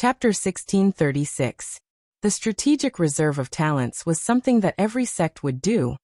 Chapter 1636. The strategic reserve of talents was something that every sect would do,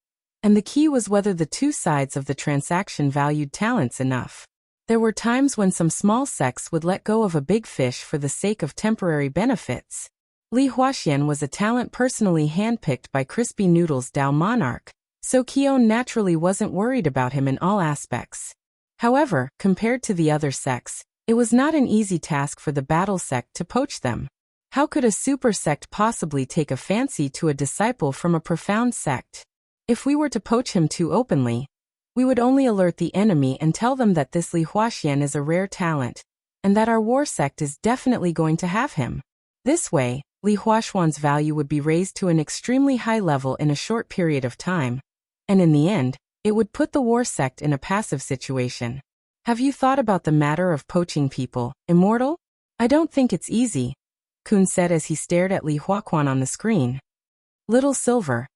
and the key was whether the two sides of the transaction valued talents enough. There were times when some small sects would let go of a big fish for the sake of temporary benefits. Li Huaxian was a talent personally handpicked by Crispy Noodle's Dao monarch, so Qion naturally wasn't worried about him in all aspects. However, compared to the other sects, it was not an easy task for the battle sect to poach them. How could a super sect possibly take a fancy to a disciple from a profound sect? If we were to poach him too openly, we would only alert the enemy and tell them that this Li Huaxian is a rare talent, and that our war sect is definitely going to have him. This way, Li Huaxian's value would be raised to an extremely high level in a short period of time, and in the end, it would put the war sect in a passive situation. Have you thought about the matter of poaching people, Immortal? I don't think it's easy, Kun said as he stared at Li Huaqian on the screen. Little Silver.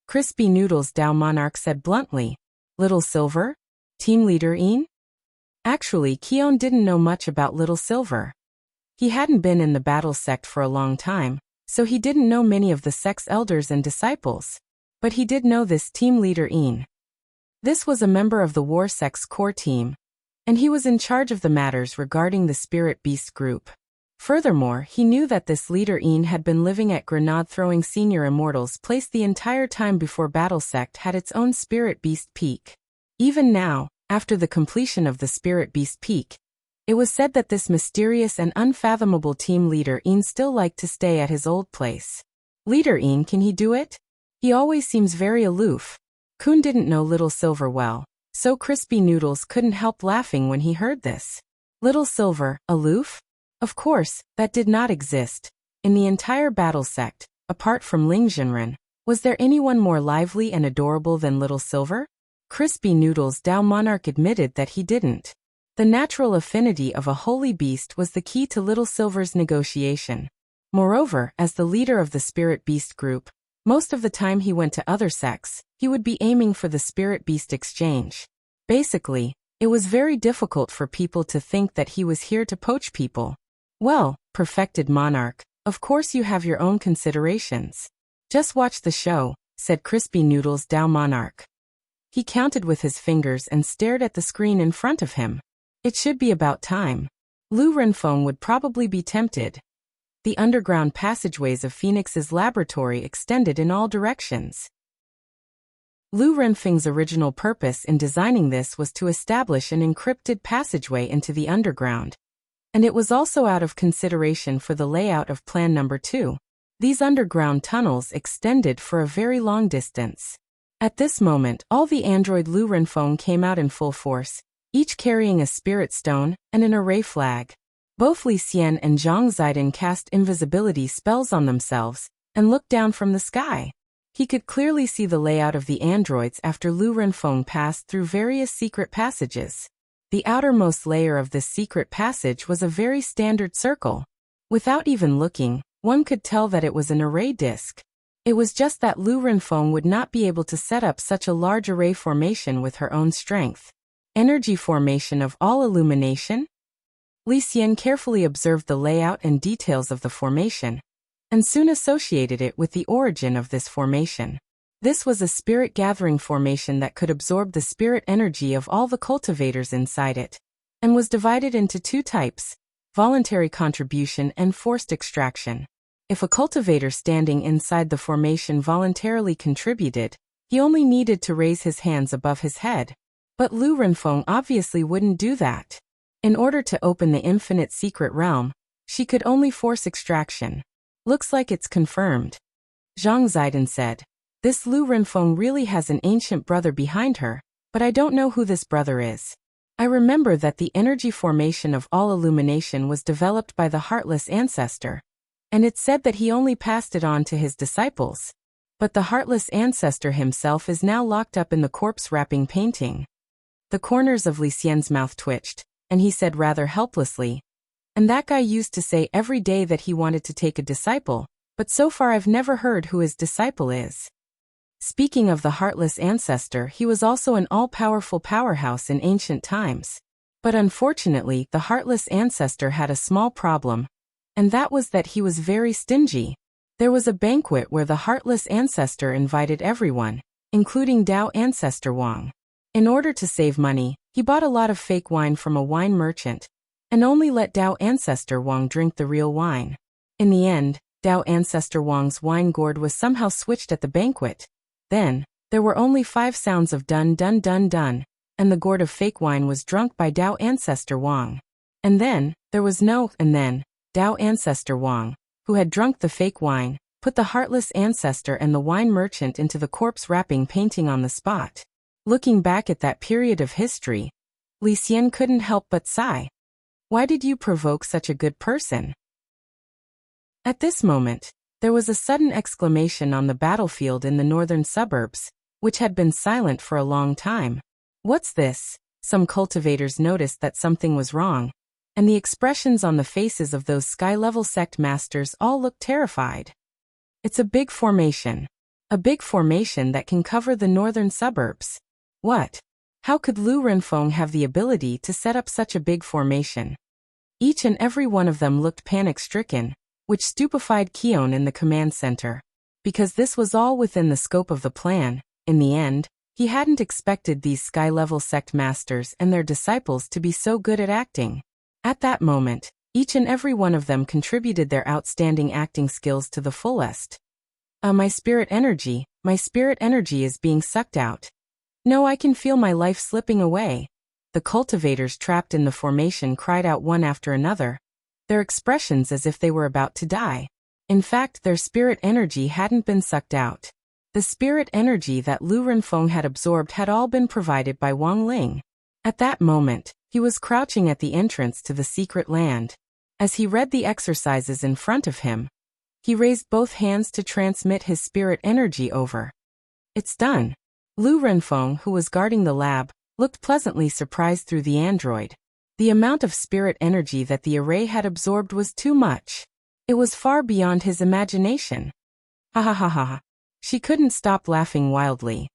Crispy Noodle's Dao monarch said bluntly. Little Silver? Team leader Yin? Actually, Qion didn't know much about Little Silver. He hadn't been in the battle sect for a long time, so he didn't know many of the sect's elders and disciples. But he did know this team leader Yin. This was a member of the war sect's core team, and he was in charge of the matters regarding the Spirit Beast group. Furthermore, he knew that this leader Yin had been living at grenade-throwing senior immortals place the entire time before Battle Sect had its own Spirit Beast peak. Even now, after the completion of the Spirit Beast peak, it was said that this mysterious and unfathomable team leader Yin still liked to stay at his old place. Leader Yin, can he do it? He always seems very aloof. Kun didn't know Little Silver well, so Crispy Noodles couldn't help laughing when he heard this. Little Silver, aloof? Of course, that did not exist. In the entire battle sect, apart from Ling Jinren, was there anyone more lively and adorable than Little Silver? Crispy Noodles' Dao monarch admitted that he didn't. The natural affinity of a holy beast was the key to Little Silver's negotiation. Moreover, as the leader of the Spirit Beast group, most of the time he went to other sects, he would be aiming for the Spirit Beast exchange. Basically, it was very difficult for people to think that he was here to poach people. Well, perfected monarch, of course you have your own considerations. Just watch the show, said Crispy Noodles' Dao monarch. He counted with his fingers and stared at the screen in front of him. It should be about time. Lu Renfeng would probably be tempted. The underground passageways of Phoenix's laboratory extended in all directions. Lu Renfeng's original purpose in designing this was to establish an encrypted passageway into the underground. And it was also out of consideration for the layout of Plan Number 2. These underground tunnels extended for a very long distance. At this moment, all the android Lu Renfeng came out in full force, each carrying a spirit stone and an array flag. Both Li Xian and Zhang Zidong cast invisibility spells on themselves and looked down from the sky. He could clearly see the layout of the androids after Lu Renfeng passed through various secret passages. The outermost layer of this secret passage was a very standard circle. Without even looking, one could tell that it was an array disk. It was just that Lu Renfeng would not be able to set up such a large array formation with her own strength. Energy formation of all illumination? Li Xian carefully observed the layout and details of the formation, and soon associated it with the origin of this formation. This was a spirit-gathering formation that could absorb the spirit energy of all the cultivators inside it, and was divided into two types: voluntary contribution and forced extraction. If a cultivator standing inside the formation voluntarily contributed, he only needed to raise his hands above his head. But Lu Renfeng obviously wouldn't do that. In order to open the infinite secret realm, she could only force extraction. Looks like it's confirmed, Zhang Zidong said. This Lu Renfeng really has an ancient brother behind her, but I don't know who this brother is. I remember that the energy formation of all illumination was developed by the Heartless Ancestor, and it's said that he only passed it on to his disciples. But the Heartless Ancestor himself is now locked up in the corpse-wrapping painting. The corners of Li Xian's mouth twitched, and he said rather helplessly, "And that guy used to say every day that he wanted to take a disciple, but so far I've never heard who his disciple is." Speaking of the Heartless Ancestor, he was also an all-powerful powerhouse in ancient times. But unfortunately, the Heartless Ancestor had a small problem, and that was that he was very stingy. There was a banquet where the heartless ancestor invited everyone, including Tao ancestor Wang. In order to save money, he bought a lot of fake wine from a wine merchant, and only let Tao ancestor Wang drink the real wine. In the end, Tao ancestor Wang's wine gourd was somehow switched at the banquet. Then, there were only 5 sounds of dun dun dun dun, and the gourd of fake wine was drunk by Tao ancestor Wang. And then, there was no and then, Tao ancestor Wang, who had drunk the fake wine, put the heartless ancestor and the wine merchant into the corpse-wrapping painting on the spot. Looking back at that period of history, Li Xian couldn't help but sigh. Why did you provoke such a good person? At this moment, there was a sudden exclamation on the battlefield in the northern suburbs, which had been silent for a long time. What's this? Some cultivators noticed that something was wrong, and the expressions on the faces of those sky-level sect masters all looked terrified. It's a big formation. A big formation that can cover the northern suburbs. What? How could Lu Renfeng have the ability to set up such a big formation? Each and every one of them looked panic-stricken, which stupefied Keon in the command center. Because this was all within the scope of the plan, in the end, he hadn't expected these sky-level sect masters and their disciples to be so good at acting. At that moment, each and every one of them contributed their outstanding acting skills to the fullest. My spirit energy is being sucked out. No, I can feel my life slipping away. The cultivators trapped in the formation cried out one after another, their expressions as if they were about to die. In fact, their spirit energy hadn't been sucked out. The spirit energy that Lu Renfeng had absorbed had all been provided by Wang Ling. At that moment, he was crouching at the entrance to the secret land. As he read the exercises in front of him, he raised both hands to transmit his spirit energy over. It's done. Lu Renfeng, who was guarding the lab, looked pleasantly surprised through the android. The amount of spirit energy that the array had absorbed was too much. It was far beyond his imagination. Ha ha ha ha. She couldn't stop laughing wildly.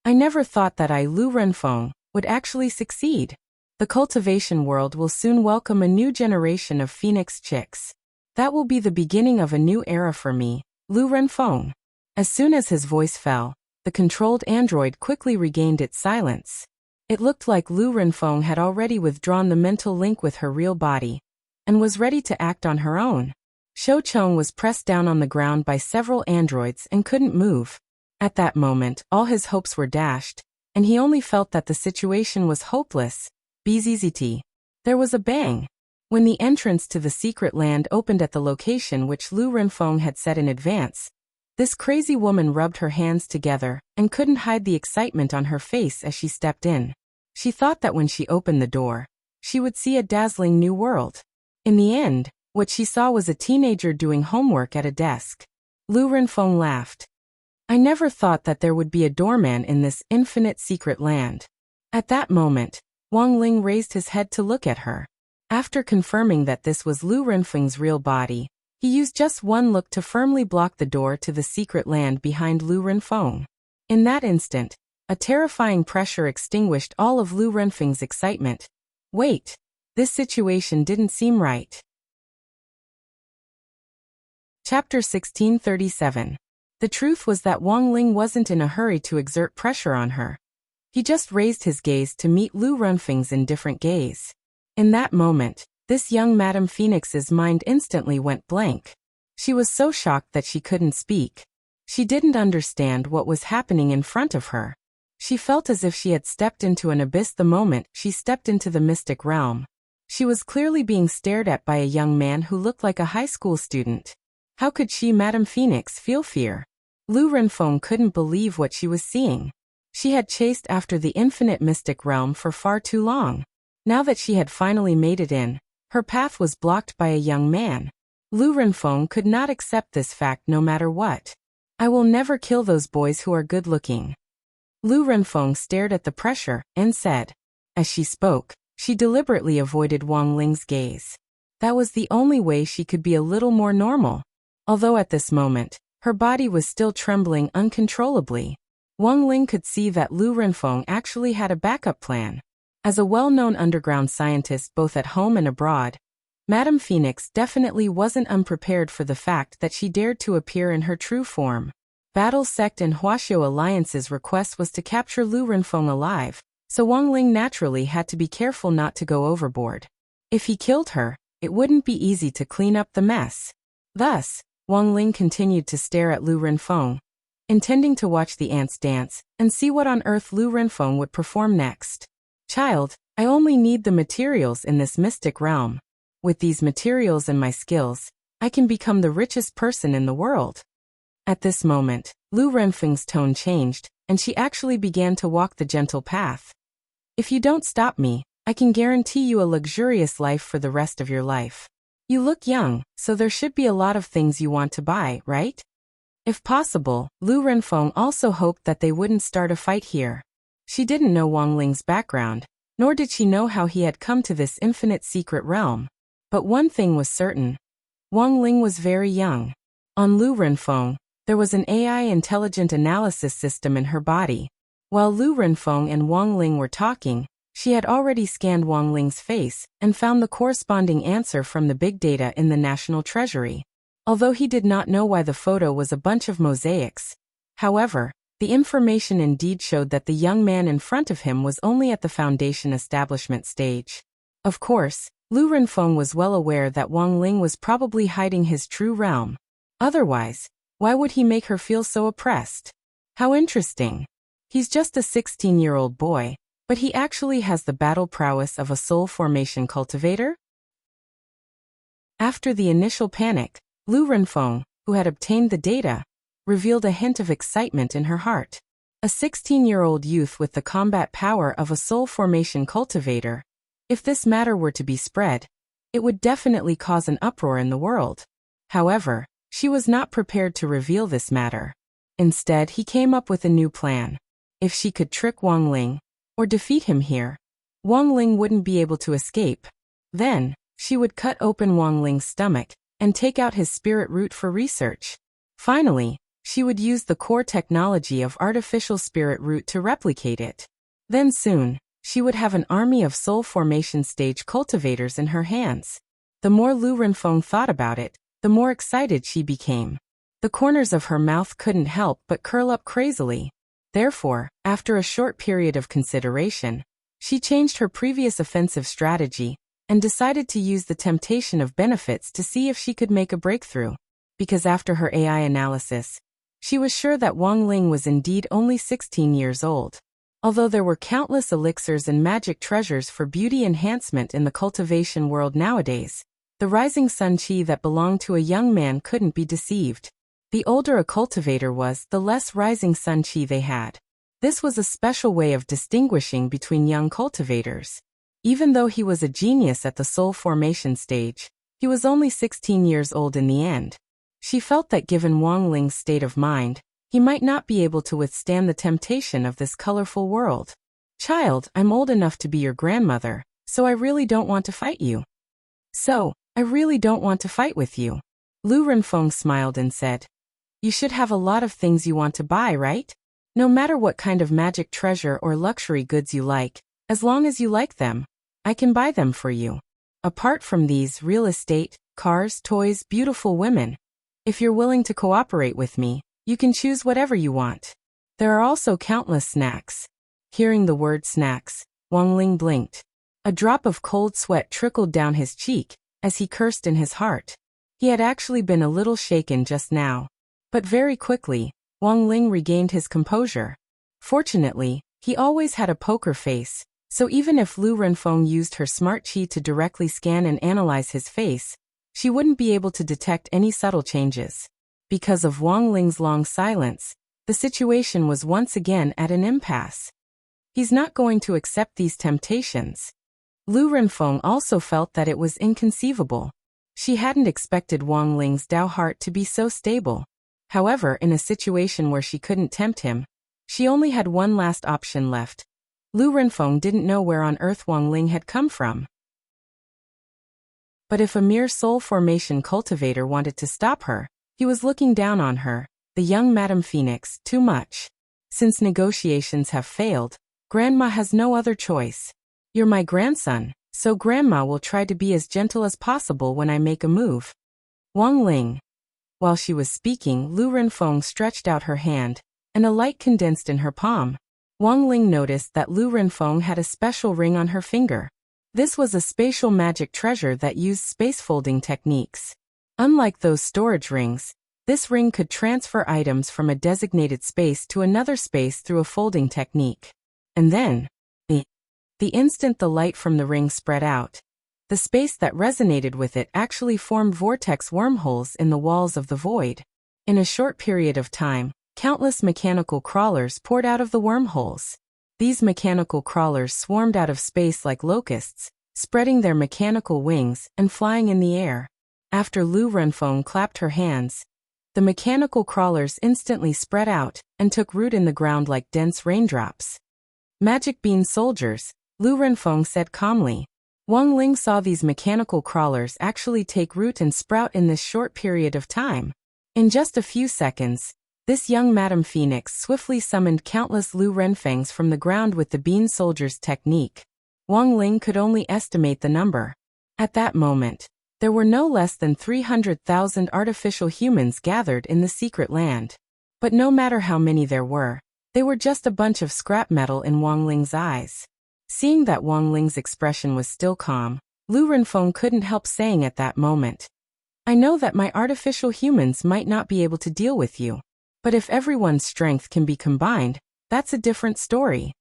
I never thought that Lu Renfeng would actually succeed. The cultivation world will soon welcome a new generation of phoenix chicks. That will be the beginning of a new era for me, Lu Renfeng. As soon as his voice fell, the controlled android quickly regained its silence. It looked like Lu Renfeng had already withdrawn the mental link with her real body, and was ready to act on her own. Shou Chong was pressed down on the ground by several androids and couldn't move. At that moment, all his hopes were dashed, and he only felt that the situation was hopeless. BZZT. There was a bang. When the entrance to the secret land opened at the location which Lu Renfeng had set in advance, this crazy woman rubbed her hands together and couldn't hide the excitement on her face as she stepped in. She thought that when she opened the door, she would see a dazzling new world. In the end, what she saw was a teenager doing homework at a desk. Lu Renfeng laughed. I never thought that there would be a doorman in this infinite secret land. At that moment, Wang Ling raised his head to look at her. After confirming that this was Lu Renfeng's real body, he used just one look to firmly block the door to the secret land behind Lu Renfeng. In that instant, a terrifying pressure extinguished all of Lu Renfeng's excitement. Wait, this situation didn't seem right. Chapter 1637. The truth was that Wang Ling wasn't in a hurry to exert pressure on her. He just raised his gaze to meet Lu Renfeng's indifferent gaze. In that moment, this young Madame Phoenix's mind instantly went blank. She was so shocked that she couldn't speak. She didn't understand what was happening in front of her. She felt as if she had stepped into an abyss the moment she stepped into the mystic realm. She was clearly being stared at by a young man who looked like a high school student. How could she, Madame Phoenix, feel fear? Lu Renfeng couldn't believe what she was seeing. She had chased after the infinite mystic realm for far too long. Now that she had finally made it in, her path was blocked by a young man. Lu Renfeng could not accept this fact no matter what. I will never kill those boys who are good-looking. Lu Renfeng stared at the pressure and said. As she spoke, she deliberately avoided Wang Ling's gaze. That was the only way she could be a little more normal. Although at this moment, her body was still trembling uncontrollably. Wang Ling could see that Lu Renfeng actually had a backup plan. As a well-known underground scientist both at home and abroad, Madame Phoenix definitely wasn't unprepared for the fact that she dared to appear in her true form. Battle Sect and Huaxiao Alliance's request was to capture Lu Renfeng alive, so Wang Ling naturally had to be careful not to go overboard. If he killed her, it wouldn't be easy to clean up the mess. Thus, Wang Ling continued to stare at Lu Renfeng, intending to watch the ants dance and see what on earth Lu Renfeng would perform next. Child, I only need the materials in this mystic realm. With these materials and my skills, I can become the richest person in the world. At this moment, Lu Renfeng's tone changed, and she actually began to walk the gentle path. If you don't stop me, I can guarantee you a luxurious life for the rest of your life. You look young, so there should be a lot of things you want to buy, right? If possible, Lu Renfeng also hoped that they wouldn't start a fight here. She didn't know Wang Ling's background, nor did she know how he had come to this infinite secret realm. But one thing was certain. Wang Ling was very young. On Lu Renfeng, there was an AI intelligent analysis system in her body. While Lu Renfeng and Wang Ling were talking, she had already scanned Wang Ling's face and found the corresponding answer from the big data in the National Treasury. Although he did not know why the photo was a bunch of mosaics. However, the information indeed showed that the young man in front of him was only at the foundation establishment stage. Of course, Lu Renfeng was well aware that Wang Ling was probably hiding his true realm. Otherwise, why would he make her feel so oppressed? How interesting. He's just a 16-year-old boy, but he actually has the battle prowess of a soul formation cultivator? After the initial panic, Lu Renfeng, who had obtained the data, revealed a hint of excitement in her heart. A 16-year-old youth with the combat power of a soul formation cultivator. If this matter were to be spread, it would definitely cause an uproar in the world. However, she was not prepared to reveal this matter. Instead, he came up with a new plan. If she could trick Wang Ling, or defeat him here, Wang Ling wouldn't be able to escape. Then, she would cut open Wang Ling's stomach and take out his spirit root for research. Finally, she would use the core technology of artificial spirit root to replicate it. Then soon, she would have an army of soul formation stage cultivators in her hands. The more Lu Renfeng thought about it, the more excited she became. The corners of her mouth couldn't help but curl up crazily. Therefore, after a short period of consideration, she changed her previous offensive strategy and decided to use the temptation of benefits to see if she could make a breakthrough. Because after her AI analysis, she was sure that Wang Ling was indeed only 16 years old. Although there were countless elixirs and magic treasures for beauty enhancement in the cultivation world nowadays, the rising sun chi that belonged to a young man couldn't be deceived. The older a cultivator was, the less rising sun chi they had. This was a special way of distinguishing between young cultivators. Even though he was a genius at the soul formation stage, he was only 16 years old in the end. She felt that given Wang Ling's state of mind, he might not be able to withstand the temptation of this colorful world. Child, I'm old enough to be your grandmother, so I really don't want to fight you. Lu Renfeng smiled and said. You should have a lot of things you want to buy, right? No matter what kind of magic treasure or luxury goods you like, as long as you like them, I can buy them for you. Apart from these, real estate, cars, toys, beautiful women. If you're willing to cooperate with me, you can choose whatever you want. There are also countless snacks. Hearing the word snacks, Wang Ling blinked. A drop of cold sweat trickled down his cheek as he cursed in his heart. He had actually been a little shaken just now. But very quickly, Wang Ling regained his composure. Fortunately, he always had a poker face, so even if Lu Renfeng used her smart chi to directly scan and analyze his face, she wouldn't be able to detect any subtle changes. Because of Wang Ling's long silence, the situation was once again at an impasse. He's not going to accept these temptations. Lu Renfeng also felt that it was inconceivable. She hadn't expected Wang Ling's Dao heart to be so stable. However, in a situation where she couldn't tempt him, she only had one last option left. Lu Renfeng didn't know where on earth Wang Ling had come from. But if a mere soul formation cultivator wanted to stop her, he was looking down on her, the young Madame Phoenix, too much. Since negotiations have failed, Grandma has no other choice. You're my grandson, So Grandma will try to be as gentle as possible when I make a move. Wang Ling. While she was speaking, Lu Renfeng stretched out her hand, and a light condensed in her palm. Wang Ling noticed that Lu Renfeng had a special ring on her finger. This was a spatial magic treasure that used space folding techniques. Unlike those storage rings, this ring could transfer items from a designated space to another space through a folding technique. And then, the instant the light from the ring spread out, the space that resonated with it actually formed vortex wormholes in the walls of the void. In a short period of time, countless mechanical crawlers poured out of the wormholes. These mechanical crawlers swarmed out of space like locusts, spreading their mechanical wings and flying in the air. After Lu Renfeng clapped her hands, the mechanical crawlers instantly spread out and took root in the ground like dense raindrops. Magic bean soldiers, Lu Renfeng said calmly. Wang Ling saw these mechanical crawlers actually take root and sprout in this short period of time. In just a few seconds, this young Madam Phoenix swiftly summoned countless Lu Renfengs from the ground with the bean soldiers technique. Wang Ling could only estimate the number. At that moment, there were no less than 300,000 artificial humans gathered in the secret land. But no matter how many there were, they were just a bunch of scrap metal in Wang Ling's eyes. Seeing that Wang Ling's expression was still calm, Lu Renfeng couldn't help saying at that moment, "I know that my artificial humans might not be able to deal with you. But if everyone's strength can be combined, that's a different story."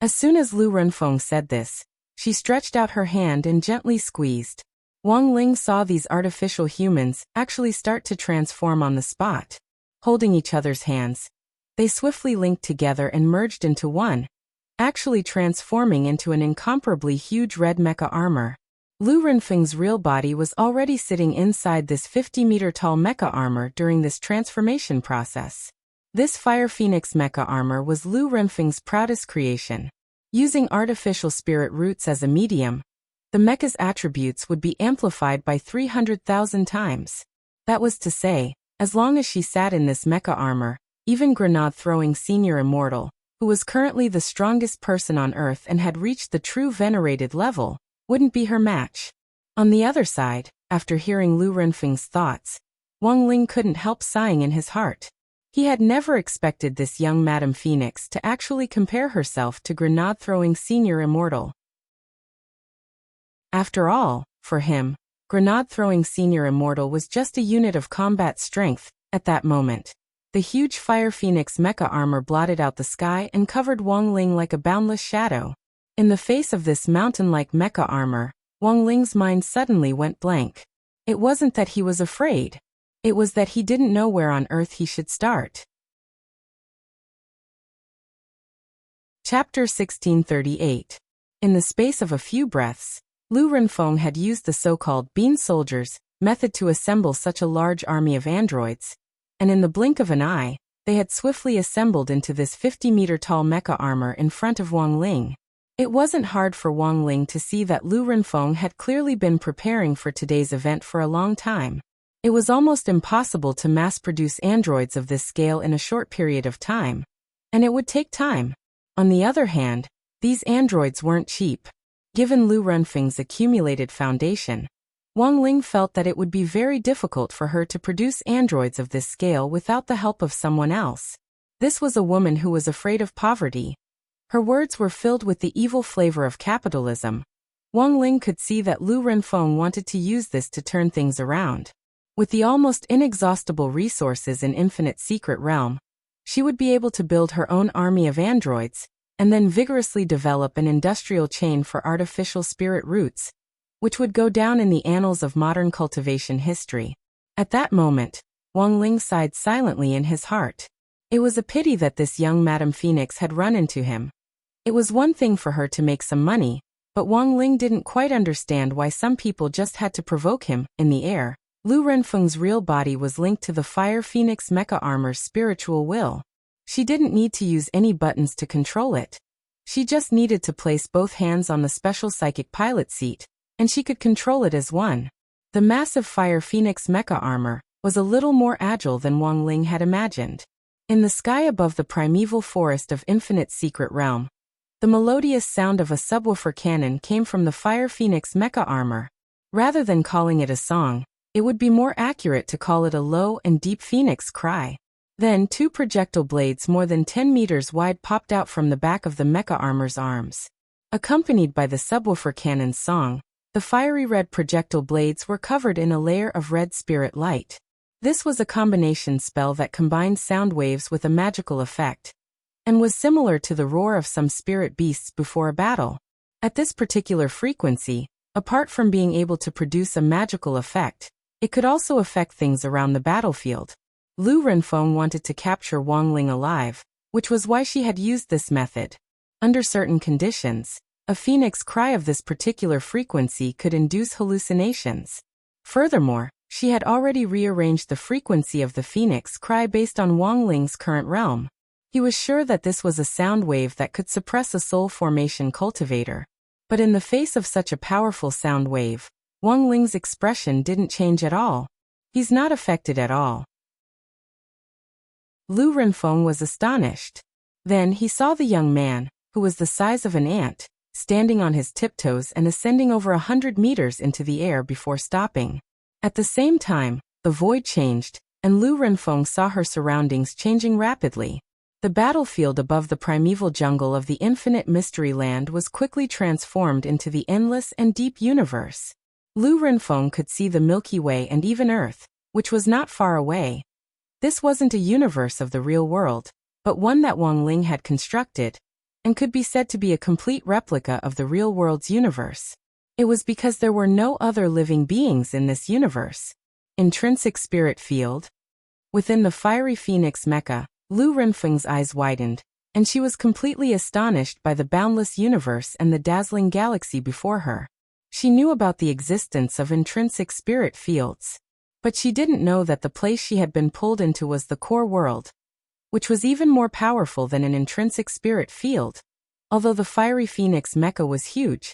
As soon as Lu Renfeng said this, she stretched out her hand and gently squeezed. Wang Ling saw these artificial humans actually start to transform on the spot. Holding each other's hands, they swiftly linked together and merged into one, actually transforming into an incomparably huge red mecha armor. Lu Renfeng's real body was already sitting inside this 50-meter-tall mecha armor during this transformation process. This Fire Phoenix mecha armor was Lu Renfeng's proudest creation. Using artificial spirit roots as a medium, the mecha's attributes would be amplified by 300,000 times. That was to say, as long as she sat in this mecha armor, even grenade-throwing Senior Immortal, who was currently the strongest person on Earth and had reached the true venerated level, wouldn't be her match. On the other side, after hearing Lu Renfeng's thoughts, Wang Ling couldn't help sighing in his heart. He had never expected this young Madam Phoenix to actually compare herself to grenade-throwing Senior Immortal. After all, for him, grenade-throwing Senior Immortal was just a unit of combat strength. At that moment, the huge Fire Phoenix mecha armor blotted out the sky and covered Wang Ling like a boundless shadow. In the face of this mountain-like mecha armor, Wang Ling's mind suddenly went blank. It wasn't that he was afraid. It was that he didn't know where on earth he should start. Chapter 1638. In the space of a few breaths, Lu Renfeng had used the so-called bean soldiers method to assemble such a large army of androids, and in the blink of an eye, they had swiftly assembled into this 50-meter-tall mecha armor in front of Wang Ling. It wasn't hard for Wang Ling to see that Lu Renfeng had clearly been preparing for today's event for a long time. It was almost impossible to mass-produce androids of this scale in a short period of time, and it would take time. On the other hand, these androids weren't cheap. Given Lu Renfeng's accumulated foundation, Wang Ling felt that it would be very difficult for her to produce androids of this scale without the help of someone else. This was a woman who was afraid of poverty. Her words were filled with the evil flavor of capitalism. Wang Ling could see that Lu Renfeng wanted to use this to turn things around. With the almost inexhaustible resources in Infinite Secret Realm, she would be able to build her own army of androids, and then vigorously develop an industrial chain for artificial spirit roots, which would go down in the annals of modern cultivation history. At that moment, Wang Ling sighed silently in his heart. It was a pity that this young Madam Phoenix had run into him. It was one thing for her to make some money, but Wang Ling didn't quite understand why some people just had to provoke him. In the air, Lu Renfeng's real body was linked to the Fire Phoenix mecha armor's spiritual will. She didn't need to use any buttons to control it. She just needed to place both hands on the special psychic pilot seat, and she could control it as one. The massive Fire Phoenix mecha armor was a little more agile than Wang Ling had imagined. In the sky above the primeval forest of Infinite Secret Realm, The melodious sound of a subwoofer cannon came from the Fire Phoenix mecha armor. Rather than calling it a song, it would be more accurate to call it a low and deep phoenix cry. Then 2 projectile blades more than 10 meters wide popped out from the back of the mecha armor's arms. Accompanied by the subwoofer cannon's song, the fiery red projectile blades were covered in a layer of red spirit light. This was a combination spell that combined sound waves with a magical effect, and was similar to the roar of some spirit beasts before a battle. At this particular frequency, apart from being able to produce a magical effect, it could also affect things around the battlefield. Lu Renfeng wanted to capture Wang Ling alive, which was why she had used this method. Under certain conditions, a phoenix cry of this particular frequency could induce hallucinations. Furthermore, she had already rearranged the frequency of the phoenix cry based on Wang Ling's current realm. He was sure that this was a sound wave that could suppress a soul formation cultivator. But in the face of such a powerful sound wave, Wang Ling's expression didn't change at all. He's not affected at all. Lu Renfeng was astonished. Then he saw the young man, who was the size of an ant, standing on his tiptoes and ascending over 100 meters into the air before stopping. At the same time, the void changed, and Lu Renfeng saw her surroundings changing rapidly. The battlefield above the primeval jungle of the infinite mystery land was quickly transformed into the endless and deep universe. Lu Renfeng could see the Milky Way and even Earth, which was not far away. This wasn't a universe of the real world, but one that Wang Ling had constructed, and could be said to be a complete replica of the real world's universe. It was because there were no other living beings in this universe. Intrinsic spirit field. Within the fiery phoenix mecha, Lu Renfeng's eyes widened, and she was completely astonished by the boundless universe and the dazzling galaxy before her. She knew about the existence of intrinsic spirit fields, but she didn't know that the place she had been pulled into was the core world, which was even more powerful than an intrinsic spirit field. Although the fiery phoenix mecha was huge,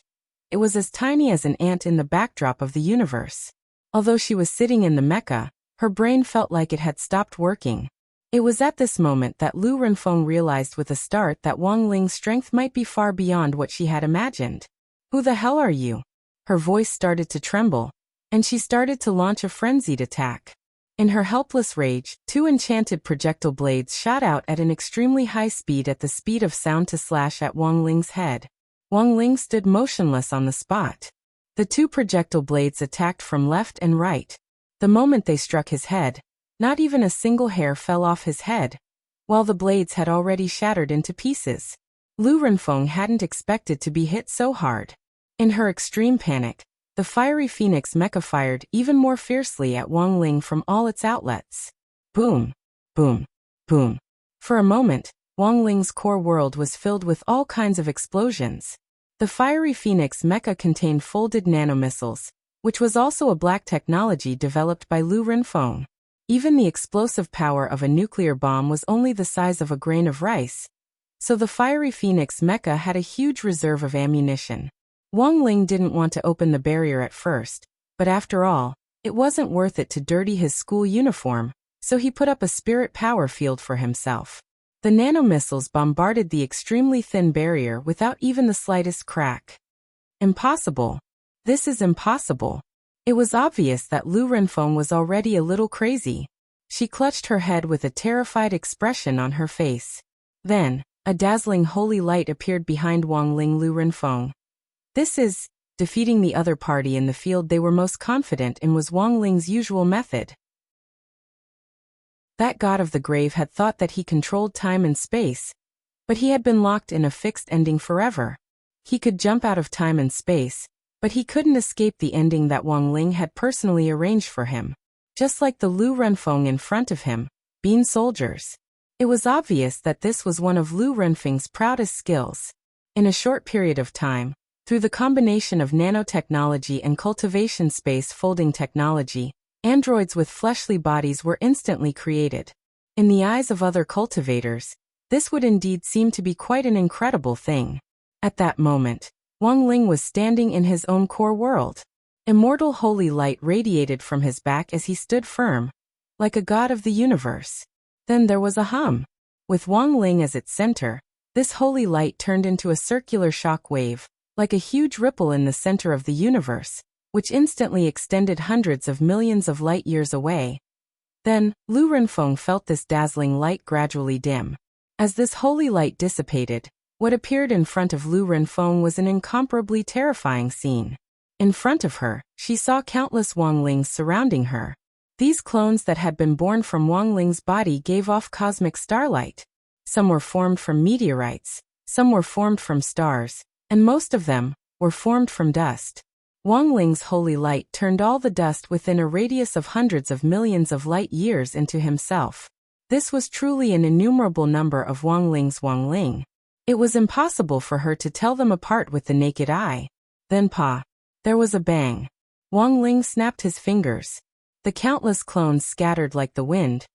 it was as tiny as an ant in the backdrop of the universe. Although she was sitting in the mecha, her brain felt like it had stopped working. It was at this moment that Lu Renfeng realized with a start that Wang Ling's strength might be far beyond what she had imagined. "Who the hell are you?" Her voice started to tremble, and she started to launch a frenzied attack. In her helpless rage, 2 enchanted projectile blades shot out at an extremely high speed at the speed of sound to slash at Wang Ling's head. Wang Ling stood motionless on the spot. The 2 projectile blades attacked from left and right. The moment they struck his head, not even a single hair fell off his head, while the blades had already shattered into pieces. Lu Renfeng hadn't expected to be hit so hard. In her extreme panic, the fiery phoenix mecha fired even more fiercely at Wang Ling from all its outlets. Boom, boom, boom. For a moment, Wang Ling's core world was filled with all kinds of explosions. The fiery phoenix mecha contained folded nanomissiles, which was also a black technology developed by Lu Renfeng. Even the explosive power of a nuclear bomb was only the size of a grain of rice, so the fiery phoenix mecha had a huge reserve of ammunition. Wang Ling didn't want to open the barrier at first, but after all, it wasn't worth it to dirty his school uniform, so he put up a spirit power field for himself. The nanomissiles bombarded the extremely thin barrier without even the slightest crack. Impossible. This is impossible. It was obvious that Lu Renfeng was already a little crazy. She clutched her head with a terrified expression on her face. Then, a dazzling holy light appeared behind Wang Ling. Lu Renfeng. This is, defeating the other party in the field they were most confident in was Wang Ling's usual method. That god of the grave had thought that he controlled time and space, but he had been locked in a fixed ending forever. He could jump out of time and space, but he couldn't escape the ending that Wang Ling had personally arranged for him. Just like the Lu Renfeng in front of him, being soldiers. It was obvious that this was one of Lu Renfeng's proudest skills. In a short period of time, through the combination of nanotechnology and cultivation space folding technology, androids with fleshly bodies were instantly created. In the eyes of other cultivators, this would indeed seem to be quite an incredible thing. At that moment, Wang Ling was standing in his own core world. Immortal holy light radiated from his back as he stood firm, like a god of the universe. Then there was a hum. With Wang Ling as its center, This holy light turned into a circular shock wave, like a huge ripple in the center of the universe, which instantly extended hundreds of millions of light years away. Then, Lu Renfeng felt this dazzling light gradually dim. As this holy light dissipated, what appeared in front of Lu Renfeng was an incomparably terrifying scene. In front of her, she saw countless Wanglings surrounding her. These clones that had been born from Wangling's body gave off cosmic starlight. Some were formed from meteorites, some were formed from stars, and most of them were formed from dust. Wangling's holy light turned all the dust within a radius of hundreds of millions of light years into himself. This was truly an innumerable number of Wangling's Wangling. It was impossible for her to tell them apart with the naked eye. Then there was a bang. Wangling snapped his fingers. The countless clones scattered like the wind,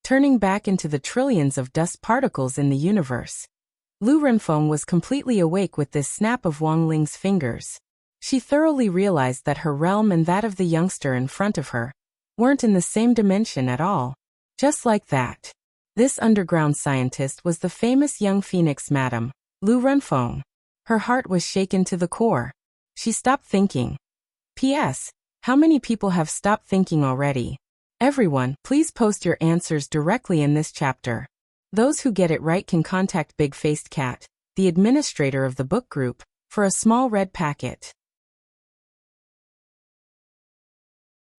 turning back into the trillions of dust particles in the universe. Lu Renfeng was completely awake with this snap of Wangling's fingers. She thoroughly realized that her realm and that of the youngster in front of her weren't in the same dimension at all. Just like that. This underground scientist was the famous young phoenix Madame Lu Renfeng. Her heart was shaken to the core. She stopped thinking. P.S. How many people have stopped thinking already? Everyone, please post your answers directly in this chapter. Those who get it right can contact Big Faced Cat, the administrator of the book group, for a small red packet.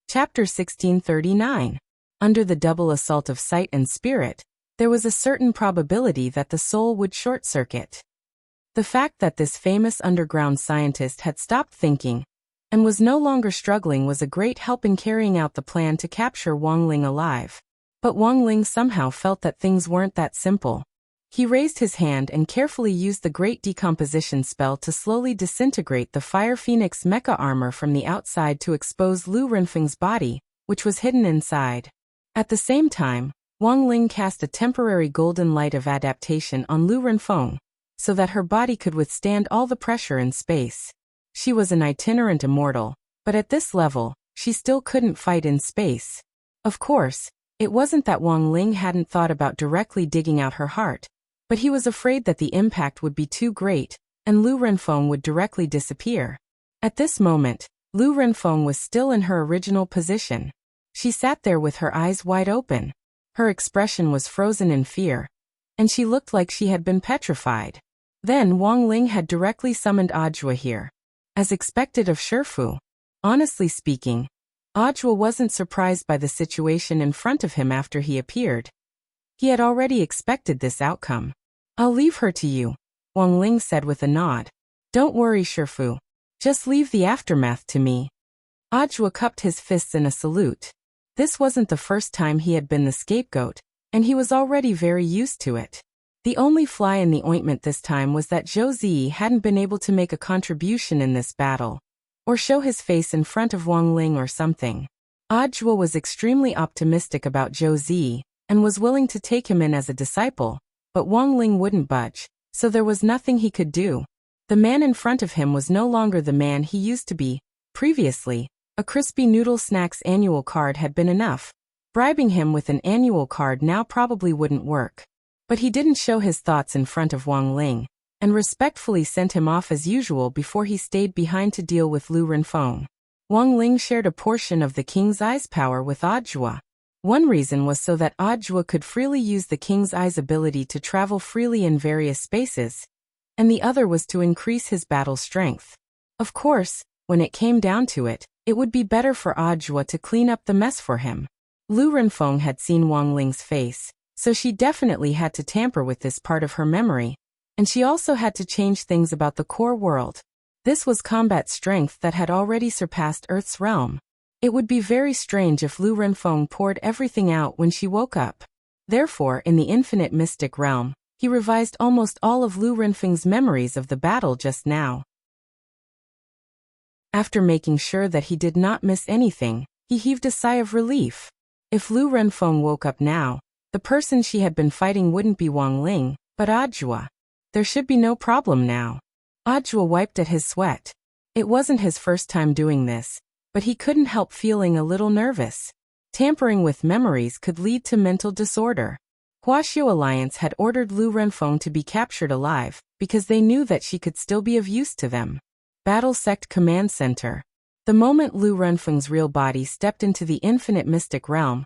Chapter 1639. Under the double assault of sight and spirit, there was a certain probability that the soul would short-circuit. The fact that this famous underground scientist had stopped thinking and was no longer struggling was a great help in carrying out the plan to capture Wangling alive. But Wangling somehow felt that things weren't that simple. He raised his hand and carefully used the Great Decomposition spell to slowly disintegrate the Fire Phoenix mecha armor from the outside to expose Lu Renfeng's body, which was hidden inside. At the same time, Wangling cast a temporary golden light of adaptation on Lu Renfeng, so that her body could withstand all the pressure in space. She was an itinerant immortal, but at this level, she still couldn't fight in space. Of course, it wasn't that Wangling hadn't thought about directly digging out her heart, but he was afraid that the impact would be too great, and Lu Renfeng would directly disappear. At this moment, Lu Renfeng was still in her original position. She sat there with her eyes wide open. Her expression was frozen in fear, and she looked like she had been petrified. Then Wangling had directly summoned Audiobook here. As expected of Shifu. Honestly speaking, Audiobook wasn't surprised by the situation in front of him after he appeared. He had already expected this outcome. I'll leave her to you, Wangling said with a nod. Don't worry, Shifu. Just leave the aftermath to me. Audiobook cupped his fists in a salute. This wasn't the first time he had been the scapegoat, and he was already very used to it. The only fly in the ointment this time was that Zhou Zi hadn't been able to make a contribution in this battle, or show his face in front of Wangling or something. Audiobook was extremely optimistic about Zhou Zi, and was willing to take him in as a disciple, but Wangling wouldn't budge, so there was nothing he could do. The man in front of him was no longer the man he used to be. Previously, a crispy noodle snacks annual card had been enough. Bribing him with an annual card now probably wouldn't work. But he didn't show his thoughts in front of Wangling, and respectfully sent him off as usual before he stayed behind to deal with Lu Renfeng. Wangling shared a portion of the King's Eye's power with Audiobook. One reason was so that Audiobook could freely use the King's Eye's ability to travel freely in various spaces, and the other was to increase his battle strength. Of course, when it came down to it, it would be better for Audiobook to clean up the mess for him. Lu Renfeng had seen Wangling's face, so she definitely had to tamper with this part of her memory, and she also had to change things about the core world. This was combat strength that had already surpassed Earth's realm. It would be very strange if Lu Renfeng poured everything out when she woke up. Therefore, in the infinite mystic realm, he revised almost all of Lu Renfeng's memories of the battle just now. After making sure that he did not miss anything, he heaved a sigh of relief. If Lu Renfeng woke up now, the person she had been fighting wouldn't be Wangling, but Audiobook. There should be no problem now. Audiobook wiped at his sweat. It wasn't his first time doing this, but he couldn't help feeling a little nervous. Tampering with memories could lead to mental disorder. Huaxiu Alliance had ordered Lu Renfeng to be captured alive, because they knew that she could still be of use to them. Battle Sect Command Center. The moment Lu Renfeng's real body stepped into the infinite mystic realm,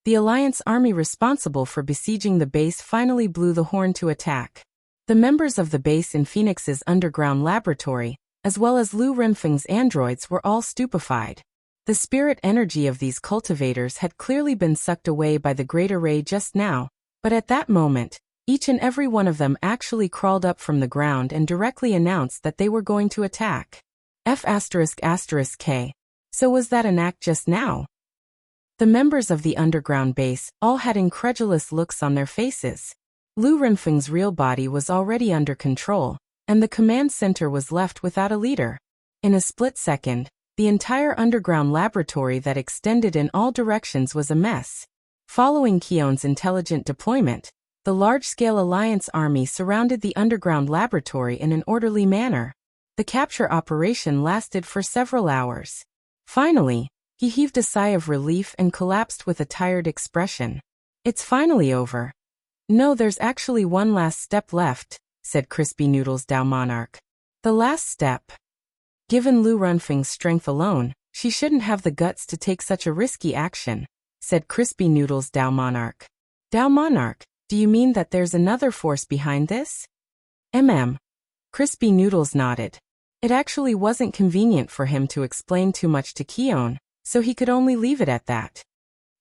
the Alliance army responsible for besieging the base finally blew the horn to attack. The members of the base in Phoenix's underground laboratory, as well as Lu Renfeng's androids, were all stupefied. The spirit energy of these cultivators had clearly been sucked away by the great array just now, but at that moment, each and every one of them actually crawled up from the ground and directly announced that they were going to attack. F***K. So was that an act just now? The members of the underground base all had incredulous looks on their faces. Lu Renfeng's real body was already under control, and the command center was left without a leader. In a split second, the entire underground laboratory that extended in all directions was a mess. Following Keon's intelligent deployment, the large-scale Alliance army surrounded the underground laboratory in an orderly manner. The capture operation lasted for several hours. Finally, he heaved a sigh of relief and collapsed with a tired expression. "It's finally over." "No, there's actually one last step left," said Crispy Noodles Dao Monarch. "The last step?" "Given Lu Renfeng's strength alone, she shouldn't have the guts to take such a risky action," said Crispy Noodles Dao Monarch. "Dao Monarch, do you mean that there's another force behind this?" Crispy Noodles nodded. It actually wasn't convenient for him to explain too much to Keon, so he could only leave it at that.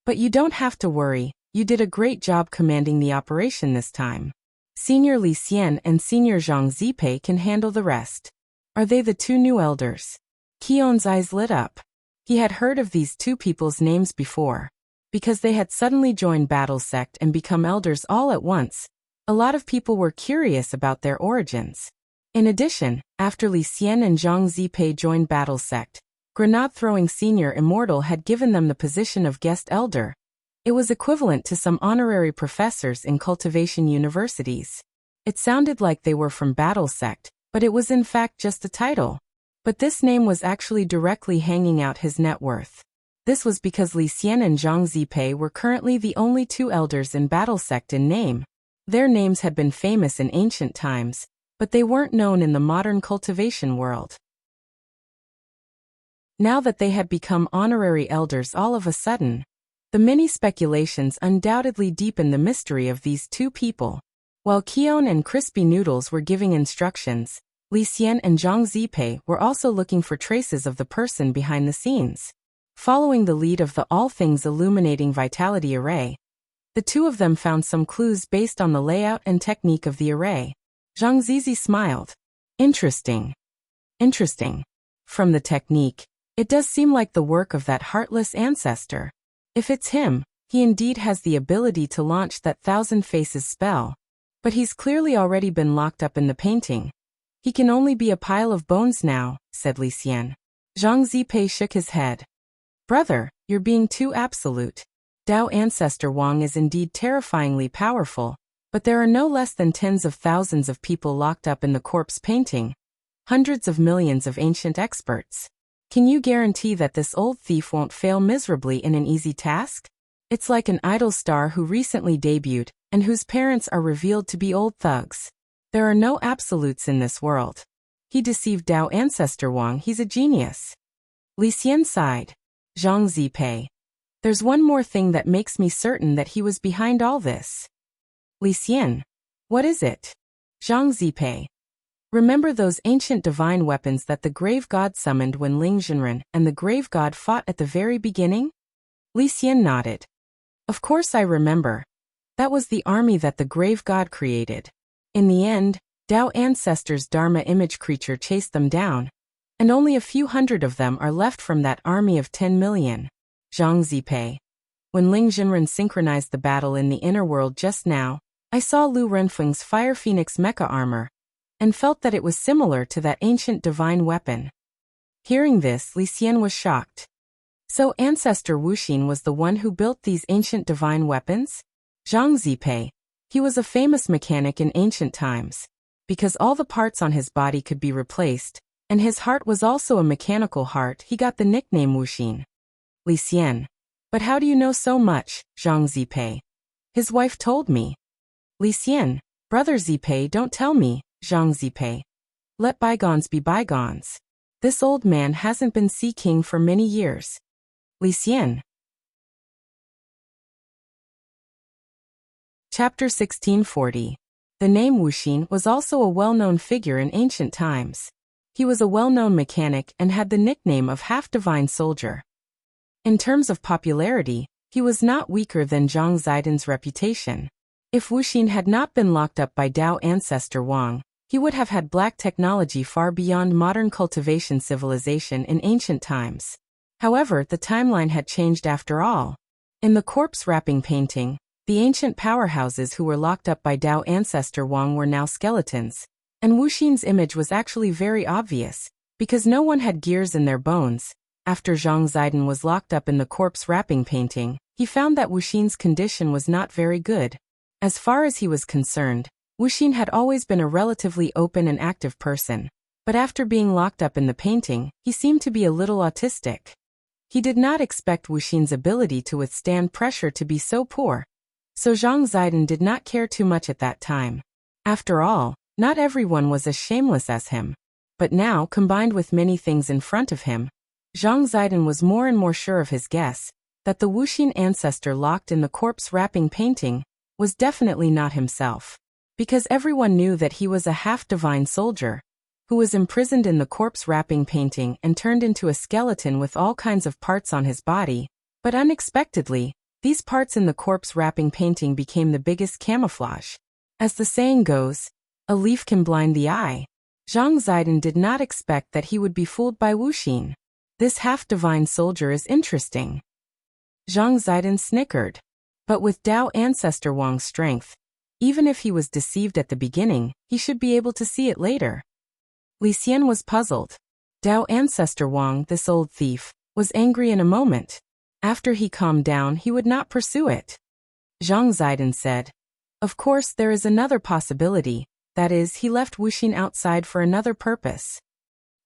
"But you don't have to worry, you did a great job commanding the operation this time. Senior Li Xian and Senior Zhang Zipei can handle the rest." "Are they the two new elders?" Keon's eyes lit up. He had heard of these two people's names before. Because they had suddenly joined Battle Sect and become elders all at once, a lot of people were curious about their origins. In addition, after Li Xian and Zhang Zipei joined Battle Sect, Grenade-throwing Senior Immortal had given them the position of guest elder. It was equivalent to some honorary professors in cultivation universities. It sounded like they were from Battle Sect, but it was in fact just a title. But this name was actually directly hanging out his net worth. This was because Li Xian and Zhang Zipei were currently the only two elders in Battle Sect in name. Their names had been famous in ancient times, but they weren't known in the modern cultivation world. Now that they had become honorary elders all of a sudden, the many speculations undoubtedly deepened the mystery of these two people. While Keon and Crispy Noodles were giving instructions, Li Xian and Zhang Zipei were also looking for traces of the person behind the scenes. Following the lead of the All Things Illuminating Vitality Array, the two of them found some clues based on the layout and technique of the array. Zhang Zizi smiled. Interesting. From the technique, it does seem like the work of that heartless ancestor. If it's him, he indeed has the ability to launch that Thousand Faces spell. But he's clearly already been locked up in the painting. He can only be a pile of bones now, said Li Xian. Zhang Zipei shook his head. Brother, you're being too absolute. Dao Ancestor Wang is indeed terrifyingly powerful, but there are no less than tens of thousands of people locked up in the corpse painting. Hundreds of millions of ancient experts. Can you guarantee that this old thief won't fail miserably in an easy task? It's like an idol star who recently debuted, and whose parents are revealed to be old thugs. There are no absolutes in this world. He deceived Dao Ancestor Wang, he's a genius. Li Xian sighed. Zhang Zipei. There's one more thing that makes me certain that he was behind all this. Li Xian. What is it? Zhang Zipei. Remember those ancient divine weapons that the Grave God summoned when Ling Zhenren and the Grave God fought at the very beginning? Li Xian nodded. Of course I remember. That was the army that the Grave God created. In the end, Dao Ancestor's Dharma image creature chased them down, and only a few hundred of them are left from that army of 10 million. Zhang Zipei. When Ling Zhenren synchronized the battle in the inner world just now, I saw Lu Renfeng's Fire Phoenix mecha armor, and felt that it was similar to that ancient divine weapon. Hearing this, Li Xian was shocked. So Ancestor Wuxin was the one who built these ancient divine weapons? Zhang Zipei. He was a famous mechanic in ancient times. Because all the parts on his body could be replaced, and his heart was also a mechanical heart, he got the nickname Wuxin. Li Xian. But how do you know so much, Zhang Zipei? His wife told me. Li Xian, brother Zipei, don't tell me, Zhang Zipei. Let bygones be bygones. This old man hasn't been Sea King for many years. Li Xian. Chapter 1640. The name Wuxin was also a well-known figure in ancient times. He was a well-known mechanic and had the nickname of half-divine soldier. In terms of popularity, he was not weaker than Zhang Zidan's reputation. If Wuxin had not been locked up by Dao ancestor Wang, he would have had black technology far beyond modern cultivation civilization in ancient times. However, the timeline had changed after all. In the corpse wrapping painting, the ancient powerhouses who were locked up by Dao ancestor Wang were now skeletons, and Wuxin's image was actually very obvious, because no one had gears in their bones. After Zhang Zidan was locked up in the corpse wrapping painting, he found that Wuxin's condition was not very good. As far as he was concerned, Wuxin had always been a relatively open and active person, but after being locked up in the painting, he seemed to be a little autistic. He did not expect Wuxin's ability to withstand pressure to be so poor, so Zhang Zidan did not care too much at that time. After all, not everyone was as shameless as him. But now, combined with many things in front of him, Zhang Zidan was more and more sure of his guess, that the Wuxin ancestor locked in the corpse wrapping painting was definitely not himself. Because everyone knew that he was a half-divine soldier, who was imprisoned in the corpse wrapping painting and turned into a skeleton with all kinds of parts on his body, but unexpectedly, these parts in the corpse wrapping painting became the biggest camouflage. As the saying goes, a leaf can blind the eye. Zhang Zidan did not expect that he would be fooled by Wuxin. This half-divine soldier is interesting. Zhang Zidan snickered. But with Dao ancestor Wang's strength, even if he was deceived at the beginning, he should be able to see it later. Li Xian was puzzled. Dao ancestor Wang, this old thief, was angry in a moment. After he calmed down, he would not pursue it. Zhang Zidan said, "Of course, there is another possibility, that is, he left Wuxin outside for another purpose."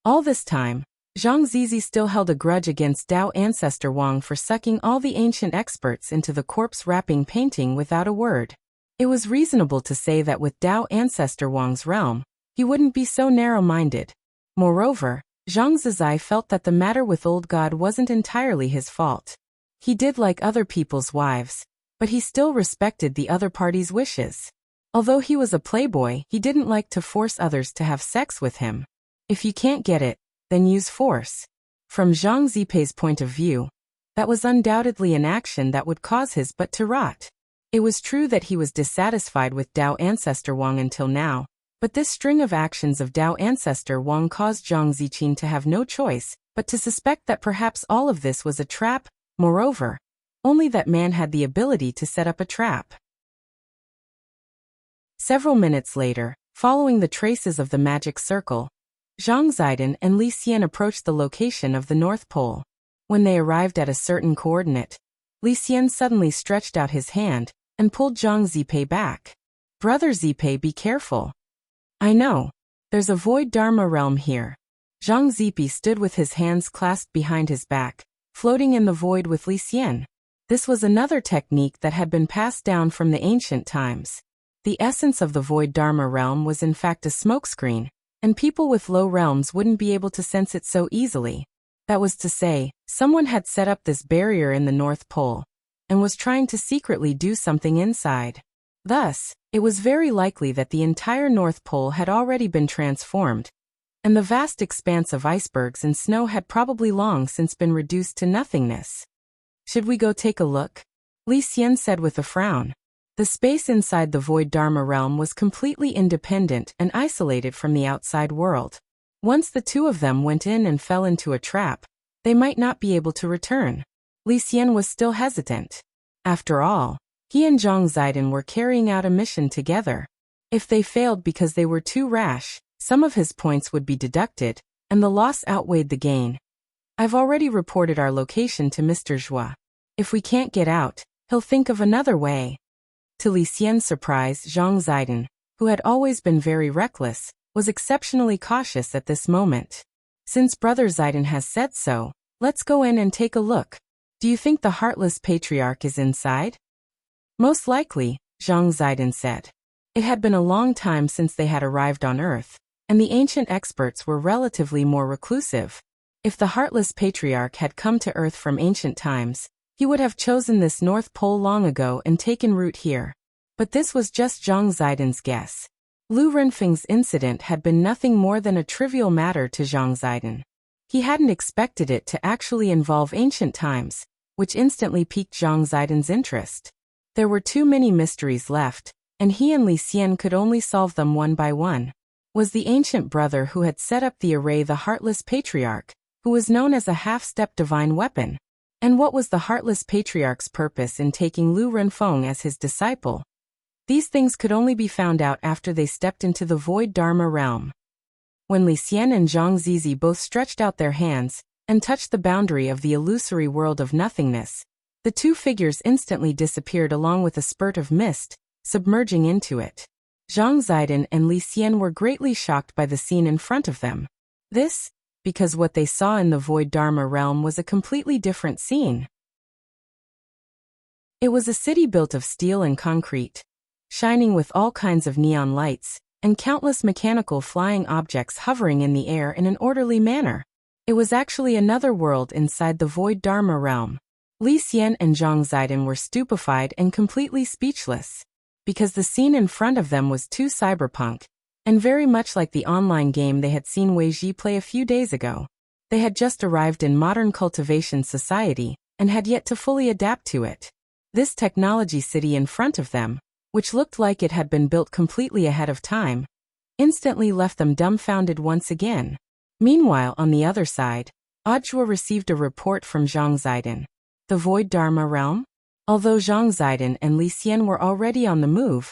All this time, Zhang Zizi still held a grudge against Dao ancestor Wang for sucking all the ancient experts into the corpse wrapping painting without a word. It was reasonable to say that with Dao ancestor Wang's realm, he wouldn't be so narrow-minded. Moreover, Zhang Zizi felt that the matter with Old God wasn't entirely his fault. He did like other people's wives, but he still respected the other party's wishes. Although he was a playboy, he didn't like to force others to have sex with him. If you can't get it, then use force. From Zhang Zipei's point of view, that was undoubtedly an action that would cause his butt to rot. It was true that he was dissatisfied with Dao ancestor Wang until now, but this string of actions of Dao ancestor Wang caused Zhang Ziqin to have no choice but to suspect that perhaps all of this was a trap. Moreover, only that man had the ability to set up a trap. Several minutes later, following the traces of the magic circle, Zhang Zidan and Li Xian approached the location of the North Pole. When they arrived at a certain coordinate, Li Xian suddenly stretched out his hand and pulled Zhang Zipei back. "Brother Zipei, be careful. I know. There's a void Dharma realm here." Zhang Zipei stood with his hands clasped behind his back, floating in the void with Li Xian. This was another technique that had been passed down from the ancient times. The essence of the void Dharma realm was in fact a smokescreen, and people with low realms wouldn't be able to sense it so easily. That was to say, someone had set up this barrier in the North Pole, and was trying to secretly do something inside. Thus, it was very likely that the entire North Pole had already been transformed, and the vast expanse of icebergs and snow had probably long since been reduced to nothingness. "Should we go take a look?" Li Xian said with a frown. The space inside the void Dharma realm was completely independent and isolated from the outside world. Once the two of them went in and fell into a trap, they might not be able to return. Li Xian was still hesitant. After all, he and Zhang Zidan were carrying out a mission together. If they failed because they were too rash, some of his points would be deducted, and the loss outweighed the gain. "I've already reported our location to Mr. Zhua. If we can't get out, he'll think of another way." To Li Xian's surprise, Zhang Zidan, who had always been very reckless, was exceptionally cautious at this moment. "Since Brother Zidan has said so, let's go in and take a look. Do you think the heartless patriarch is inside?" Most likely, Zhang Zidin said. It had been a long time since they had arrived on Earth, and the ancient experts were relatively more reclusive. If the heartless patriarch had come to Earth from ancient times, he would have chosen this North Pole long ago and taken root here. But this was just Zhang Zidin's guess. Lu Renfeng's incident had been nothing more than a trivial matter to Zhang Zidin. He hadn't expected it to actually involve ancient times, which instantly piqued Zhang Zidin's interest. There were too many mysteries left, and he and Li Xian could only solve them one by one. Was the ancient brother who had set up the array the Heartless Patriarch, who was known as a half-step divine weapon? And what was the Heartless Patriarch's purpose in taking Lu Renfeng as his disciple? These things could only be found out after they stepped into the Void Dharma realm. When Li Xian and Zhang Zizi both stretched out their hands and touched the boundary of the illusory world of nothingness, the two figures instantly disappeared along with a spurt of mist, submerging into it. Zhang Zidin and Li Xian were greatly shocked by the scene in front of them. This, because what they saw in the Void Dharma realm was a completely different scene. It was a city built of steel and concrete, shining with all kinds of neon lights, and countless mechanical flying objects hovering in the air in an orderly manner. It was actually another world inside the Void Dharma realm. Li Xian and Zhang Zidin were stupefied and completely speechless, because the scene in front of them was too cyberpunk, and very much like the online game they had seen Wei Ji play a few days ago. They had just arrived in modern cultivation society, and had yet to fully adapt to it. This technology city in front of them, which looked like it had been built completely ahead of time, instantly left them dumbfounded once again. Meanwhile, on the other side, Ajwa received a report from Zhang Zidin. The Void Dharma realm? Although Zhang Zidin and Li Xian were already on the move,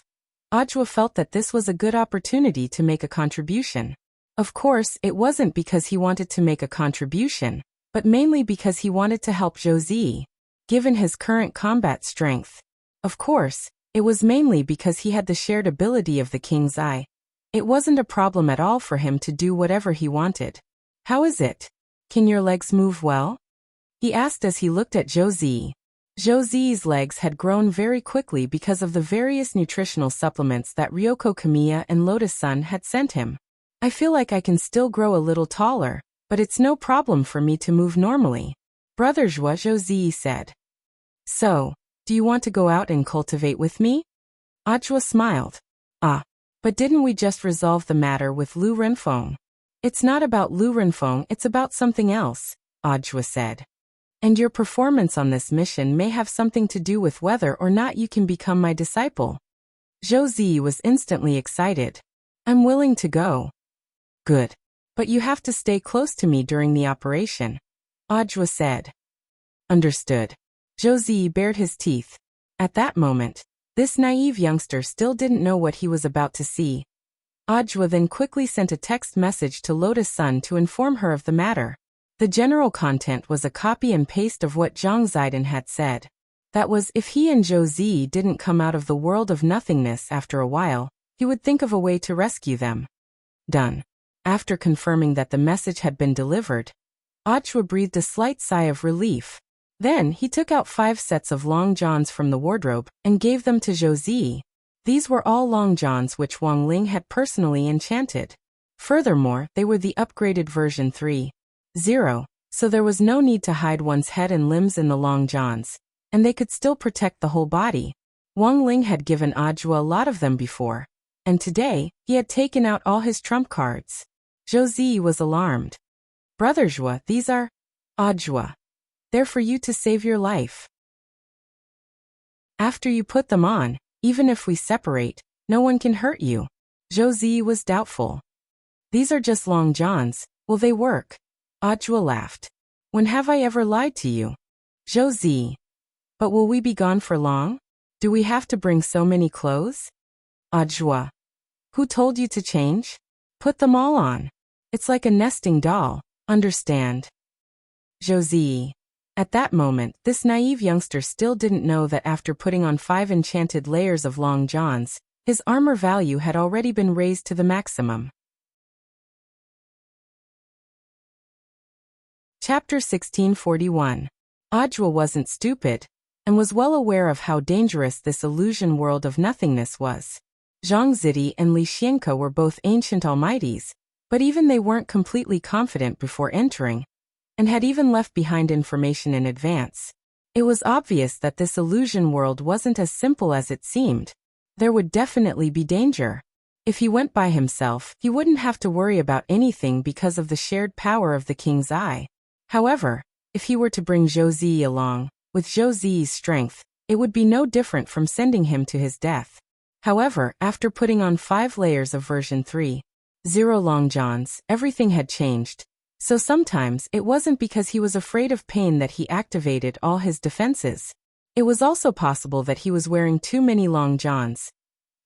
Ajwa felt that this was a good opportunity to make a contribution. Of course, it wasn't because he wanted to make a contribution, but mainly because he wanted to help Zhou Zi. Given his current combat strength, of course, it was mainly because he had the shared ability of the King's Eye. It wasn't a problem at all for him to do whatever he wanted. How is it? Can your legs move well? He asked as he looked at Zhou Zi. Zhou Zi's legs had grown very quickly because of the various nutritional supplements that Ryoko Kamiya and Lotus Sun had sent him. I feel like I can still grow a little taller, but it's no problem for me to move normally. Brother Zhua, Zhou Zi said. So, do you want to go out and cultivate with me? Ajwa smiled. But didn't we just resolve the matter with Lu Renfeng? It's not about Lu Renfeng, it's about something else, Ajwa said. And your performance on this mission may have something to do with whether or not you can become my disciple. Zhou Zi was instantly excited. I'm willing to go. Good. But you have to stay close to me during the operation, Ajwa said. Understood. Zhou Zi bared his teeth. At that moment, this naive youngster still didn't know what he was about to see. Ajwa then quickly sent a text message to Lotus Sun to inform her of the matter. The general content was a copy and paste of what Zhang Zidin had said. That was, if he and Zhou Zi didn't come out of the world of nothingness after a while, he would think of a way to rescue them. Done. After confirming that the message had been delivered, Ajwa breathed a slight sigh of relief. Then he took out 5 sets of long johns from the wardrobe and gave them to Zhou Zi. These were all long johns which Wang Ling had personally enchanted. Furthermore, they were the upgraded version 3.0, so there was no need to hide one's head and limbs in the long johns, and they could still protect the whole body. Wang Ling had given Ajwa a lot of them before, and today, he had taken out all his trump cards. Zhou Zi was alarmed. Brother Zhua, these are... Ajwa. They're for you to save your life. After you put them on, even if we separate, no one can hurt you. Zhou Zi was doubtful. These are just long johns, will they work? Ajwa laughed. When have I ever lied to you? Zhou Zi. But will we be gone for long? Do we have to bring so many clothes? Ajwa. Who told you to change? Put them all on. It's like a nesting doll, understand? Zhou Zi. At that moment, this naive youngster still didn't know that after putting on 5 enchanted layers of long johns, his armor value had already been raised to the maximum. Chapter 1641. Ajwa wasn't stupid. and was well aware of how dangerous this illusion world of nothingness was. Zhang Zidi and Li Xianke were both ancient almighties, but even they weren't completely confident before entering, and had even left behind information in advance. It was obvious that this illusion world wasn't as simple as it seemed. There would definitely be danger. If he went by himself, he wouldn't have to worry about anything because of the shared power of the King's Eye. However, if he were to bring Zhou Zi along, with Zhou Zi's strength, it would be no different from sending him to his death. However, after putting on 5 layers of version 3.0 Long Johns, everything had changed. So sometimes it wasn't because he was afraid of pain that he activated all his defenses. It was also possible that he was wearing too many long johns.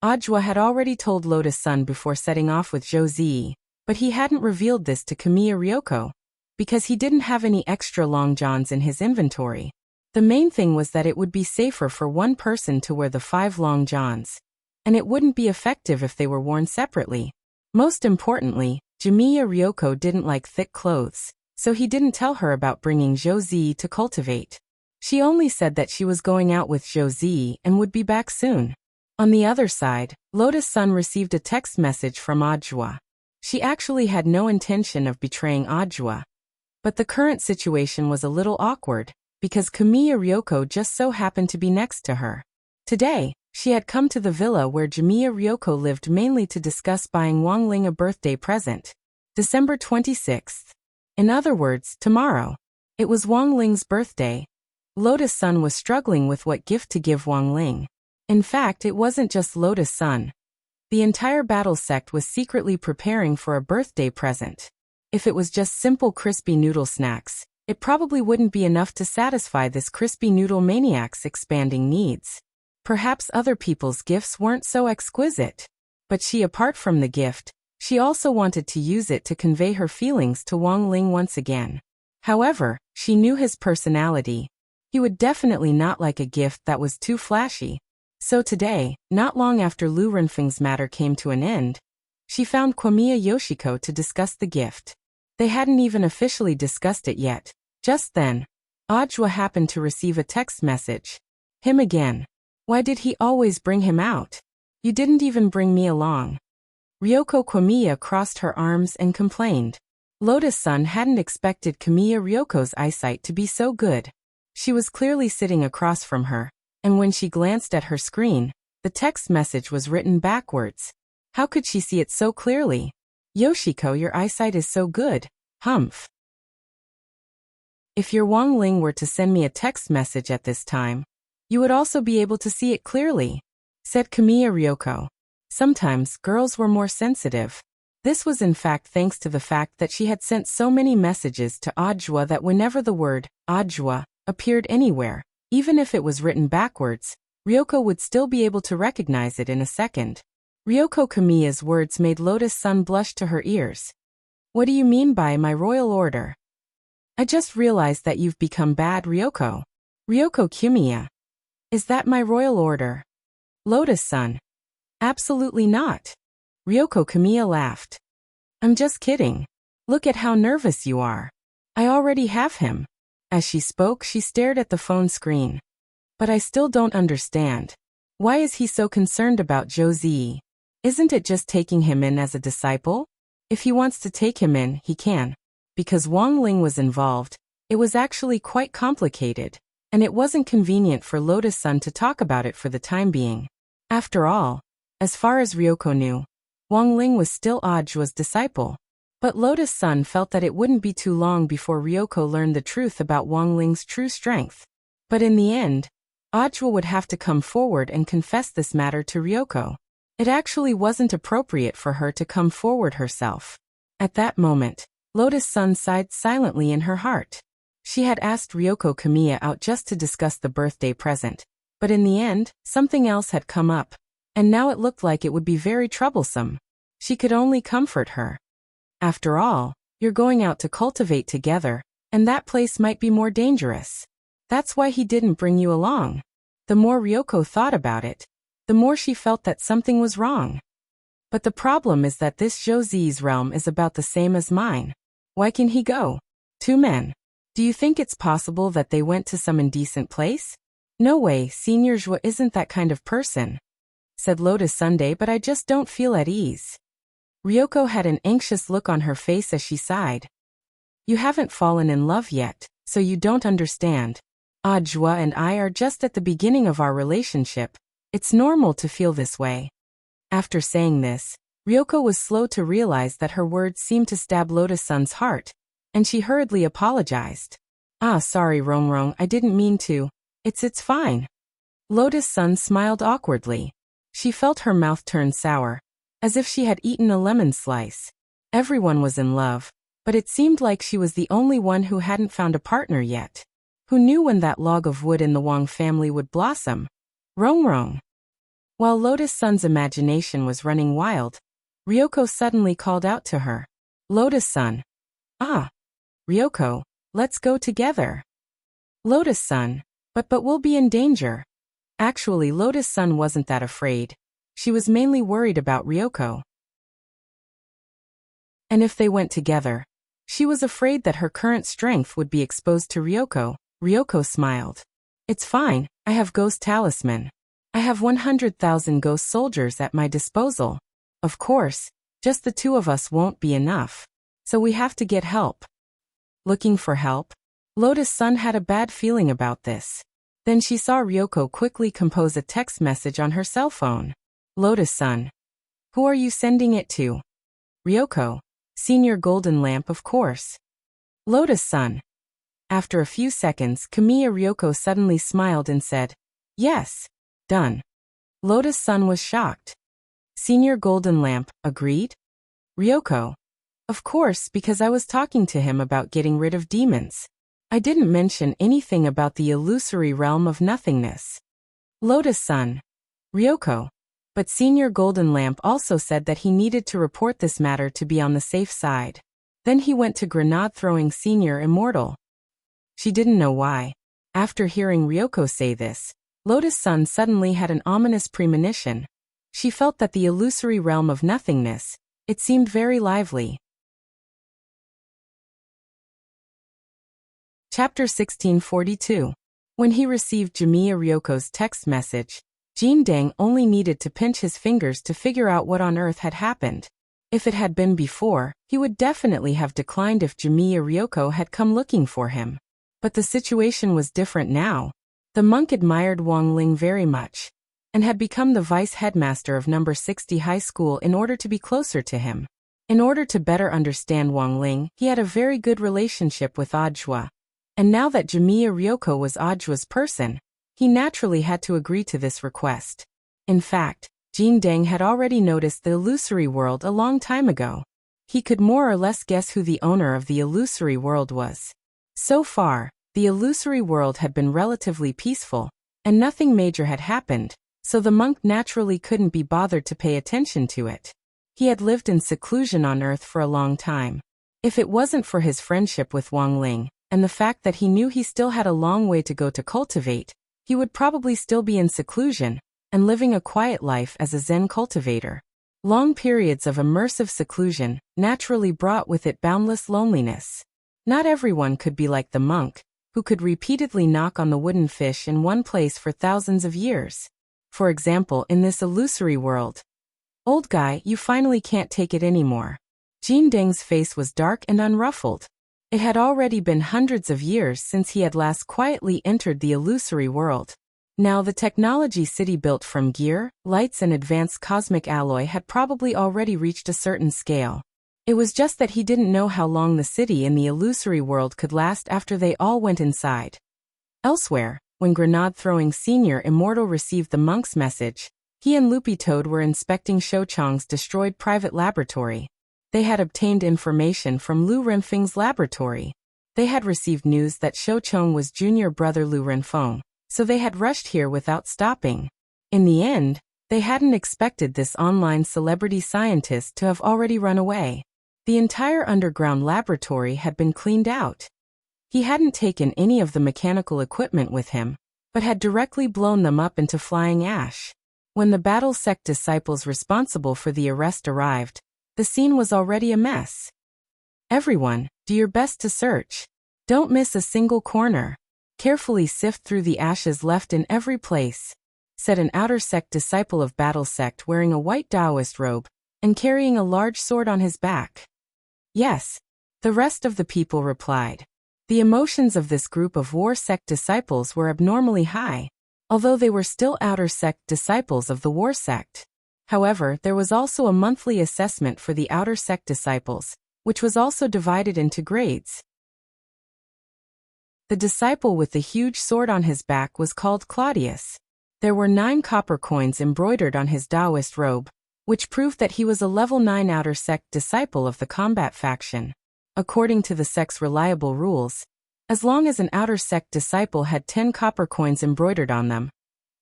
Ajwa had already told Lotus Sun before setting off with Zhou Zi, but he hadn't revealed this to Kamiya Ryoko, because he didn't have any extra long johns in his inventory. The main thing was that it would be safer for one person to wear the 5 long johns, and it wouldn't be effective if they were worn separately. Most importantly, Kamiya Ryoko didn't like thick clothes, so he didn't tell her about bringing Zhou Zi to cultivate. She only said that she was going out with Zhou Zi and would be back soon. On the other side, Lotus Sun received a text message from Ajwa. She actually had no intention of betraying Ajwa, but the current situation was a little awkward, because Kamiya Ryoko just so happened to be next to her. Today, she had come to the villa where Kamiya Ryoko lived mainly to discuss buying Wang Ling a birthday present. December 26th. In other words, tomorrow. It was Wang Ling's birthday. Lotus Sun was struggling with what gift to give Wang Ling. In fact, it wasn't just Lotus Sun. The entire battle sect was secretly preparing for a birthday present. If it was just simple crispy noodle snacks, it probably wouldn't be enough to satisfy this crispy noodle maniac's expanding needs. Perhaps other people's gifts weren't so exquisite. But she, apart from the gift, she also wanted to use it to convey her feelings to Wang Ling once again. However, she knew his personality. He would definitely not like a gift that was too flashy. So today, not long after Lu Renfeng's matter came to an end, she found Kamiya Yoshiko to discuss the gift. They hadn't even officially discussed it yet. Just then, Ajwa happened to receive a text message. Him again. Why did he always bring him out? You didn't even bring me along. Ryoko Kamiya crossed her arms and complained. Lotus Sun hadn't expected Kamiya Ryoko's eyesight to be so good. She was clearly sitting across from her, and when she glanced at her screen, the text message was written backwards. How could she see it so clearly? Yoshiko, your eyesight is so good. Humph. If your Wang Ling were to send me a text message at this time, you would also be able to see it clearly, said Kamiya Ryoko. Sometimes girls were more sensitive. This was in fact thanks to the fact that she had sent so many messages to Ajwa that whenever the word Ajwa appeared anywhere, even if it was written backwards, Ryoko would still be able to recognize it in a second. Ryoko Kamiya's words made Lotus Sun blush to her ears. What do you mean by my royal order? I just realized that you've become bad, Ryoko. Ryoko Kamiya. Is that my royal order? Lotus Sun. Absolutely not. Ryoko Kamiya laughed. I'm just kidding. Look at how nervous you are. I already have him. As she spoke, she stared at the phone screen. But I still don't understand. Why is he so concerned about Zhou Zi? Isn't it just taking him in as a disciple? If he wants to take him in, he can. Because Wang Ling was involved, it was actually quite complicated, and it wasn't convenient for Lotus Sun to talk about it for the time being. After all, as far as Ryoko knew, Wang Ling was still Ajwa's disciple. But Lotus Sun felt that it wouldn't be too long before Ryoko learned the truth about Wang Ling's true strength. But in the end, Ajwa would have to come forward and confess this matter to Ryoko. It actually wasn't appropriate for her to come forward herself. At that moment, Lotus Sun sighed silently in her heart. She had asked Ryoko Kamiya out just to discuss the birthday present, but in the end, something else had come up, and now it looked like it would be very troublesome. She could only comfort her. After all, you're going out to cultivate together, and that place might be more dangerous. That's why he didn't bring you along. The more Ryoko thought about it, the more she felt that something was wrong. But the problem is that this Zhou Zi's realm is about the same as mine. Why can he go? 2 men. Do you think it's possible that they went to some indecent place? No way, Senior Joie isn't that kind of person, said Lotus Sunday, but I just don't feel at ease. Ryoko had an anxious look on her face as she sighed. You haven't fallen in love yet, so you don't understand. Joie and I are just at the beginning of our relationship. It's normal to feel this way. After saying this, Ryoko was slow to realize that her words seemed to stab Lotus-san's heart, and she hurriedly apologized. Sorry Rongrong, I didn't mean to. It's fine. Lotus-san smiled awkwardly. She felt her mouth turn sour, as if she had eaten a lemon slice. Everyone was in love, but it seemed like she was the only one who hadn't found a partner yet. Who knew when that log of wood in the Wang family would blossom? Rongrong. While Lotus-san's imagination was running wild, Ryoko suddenly called out to her. Lotus-san. Ryoko, let's go together. Lotus-san. But we'll be in danger. Actually, Lotus-san wasn't that afraid. She was mainly worried about Ryoko. And if they went together, she was afraid that her current strength would be exposed to Ryoko. Ryoko smiled. It's fine, I have ghost talisman. I have 100,000 ghost soldiers at my disposal. Of course, just the two of us won't be enough. So we have to get help. Looking for help? Lotus-san had a bad feeling about this. Then she saw Ryoko quickly compose a text message on her cell phone. Lotus-san. Who are you sending it to? Ryoko. Senior Golden Lamp, of course. Lotus-san. After a few seconds, Kamiya Ryoko suddenly smiled and said, Yes. Done. Lotus-san was shocked. Senior Golden Lamp, agreed? Ryoko. Of course, because I was talking to him about getting rid of demons. I didn't mention anything about the illusory realm of nothingness. Lotus-san. Ryoko. But Senior Golden Lamp also said that he needed to report this matter to be on the safe side. Then he went to grenade-throwing Senior Immortal. She didn't know why. After hearing Ryoko say this, Lotus-san suddenly had an ominous premonition. She felt that the illusory realm of nothingness, it seemed very lively. Chapter 1642. When he received Jimiya Ryoko's text message, Jin Dang only needed to pinch his fingers to figure out what on earth had happened. If it had been before, he would definitely have declined if Jimiya Ryoko had come looking for him. But the situation was different now. The monk admired Wang Ling very much, and had become the vice headmaster of number 60 high school in order to be closer to him. In order to better understand Wang Ling, he had a very good relationship with Audiobook. And now that Jimiya Ryoko was Audiobook's person, he naturally had to agree to this request. In fact, Jin Dang had already noticed the illusory world a long time ago. He could more or less guess who the owner of the illusory world was. So far, the illusory world had been relatively peaceful, and nothing major had happened, so the monk naturally couldn't be bothered to pay attention to it. He had lived in seclusion on Earth for a long time. If it wasn't for his friendship with Wang Ling, and the fact that he knew he still had a long way to go to cultivate, he would probably still be in seclusion, and living a quiet life as a Zen cultivator. Long periods of immersive seclusion naturally brought with it boundless loneliness. Not everyone could be like the monk, who could repeatedly knock on the wooden fish in one place for thousands of years. For example, in this illusory world. Old guy, you finally can't take it anymore. Jin Dang's face was dark and unruffled. It had already been hundreds of years since he had last quietly entered the illusory world. Now the technology city built from gear, lights and advanced cosmic alloy had probably already reached a certain scale. It was just that he didn't know how long the city in the illusory world could last after they all went inside. Elsewhere, when grenade-throwing Senior Immortal received the monk's message, he and Loopy Toad were inspecting Shou Chang's destroyed private laboratory. They had obtained information from Lu Renfeng's laboratory. They had received news that Shou Chang was junior brother Lu Renfeng, so they had rushed here without stopping. In the end, they hadn't expected this online celebrity scientist to have already run away. The entire underground laboratory had been cleaned out. He hadn't taken any of the mechanical equipment with him, but had directly blown them up into flying ash. When the battle sect disciples responsible for the arrest arrived, the scene was already a mess. Everyone, do your best to search. Don't miss a single corner. Carefully sift through the ashes left in every place, said an outer sect disciple of battle sect wearing a white Taoist robe and carrying a large sword on his back. Yes, the rest of the people replied. The emotions of this group of war sect disciples were abnormally high, although they were still outer sect disciples of the war sect. However, there was also a monthly assessment for the outer sect disciples, which was also divided into grades. The disciple with the huge sword on his back was called Claudius. There were 9 copper coins embroidered on his Taoist robe, which proved that he was a level 9 outer sect disciple of the combat faction. According to the sect's reliable rules, as long as an outer sect disciple had 10 copper coins embroidered on them,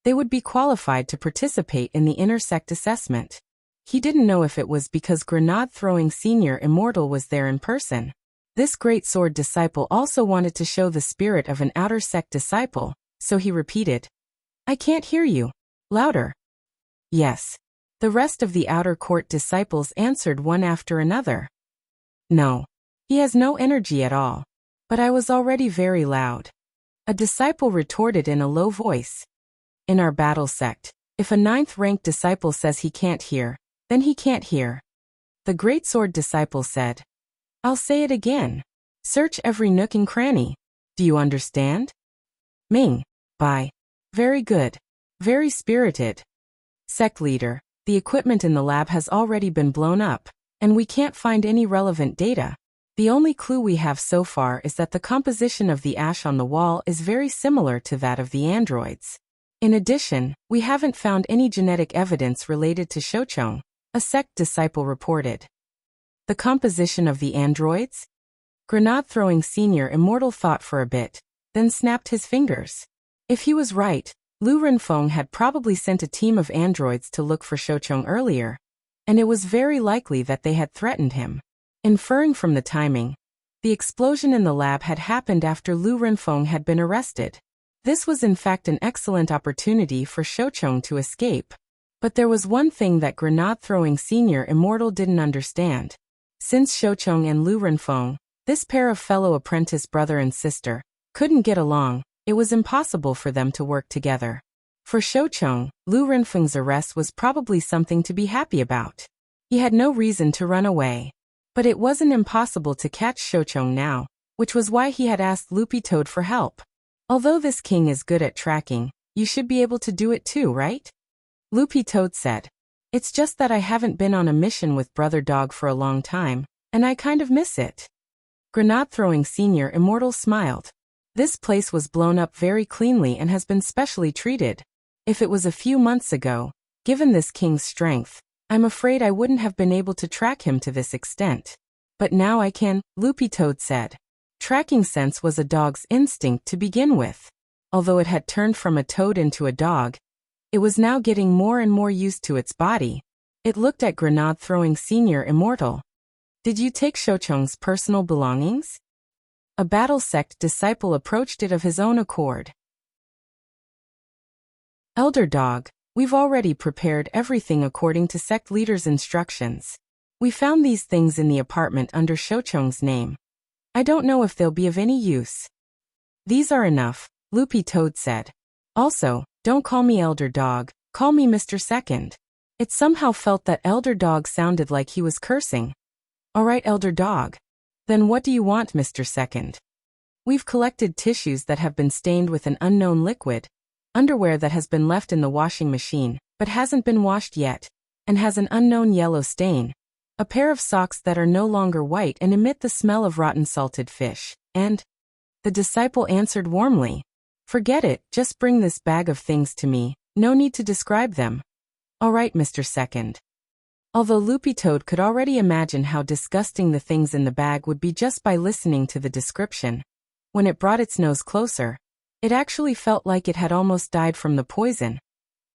they would be qualified to participate in the inner sect assessment. He didn't know if it was because grenade-throwing senior immortal was there in person. This great sword disciple also wanted to show the spirit of an outer sect disciple, so he repeated, "I can't hear you. Louder." Yes. The rest of the outer court disciples answered one after another. No. He has no energy at all. But I was already very loud. A disciple retorted in a low voice. In our battle sect, if a 9th-ranked disciple says he can't hear, then he can't hear. The great sword disciple said, "I'll say it again. Search every nook and cranny. Do you understand?" Ming. Bye. Very good. Very spirited. Sect leader, the equipment in the lab has already been blown up, and we can't find any relevant data. The only clue we have so far is that the composition of the ash on the wall is very similar to that of the androids. In addition, we haven't found any genetic evidence related to Shochong, a sect disciple reported. The composition of the androids? Grenade-throwing senior immortal thought for a bit, then snapped his fingers. If he was right, Lu Renfeng had probably sent a team of androids to look for Shochong earlier, and it was very likely that they had threatened him. Inferring from the timing, the explosion in the lab had happened after Lu Renfeng had been arrested. This was in fact an excellent opportunity for Shochong to escape. But there was one thing that grenade-throwing senior immortal didn't understand. Since Shochong and Lu Renfeng, this pair of fellow apprentice brother and sister, couldn't get along, it was impossible for them to work together. For Shochong, Lu Renfeng's arrest was probably something to be happy about. He had no reason to run away. But it wasn't impossible to catch Shochong now, which was why he had asked Loopy Toad for help. Although this king is good at tracking, you should be able to do it too, right? Loopy Toad said. It's just that I haven't been on a mission with Brother Dog for a long time, and I kind of miss it. Grenade-throwing senior immortal smiled. This place was blown up very cleanly and has been specially treated. If it was a few months ago, given this king's strength, I'm afraid I wouldn't have been able to track him to this extent. But now I can, Loopy Toad said. Tracking sense was a dog's instinct to begin with. Although it had turned from a toad into a dog, it was now getting more and more used to its body. It looked at grenade-throwing senior immortal. Did you take Shochong's personal belongings? A battle sect disciple approached it of his own accord. Elder Dog, we've already prepared everything according to sect leader's instructions. We found these things in the apartment under Shochong's name. I don't know if they'll be of any use. These are enough, Loopy Toad said. Also, don't call me Elder Dog, call me Mr. Second. It somehow felt that Elder Dog sounded like he was cursing. Alright, Elder Dog. Then what do you want, Mr. Second? We've collected tissues that have been stained with an unknown liquid, underwear that has been left in the washing machine, but hasn't been washed yet, and has an unknown yellow stain, a pair of socks that are no longer white and emit the smell of rotten salted fish, and... The disciple answered warmly. Forget it, just bring this bag of things to me, no need to describe them. Alright, Mr. Second. Although Loopy Toad could already imagine how disgusting the things in the bag would be just by listening to the description, when it brought its nose closer, it actually felt like it had almost died from the poison.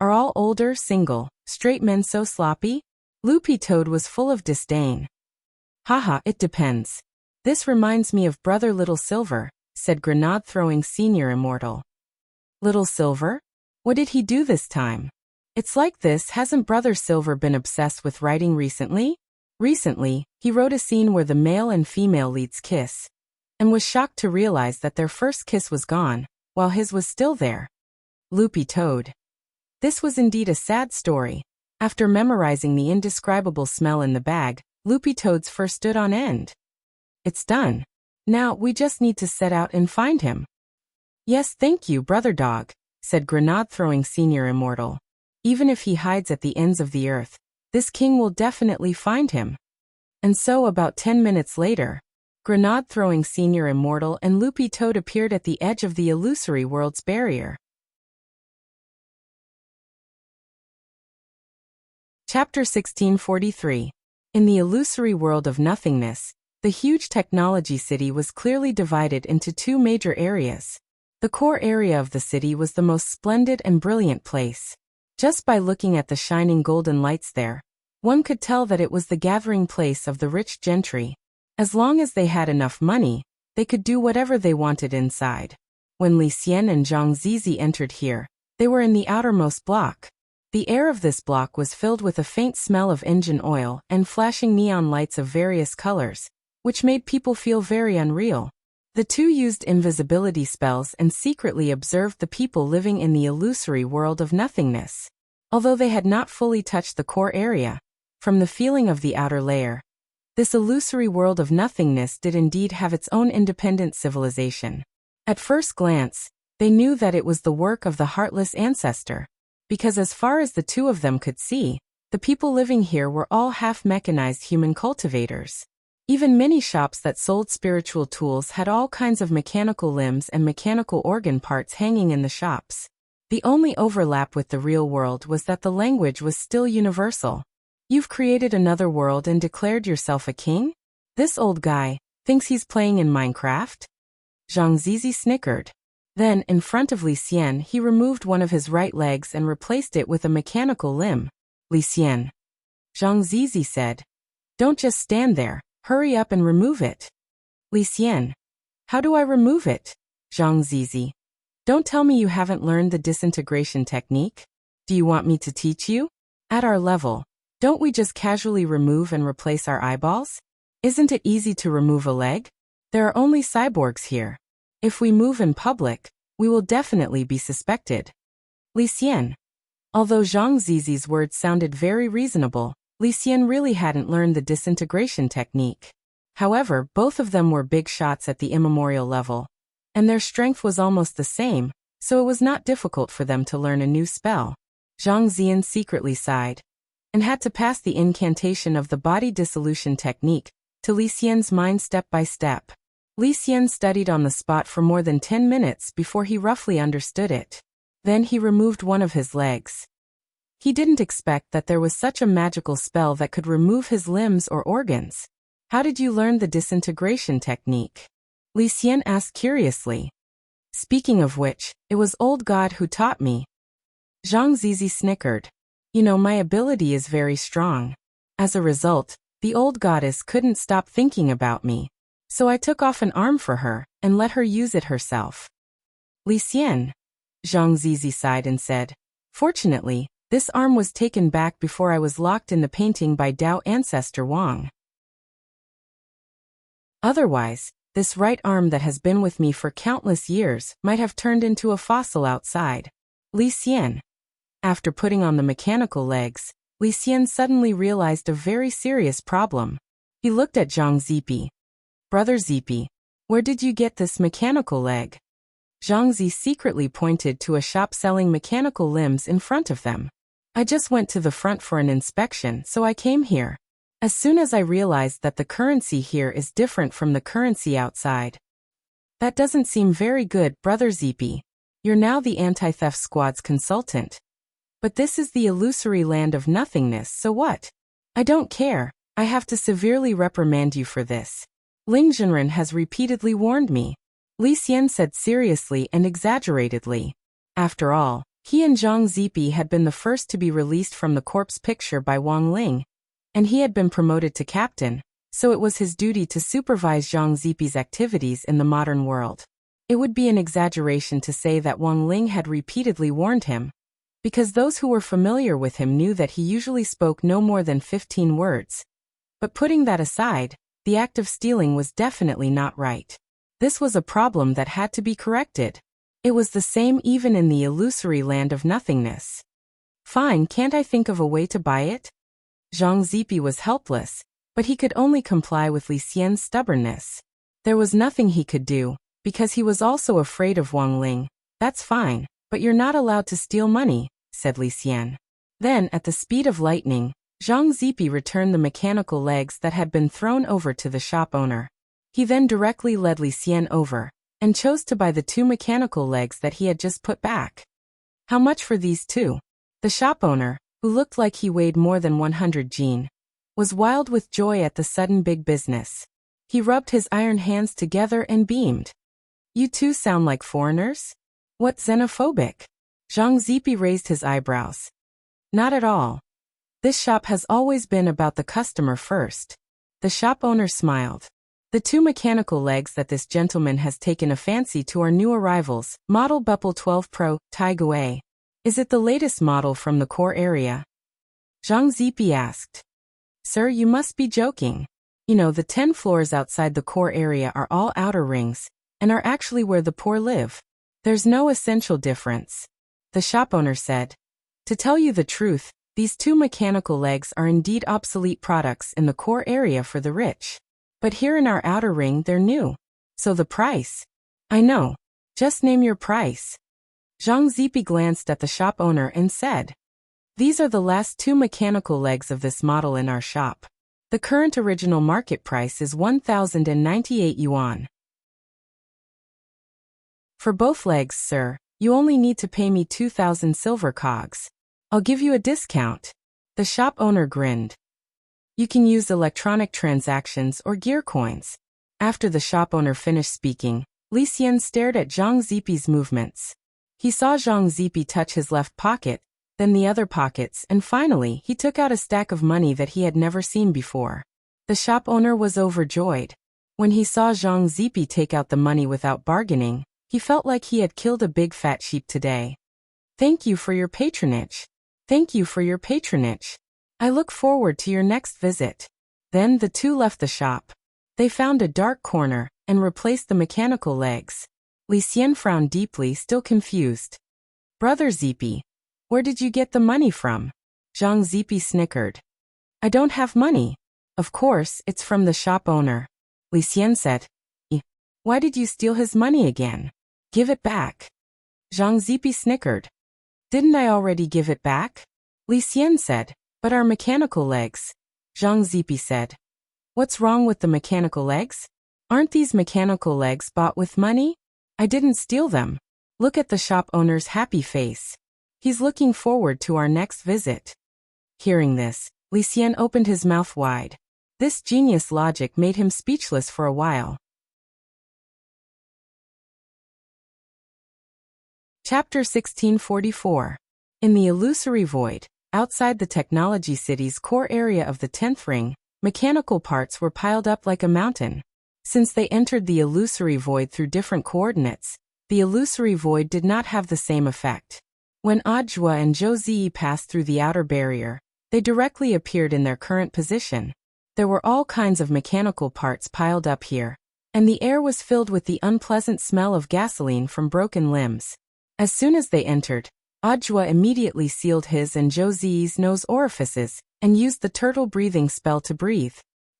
Are all older, single, straight men so sloppy? Loopy Toad was full of disdain. Haha, it depends. This reminds me of Brother Little Silver, said grenade-throwing senior immortal. Little Silver? What did he do this time? It's like this, hasn't Brother Silver been obsessed with writing recently? Recently, he wrote a scene where the male and female leads kiss, and was shocked to realize that their first kiss was gone. while his was still there. Loopy Toad. This was indeed a sad story. After memorizing the indescribable smell in the bag, Loopy Toad's fur stood on end. It's done. Now we just need to set out and find him. Yes, thank you, Brother Dog, said Grenade-throwing Senior Immortal. Even if he hides at the ends of the earth, this king will definitely find him. And so about 10 minutes later, Grenade-throwing Senior Immortal and Loopy Toad appeared at the edge of the illusory world's barrier. Chapter 1643. In the illusory world of nothingness, the huge technology city was clearly divided into two major areas. The core area of the city was the most splendid and brilliant place. Just by looking at the shining golden lights there, one could tell that it was the gathering place of the rich gentry. As long as they had enough money, they could do whatever they wanted inside. When Li Xian and Zhang Zizi entered here, they were in the outermost block. The air of this block was filled with a faint smell of engine oil and flashing neon lights of various colors, which made people feel very unreal. The two used invisibility spells and secretly observed the people living in the illusory world of nothingness. Although they had not fully touched the core area, from the feeling of the outer layer, this illusory world of nothingness did indeed have its own independent civilization. At first glance, they knew that it was the work of the heartless ancestor, because as far as the two of them could see, the people living here were all half-mechanized human cultivators. Even many shops that sold spiritual tools had all kinds of mechanical limbs and mechanical organ parts hanging in the shops. The only overlap with the real world was that the language was still universal. You've created another world and declared yourself a king? This old guy thinks he's playing in Minecraft? Zhang Zizi snickered. Then, in front of Li Xian, he removed one of his right legs and replaced it with a mechanical limb. Li Xian. Zhang Zizi said. Don't just stand there, hurry up and remove it. Li Xian. How do I remove it? Zhang Zizi. Don't tell me you haven't learned the disintegration technique. Do you want me to teach you? At our level, don't we just casually remove and replace our eyeballs? Isn't it easy to remove a leg? There are only cyborgs here. If we move in public, we will definitely be suspected. Li Xian. Although Zhang Zizi's words sounded very reasonable, Li Xian really hadn't learned the disintegration technique. However, both of them were big shots at the immemorial level, and their strength was almost the same, so it was not difficult for them to learn a new spell. Zhang Zian secretly sighed, and had to pass the incantation of the body dissolution technique to Li Xian's mind step by step. Li Xian studied on the spot for more than 10 minutes before he roughly understood it. Then he removed one of his legs. He didn't expect that there was such a magical spell that could remove his limbs or organs. How did you learn the disintegration technique? Li Xian asked curiously. Speaking of which, it was old God who taught me. Zhang Zizi snickered. You know, my ability is very strong. As a result, the old goddess couldn't stop thinking about me. So I took off an arm for her, and let her use it herself. Li Xian. Zhang Zizi sighed and said, fortunately, this arm was taken back before I was locked in the painting by Dao ancestor Wang. Otherwise, this right arm that has been with me for countless years might have turned into a fossil outside. Li Xian. After putting on the mechanical legs, Li Xian suddenly realized a very serious problem. He looked at Zhang Zipi. Brother Zipi, where did you get this mechanical leg? Zhang Zi secretly pointed to a shop selling mechanical limbs in front of them. I just went to the front for an inspection, so I came here. As soon as I realized that the currency here is different from the currency outside. That doesn't seem very good, Brother Zipi. You're now the anti-theft squad's consultant. But this is the illusory land of nothingness, so what? I don't care. I have to severely reprimand you for this. Ling Zhenren has repeatedly warned me. Li Xian said seriously and exaggeratedly. After all, he and Zhang Zipi had been the first to be released from the corpse picture by Wang Ling, and he had been promoted to captain, so it was his duty to supervise Zhang Zipi's activities in the modern world. It would be an exaggeration to say that Wang Ling had repeatedly warned him, because those who were familiar with him knew that he usually spoke no more than 15 words. But putting that aside, the act of stealing was definitely not right. This was a problem that had to be corrected. It was the same even in the illusory land of nothingness. Fine, can't I think of a way to buy it? Zhang Zipi was helpless, but he could only comply with Li Xian's stubbornness. There was nothing he could do, because he was also afraid of Wang Ling. That's fine, but you're not allowed to steal money, said Li Xian. Then, at the speed of lightning, Zhang Zipi returned the mechanical legs that had been thrown over to the shop owner. He then directly led Li Xian over, and chose to buy the 2 mechanical legs that he had just put back. How much for these 2? The shop owner, who looked like he weighed more than 100 jin, was wild with joy at the sudden big business. He rubbed his iron hands together and beamed. You 2 sound like foreigners? What xenophobic? Zhang Zipi raised his eyebrows. Not at all. This shop has always been about the customer first. The shop owner smiled. The 2 mechanical legs that this gentleman has taken a fancy to are new arrivals, model Buppel 12 Pro, Tai Gui. Is it the latest model from the core area? Zhang Zipi asked. Sir, you must be joking. You know, the 10 floors outside the core area are all outer rings, and are actually where the poor live. There's no essential difference. The shop owner said. To tell you the truth, these 2 mechanical legs are indeed obsolete products in the core area for the rich. But here in our outer ring they're new. So the price? I know. Just name your price. Zhang Zipi glanced at the shop owner and said. These are the last 2 mechanical legs of this model in our shop. The current original market price is 1,098 yuan. For both legs, sir, you only need to pay me 2,000 silver cogs. I'll give you a discount. The shop owner grinned. You can use electronic transactions or gear coins. After the shop owner finished speaking, Li Xian stared at Zhang Zipi's movements. He saw Zhang Zipi touch his left pocket, then the other pockets, and finally he took out a stack of money that he had never seen before. The shop owner was overjoyed. When he saw Zhang Zipi take out the money without bargaining, he felt like he had killed a big fat sheep today. Thank you for your patronage. Thank you for your patronage. I look forward to your next visit. Then the 2 left the shop. They found a dark corner and replaced the mechanical legs. Li Xian frowned deeply, still confused. Brother Zipi, where did you get the money from? Zhang Zipi snickered. I don't have money. Of course, it's from the shop owner. Li Xian said. Why did you steal his money again? Give it back. Zhang Zipi snickered. Didn't I already give it back? Li Xian said. But our mechanical legs. Zhang Zipi said. What's wrong with the mechanical legs? Aren't these mechanical legs bought with money? I didn't steal them. Look at the shop owner's happy face. He's looking forward to our next visit. Hearing this, Li Xian opened his mouth wide. This genius logic made him speechless for a while. Chapter 1644. In the illusory void, outside the technology city's core area of the 10th ring, mechanical parts were piled up like a mountain. Since they entered the illusory void through different coordinates, the illusory void did not have the same effect. When Audiobook and Zhou Ziyi passed through the outer barrier, they directly appeared in their current position. There were all kinds of mechanical parts piled up here, and the air was filled with the unpleasant smell of gasoline from broken limbs. As soon as they entered, Audiobook immediately sealed his and Zhou Ziyi's nose orifices and used the turtle breathing spell to breathe.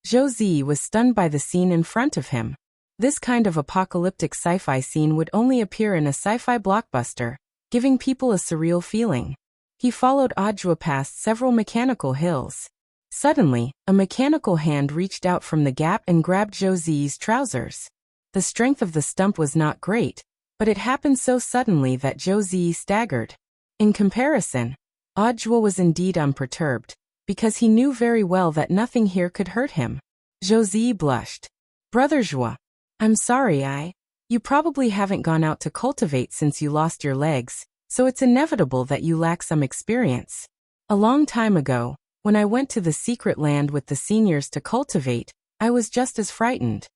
Zhou Ziyi was stunned by the scene in front of him. This kind of apocalyptic sci-fi scene would only appear in a sci-fi blockbuster, giving people a surreal feeling. He followed Audiobook past several mechanical hills. Suddenly, a mechanical hand reached out from the gap and grabbed Zhou Ziyi's trousers. The strength of the stump was not great, but it happened so suddenly that Zhou Ziyi staggered. In comparison, Audiobook was indeed unperturbed, because he knew very well that nothing here could hurt him. Zhou Ziyi blushed. Brother Zhou, I'm sorry You probably haven't gone out to cultivate since you lost your legs, so it's inevitable that you lack some experience. A long time ago, when I went to the secret land with the seniors to cultivate, I was just as frightened.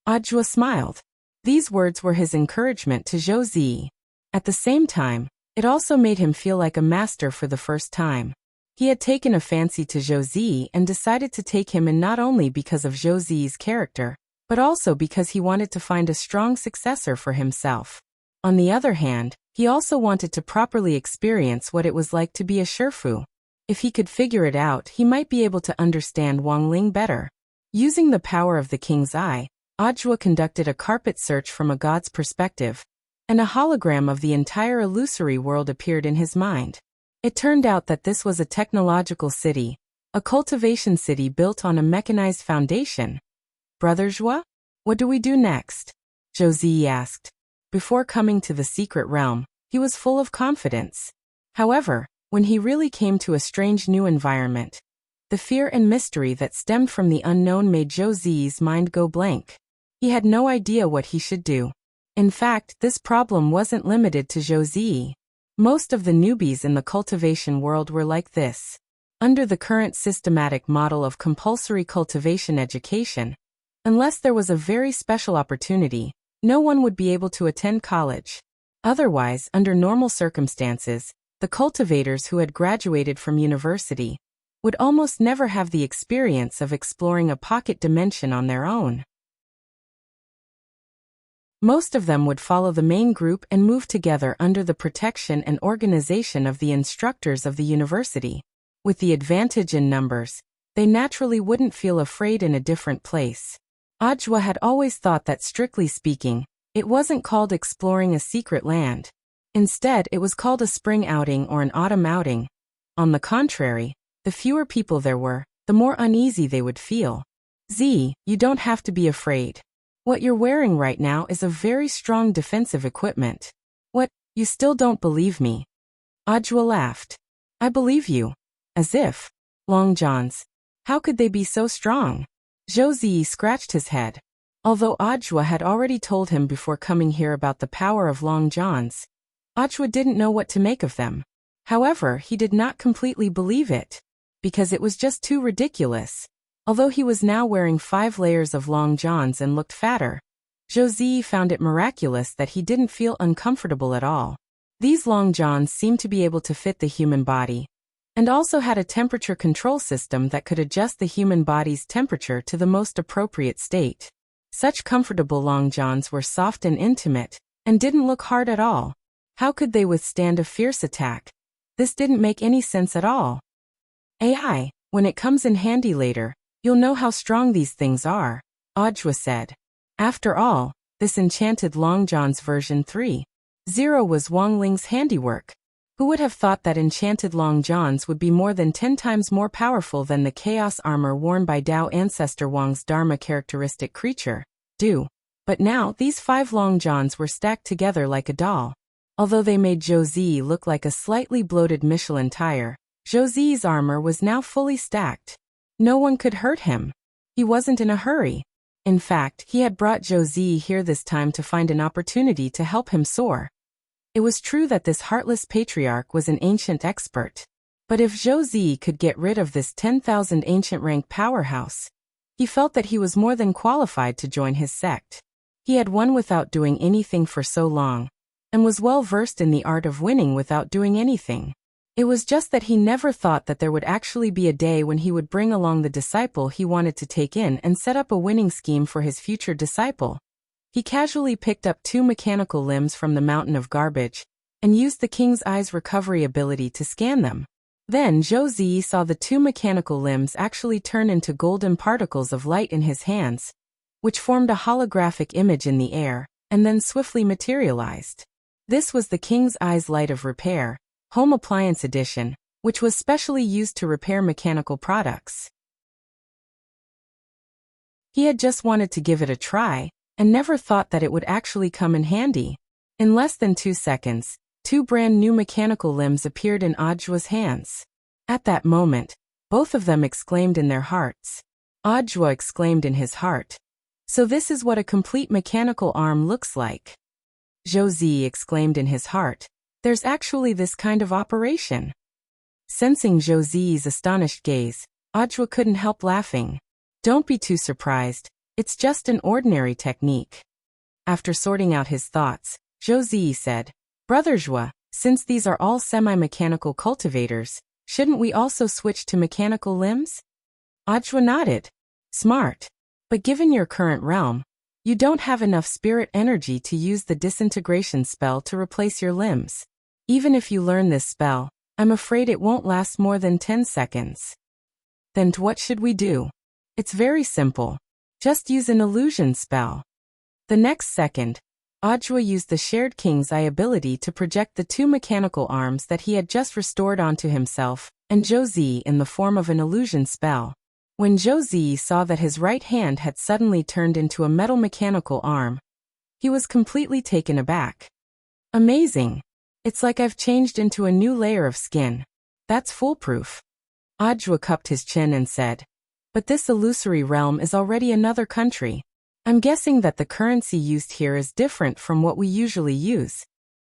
Audiobook smiled. These words were his encouragement to Zhou Ziyi. At the same time, it also made him feel like a master for the first time. He had taken a fancy to Zhou Ziyi and decided to take him in not only because of Zhou Ziyi's character, but also because he wanted to find a strong successor for himself. On the other hand, he also wanted to properly experience what it was like to be a Sherfu. If he could figure it out, he might be able to understand Wang Ling better. Using the power of the king's eye, Ajwa conducted a carpet search from a god's perspective, and a hologram of the entire illusory world appeared in his mind. It turned out that this was a technological city, a cultivation city built on a mechanized foundation. Brother Zhua, what do we do next? Zhou Zi asked. Before coming to the secret realm, he was full of confidence. However, when he really came to a strange new environment, the fear and mystery that stemmed from the unknown made Zhou Zi's mind go blank. He had no idea what he should do. In fact, this problem wasn't limited to Zhou Zi. Most of the newbies in the cultivation world were like this. Under the current systematic model of compulsory cultivation education, unless there was a very special opportunity, no one would be able to attend college. Otherwise, under normal circumstances, the cultivators who had graduated from university would almost never have the experience of exploring a pocket dimension on their own. Most of them would follow the main group and move together under the protection and organization of the instructors of the university. With the advantage in numbers, they naturally wouldn't feel afraid in a different place. Ajwa had always thought that, strictly speaking, it wasn't called exploring a secret land. Instead, it was called a spring outing or an autumn outing. On the contrary, the fewer people there were, the more uneasy they would feel. Z, you don't have to be afraid. What you're wearing right now is a very strong defensive equipment. What, you still don't believe me? Ajwa laughed. I believe you. As if. Long johns. How could they be so strong? Zhou Zi scratched his head. Although Ajwa had already told him before coming here about the power of long johns, Ajwa didn't know what to make of them. However, he did not completely believe it, because it was just too ridiculous. Although he was now wearing 5 layers of long johns and looked fatter, Zhou Zi found it miraculous that he didn't feel uncomfortable at all. These long johns seemed to be able to fit the human body, and also had a temperature control system that could adjust the human body's temperature to the most appropriate state. Such comfortable long johns were soft and intimate, and didn't look hard at all. How could they withstand a fierce attack? This didn't make any sense at all. AI, when it comes in handy later, you'll know how strong these things are, Ajwa said. After all, this enchanted long johns version 3.0 was Wang Ling's handiwork. Who would have thought that enchanted long johns would be more than 10 times more powerful than the chaos armor worn by Dao ancestor Wang's Dharma characteristic creature, Du? But now, these 5 long johns were stacked together like a doll. Although they made Zhou Zi look like a slightly bloated Michelin tire, Zhou Zi's armor was now fully stacked. No one could hurt him. He wasn't in a hurry. In fact, he had brought Zhou Zi here this time to find an opportunity to help him soar. It was true that this heartless patriarch was an ancient expert. But if Zhou Zi could get rid of this 10,000 ancient rank powerhouse, he felt that he was more than qualified to join his sect. He had won without doing anything for so long, and was well versed in the art of winning without doing anything. It was just that he never thought that there would actually be a day when he would bring along the disciple he wanted to take in and set up a winning scheme for his future disciple. He casually picked up 2 mechanical limbs from the mountain of garbage, and used the king's eye's recovery ability to scan them. Then Zhou Zi saw the 2 mechanical limbs actually turn into golden particles of light in his hands, which formed a holographic image in the air, and then swiftly materialized. This was the king's eye's light of repair, Home Appliance Edition, which was specially used to repair mechanical products. He had just wanted to give it a try, and never thought that it would actually come in handy. In less than 2 seconds, 2 brand new mechanical limbs appeared in Ajwa's hands. At that moment, both of them exclaimed in their hearts. Ajwa exclaimed in his heart, "So this is what a complete mechanical arm looks like." Zhou Zi exclaimed in his heart, "There's actually this kind of operation." Sensing Zhou Zi's astonished gaze, Ajwa couldn't help laughing. "Don't be too surprised, it's just an ordinary technique." After sorting out his thoughts, Zhou Zi said, "Brother Zhua, since these are all semi-mechanical cultivators, shouldn't we also switch to mechanical limbs?" Ajwa nodded. "Smart. But given your current realm, You don't have enough spirit energy to use the disintegration spell to replace your limbs. Even if you learn this spell, I'm afraid it won't last more than 10 seconds. Then what should we do? It's very simple. Just use an illusion spell. The next second, Audra used the Shared King's Eye ability to project the 2 mechanical arms that he had just restored onto himself, and Josie in the form of an illusion spell. When Josie saw that his right hand had suddenly turned into a metal mechanical arm, he was completely taken aback. Amazing! It's like I've changed into a new layer of skin. That's foolproof. Audra cupped his chin and said, but this illusory realm is already another country. I'm guessing that the currency used here is different from what we usually use.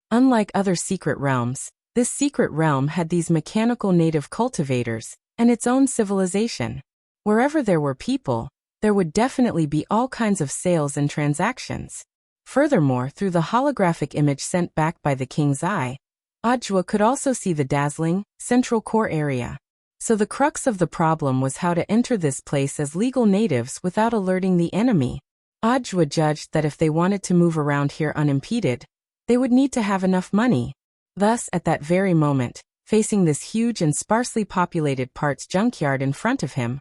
Unlike other secret realms, this secret realm had these mechanical native cultivators, and its own civilization. Wherever there were people, there would definitely be all kinds of sales and transactions. Furthermore, through the holographic image sent back by the King's Eye, Audra could also see the dazzling, central core area. So the crux of the problem was how to enter this place as legal natives without alerting the enemy. Audra judged that if they wanted to move around here unimpeded, they would need to have enough money. Thus, at that very moment, facing this huge and sparsely populated parts junkyard in front of him,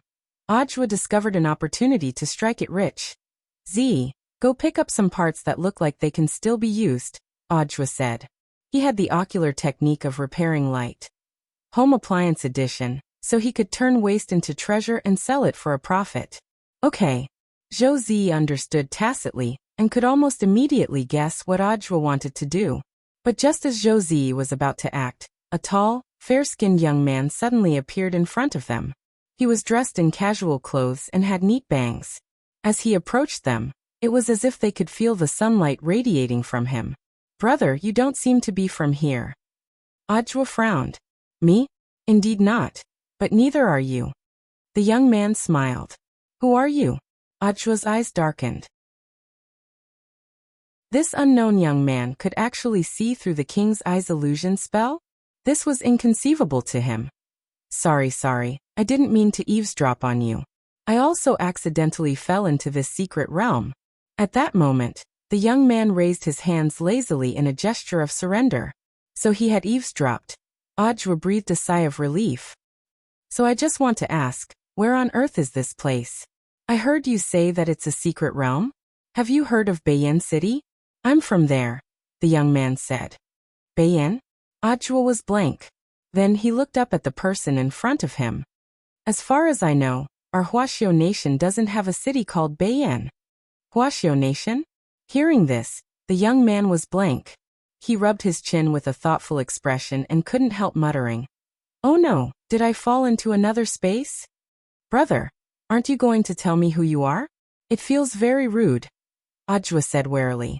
Audra discovered an opportunity to strike it rich. Go pick up some parts that look like they can still be used, Audra said. He had the ocular technique of repairing light. Home appliance edition, so he could turn waste into treasure and sell it for a profit. Okay. Josie understood tacitly, and could almost immediately guess what Audra wanted to do. But just as Josie was about to act, a tall, fair-skinned young man suddenly appeared in front of them. He was dressed in casual clothes and had neat bangs. As he approached them, it was as if they could feel the sunlight radiating from him. Brother, you don't seem to be from here. Audra frowned. Me? Indeed not. But neither are you. The young man smiled. Who are you? Audra's eyes darkened. This unknown young man could actually see through the King's Eye's illusion spell? This was inconceivable to him. Sorry, I didn't mean to eavesdrop on you. I also accidentally fell into this secret realm. At that moment, the young man raised his hands lazily in a gesture of surrender. So he had eavesdropped. Audra breathed a sigh of relief. So I just want to ask, where on earth is this place? I heard you say that it's a secret realm. Have you heard of Bayen City? I'm from there, the young man said. Bayen? Audra was blank. Then he looked up at the person in front of him. As far as I know, our Huaxiao nation doesn't have a city called Bayen. Huaxiao nation? Hearing this, the young man was blank. He rubbed his chin with a thoughtful expression and couldn't help muttering. Oh no, did I fall into another space? Brother, aren't you going to tell me who you are? It feels very rude, Audra said warily.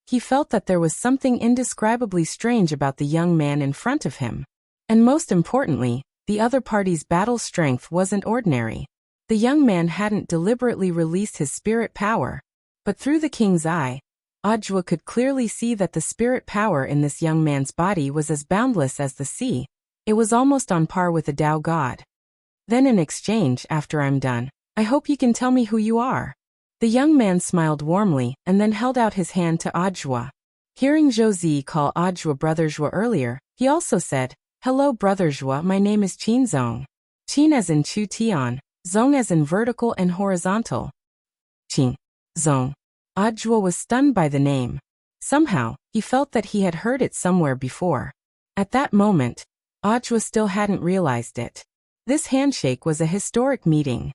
He felt that there was something indescribably strange about the young man in front of him. And most importantly, the other party's battle strength wasn't ordinary. The young man hadn't deliberately released his spirit power, but through the King's Eye, Audra could clearly see that the spirit power in this young man's body was as boundless as the sea. It was almost on par with a Tao god. Then in exchange, after I'm done, I hope you can tell me who you are. The young man smiled warmly and then held out his hand to Audra. Hearing Josie call Audra Brother Zhua earlier, he also said, Hello Brother Zhua, my name is Qin Zong. Qin as in Chu Tian, Zong as in vertical and horizontal. Qin, Zong. Audra was stunned by the name. Somehow, he felt that he had heard it somewhere before. At that moment, Audra still hadn't realized it. This handshake was a historic meeting.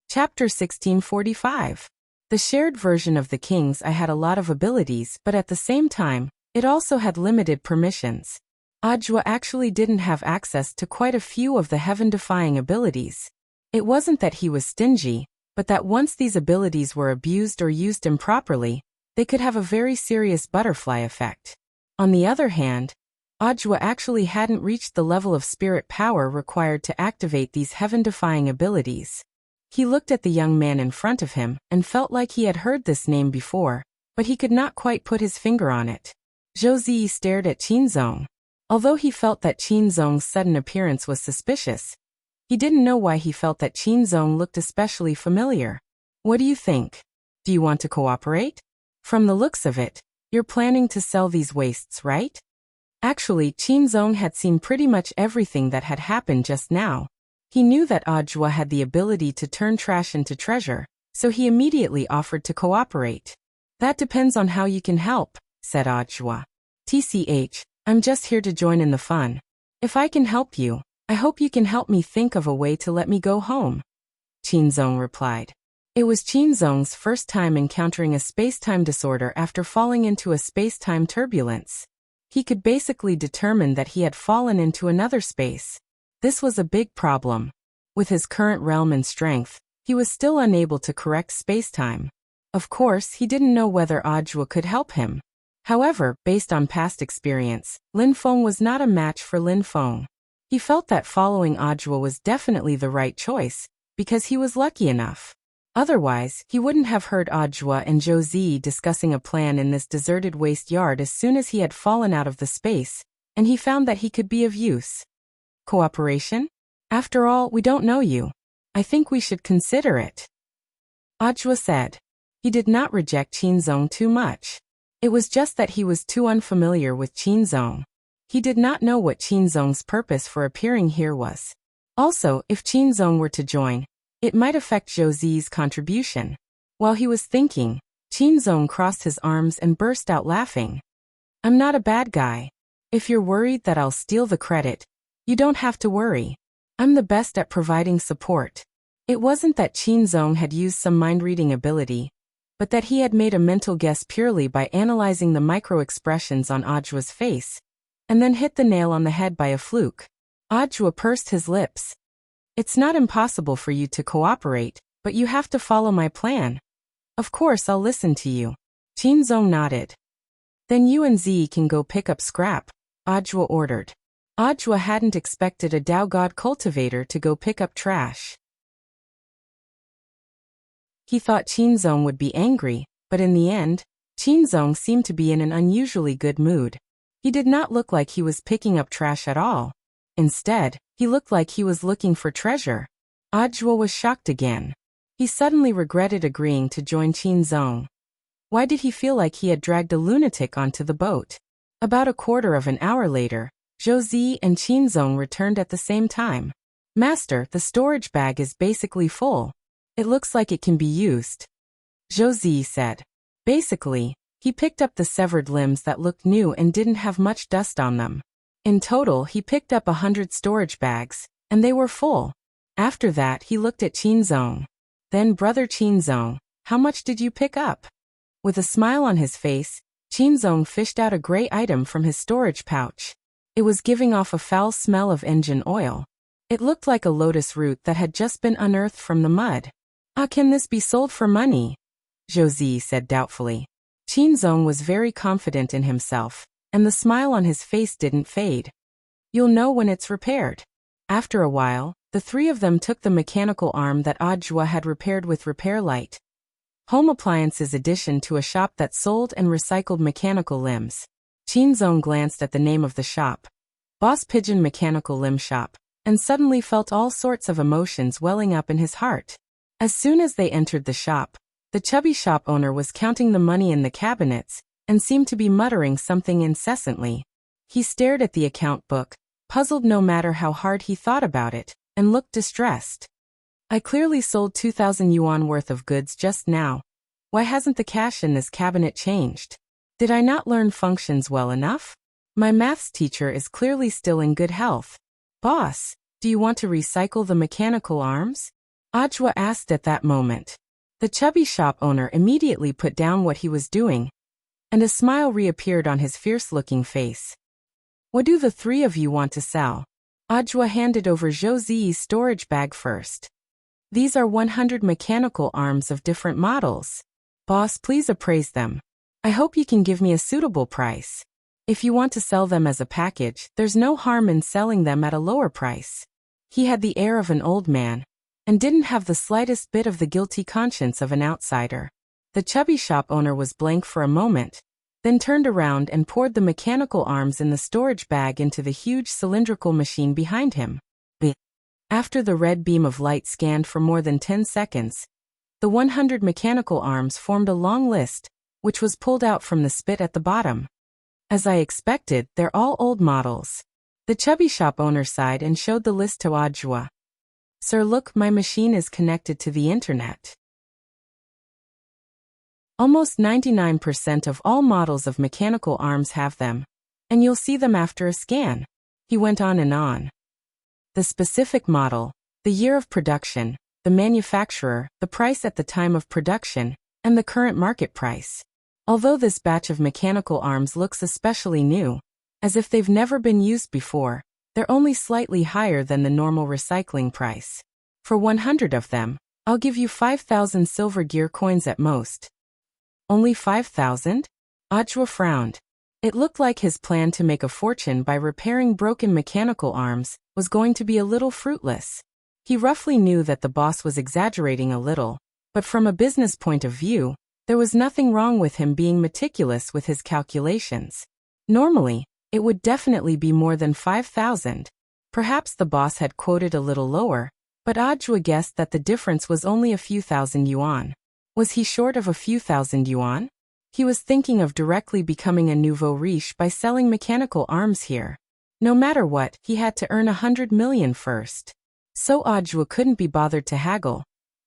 Chapter 1645. The shared version of the King's Eye had a lot of abilities, but at the same time, it also had limited permissions. Audra actually didn't have access to quite a few of the heaven-defying abilities. It wasn't that he was stingy, but that once these abilities were abused or used improperly, they could have a very serious butterfly effect. On the other hand, Audra actually hadn't reached the level of spirit power required to activate these heaven-defying abilities. He looked at the young man in front of him and felt like he had heard this name before, but he could not quite put his finger on it. Josie stared at Qin Zong. Although he felt that Qin Zong's sudden appearance was suspicious, He didn't know why he felt that Chinzong looked especially familiar. What do you think? Do you want to cooperate? From the looks of it, you're planning to sell these wastes, right? Actually, Chinzong had seen pretty much everything that had happened just now. He knew that Ajwa had the ability to turn trash into treasure, so he immediately offered to cooperate. That depends on how you can help, said Ajwa. TCH, I'm just here to join in the fun. If I can help you, I hope you can help me think of a way to let me go home. Chinzong replied. It was Chinzong's first time encountering a space-time disorder after falling into a space-time turbulence. He could basically determine that he had fallen into another space. This was a big problem. With his current realm and strength, he was still unable to correct space-time. Of course, he didn't know whether Ajwa could help him. However, based on past experience, Lin Feng was not a match for Lin Feng. He felt that following Ajwa was definitely the right choice, because he was lucky enough. Otherwise, he wouldn't have heard Ajwa and Zhou Zi discussing a plan in this deserted waste yard as soon as he had fallen out of the space, and he found that he could be of use. Cooperation? After all, we don't know you. I think we should consider it. Ajwa said. He did not reject Chinzong too much. It was just that he was too unfamiliar with Chinzong. He did not know what Chinzong's purpose for appearing here was. Also, if Chinzong were to join, it might affect Zhou Zi's contribution. While he was thinking, Chinzong crossed his arms and burst out laughing. I'm not a bad guy. If you're worried that I'll steal the credit, you don't have to worry. I'm the best at providing support. It wasn't that Chinzong had used some mind-reading ability, but that he had made a mental guess purely by analyzing the micro-expressions on Ajwa's face, and then hit the nail on the head by a fluke. Ajwa pursed his lips. It's not impossible for you to cooperate, but you have to follow my plan. Of course I'll listen to you. Chinzong nodded. Then you and Z can go pick up scrap, Ajwa ordered. Ajwa hadn't expected a Dao God cultivator to go pick up trash. He thought Chinzong would be angry, but in the end, Chinzong seemed to be in an unusually good mood. He did not look like he was picking up trash at all. Instead, he looked like he was looking for treasure. Ajwa was shocked again. He suddenly regretted agreeing to join Chinzong. Why did he feel like he had dragged a lunatic onto the boat? About a quarter of an hour later, Zhou Zi and Chinzong returned at the same time. Master, the storage bag is basically full. It looks like it can be used. Zhou Zi said. Basically, he picked up the severed limbs that looked new and didn't have much dust on them. In total, he picked up 100 storage bags, and they were full. After that, he looked at Chinzong. Then, Brother Chinzong, how much did you pick up? With a smile on his face, Chinzong fished out a gray item from his storage pouch. It was giving off a foul smell of engine oil. It looked like a lotus root that had just been unearthed from the mud. Can this be sold for money? Zhou Zi said doubtfully. Chinzong was very confident in himself, and the smile on his face didn't fade. You'll know when it's repaired. After a while, the three of them took the mechanical arm that Ajwa had repaired with Repair Light. Home Appliances addition to a shop that sold and recycled mechanical limbs. Chinzong glanced at the name of the shop, Boss Pigeon Mechanical Limb Shop, and suddenly felt all sorts of emotions welling up in his heart. As soon as they entered the shop, the chubby shop owner was counting the money in the cabinets and seemed to be muttering something incessantly. He stared at the account book, puzzled no matter how hard he thought about it, and looked distressed. I clearly sold 2,000 yuan worth of goods just now. Why hasn't the cash in this cabinet changed? Did I not learn functions well enough? My maths teacher is clearly still in good health. Boss, do you want to recycle the mechanical arms? Ajwa asked at that moment. The chubby shop owner immediately put down what he was doing, and a smile reappeared on his fierce-looking face. What do the three of you want to sell? Ajwa handed over Zhou Zi's storage bag first. These are 100 mechanical arms of different models. Boss, please appraise them. I hope you can give me a suitable price. If you want to sell them as a package, there's no harm in selling them at a lower price. He had the air of an old man, and didn't have the slightest bit of the guilty conscience of an outsider. The chubby shop owner was blank for a moment, then turned around and poured the mechanical arms in the storage bag into the huge cylindrical machine behind him. After the red beam of light scanned for more than 10 seconds, the 100 mechanical arms formed a long list, which was pulled out from the spit at the bottom. As I expected, they're all old models. The chubby shop owner sighed and showed the list to Audiobook. Sir, look, my machine is connected to the internet. Almost 99% of all models of mechanical arms have them, and you'll see them after a scan. He went on and on. The specific model, the year of production, the manufacturer, the price at the time of production, and the current market price. Although this batch of mechanical arms looks especially new, as if they've never been used before, they're only slightly higher than the normal recycling price. For 100 of them, I'll give you 5,000 silver gear coins at most. Only 5,000? Audiobook frowned. It looked like his plan to make a fortune by repairing broken mechanical arms was going to be a little fruitless. He roughly knew that the boss was exaggerating a little, but from a business point of view, there was nothing wrong with him being meticulous with his calculations. Normally, it would definitely be more than 5,000. Perhaps the boss had quoted a little lower, but Audiobook guessed that the difference was only a few thousand yuan. Was he short of a few thousand yuan? He was thinking of directly becoming a nouveau riche by selling mechanical arms here. No matter what, he had to earn 100 million first. So Audiobook couldn't be bothered to haggle,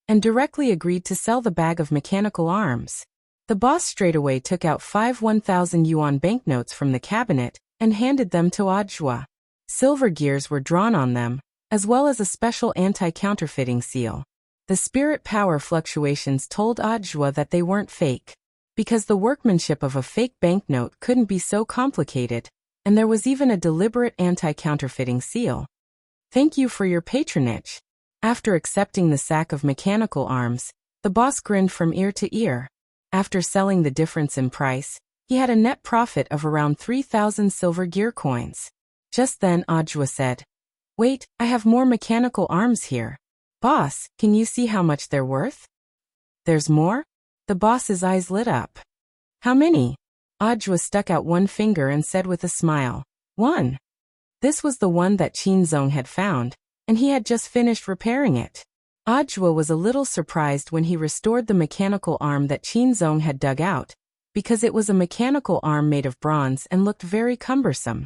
and directly agreed to sell the bag of mechanical arms. The boss straightaway took out 5 1,000 yuan banknotes from the cabinet and handed them to Audiobook. Silver gears were drawn on them, as well as a special anti-counterfeiting seal. The spirit power fluctuations told Audiobook that they weren't fake, because the workmanship of a fake banknote couldn't be so complicated, and there was even a deliberate anti-counterfeiting seal. Thank you for your patronage. After accepting the sack of mechanical arms, the boss grinned from ear to ear. After selling the difference in price, he had a net profit of around 3,000 silver gear coins. Just then Audiobook said, "Wait, I have more mechanical arms here. Boss, can you see how much they're worth?" "There's more?" The boss's eyes lit up. "How many?" Audiobook stuck out one finger and said with a smile, "1." This was the one that Qinzong had found, and he had just finished repairing it. Audiobook was a little surprised when he restored the mechanical arm that Qinzong had dug out, because it was a mechanical arm made of bronze and looked very cumbersome.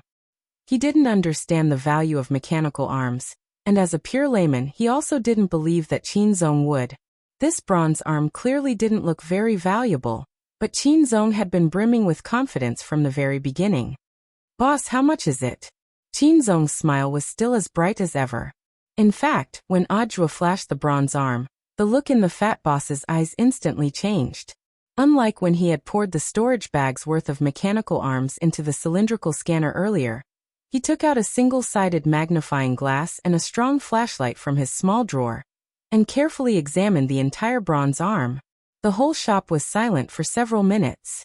He didn't understand the value of mechanical arms, and as a pure layman he also didn't believe that Qinzong would. This bronze arm clearly didn't look very valuable, but Qinzong had been brimming with confidence from the very beginning. "Boss, how much is it?" Qinzong's smile was still as bright as ever. In fact, when Audiobook flashed the bronze arm, the look in the fat boss's eyes instantly changed. Unlike when he had poured the storage bag's worth of mechanical arms into the cylindrical scanner earlier, he took out a single-sided magnifying glass and a strong flashlight from his small drawer, and carefully examined the entire bronze arm. The whole shop was silent for several minutes.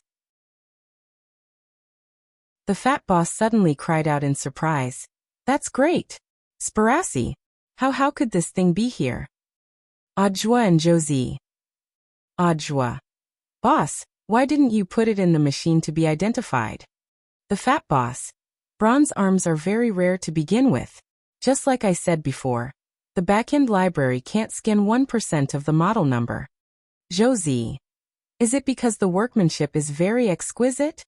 The fat boss suddenly cried out in surprise, "That's great! Sparassi! How could this thing be here?" Audiobook and Josie. Audiobook. "Boss, why didn't you put it in the machine to be identified?" The fat boss. "Bronze arms are very rare to begin with. Just like I said before, the backend library can't scan 1% of the model number." Josie. "Is it because the workmanship is very exquisite?"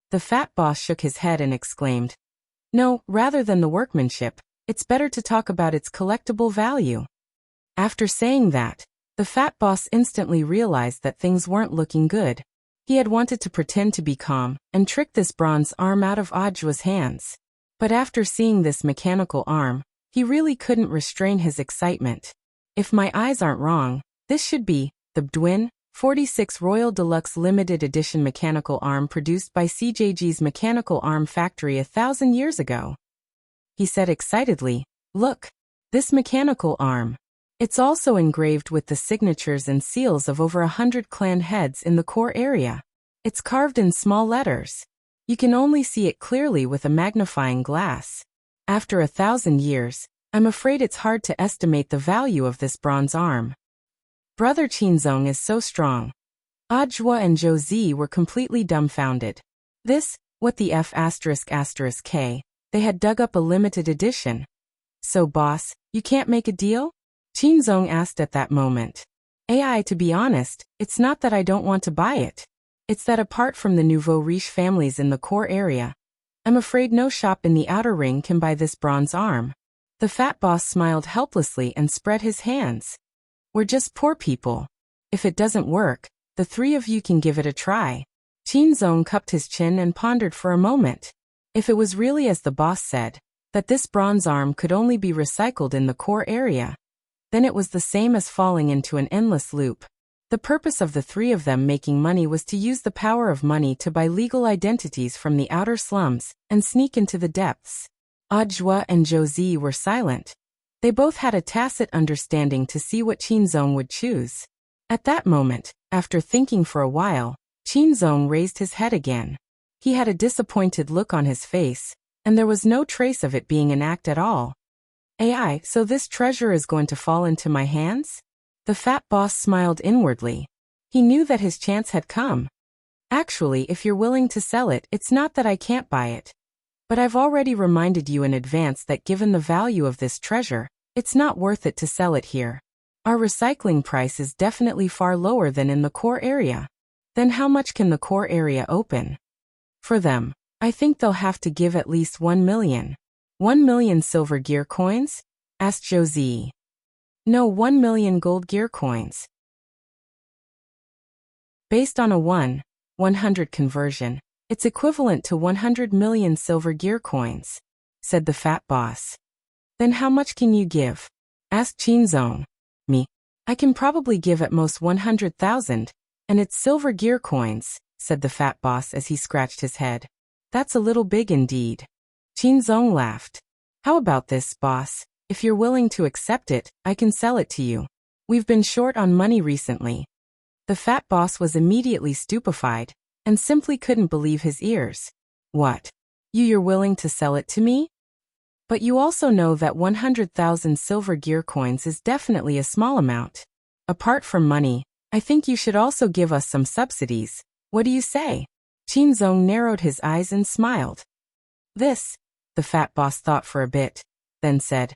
The fat boss shook his head and exclaimed, "No, rather than the workmanship, it's better to talk about its collectible value." After saying that, the fat boss instantly realized that things weren't looking good. He had wanted to pretend to be calm and trick this bronze arm out of Audiobook's hands. But after seeing this mechanical arm, he really couldn't restrain his excitement. If my eyes aren't wrong, this should be the Bdwin 46 Royal Deluxe Limited Edition mechanical arm produced by CJG's Mechanical Arm Factory 1,000 years ago. He said excitedly, "Look, this mechanical arm. It's also engraved with the signatures and seals of over 100 clan heads in the core area. It's carved in small letters. You can only see it clearly with a magnifying glass. After 1,000 years, I'm afraid it's hard to estimate the value of this bronze arm. Brother Qinzong is so strong." Audiobook and Josie were completely dumbfounded. This, what the F***K, they had dug up a limited edition. So boss, you can't make a deal? Qinzong asked at that moment. AI, to be honest, it's not that I don't want to buy it. It's that apart from the nouveau riche families in the core area, I'm afraid no shop in the outer ring can buy this bronze arm. The fat boss smiled helplessly and spread his hands. We're just poor people. If it doesn't work, the three of you can give it a try. Qinzong cupped his chin and pondered for a moment. If it was really as the boss said, that this bronze arm could only be recycled in the core area, then it was the same as falling into an endless loop. The purpose of the three of them making money was to use the power of money to buy legal identities from the outer slums and sneak into the depths. Audiobook and Josie were silent. They both had a tacit understanding to see what Qinzong would choose. At that moment, after thinking for a while, Qinzong raised his head again. He had a disappointed look on his face, and there was no trace of it being an act at all. AI, so this treasure is going to fall into my hands? The fat boss smiled inwardly. He knew that his chance had come. Actually, if you're willing to sell it, it's not that I can't buy it. But I've already reminded you in advance that given the value of this treasure, it's not worth it to sell it here. Our recycling price is definitely far lower than in the core area. Then how much can the core area open? For them, I think they'll have to give at least 1 million. 1 million silver gear coins? Asked Josie. No, 1 million gold gear coins. Based on a 100 conversion, it's equivalent to 100 million silver gear coins, said the fat boss. Then how much can you give? Asked Qinzong. Me. I can probably give at most 100,000, and it's silver gear coins, said the fat boss as he scratched his head. That's a little big indeed. Qinzong laughed. How about this, boss? If you're willing to accept it, I can sell it to you. We've been short on money recently. The fat boss was immediately stupefied, and simply couldn't believe his ears. What? You're willing to sell it to me? But you also know that 100,000 silver gear coins is definitely a small amount. Apart from money, I think you should also give us some subsidies. What do you say? Qinzong narrowed his eyes and smiled. This, the fat boss thought for a bit, then said,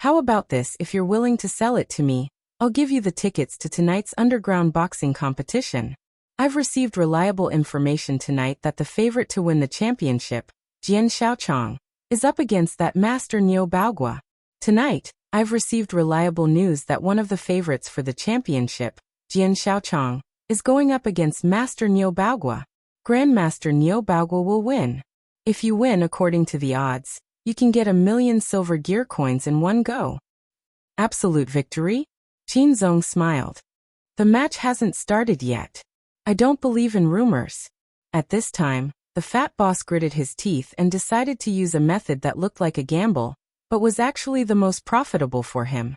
how about this? If you're willing to sell it to me, I'll give you the tickets to tonight's underground boxing competition. I've received reliable information tonight that the favorite to win the championship, Jian Xiaochang, is up against that master Niu Baogua. Tonight, I've received reliable news that one of the favorites for the championship, Jian Xiaochang, is going up against Master Niu Baogua. Grandmaster Niu Baogua will win. If you win according to the odds, you can get 1 million silver gear coins in one go. Absolute victory? Qinzong smiled. The match hasn't started yet. I don't believe in rumors. At this time, the fat boss gritted his teeth and decided to use a method that looked like a gamble, but was actually the most profitable for him.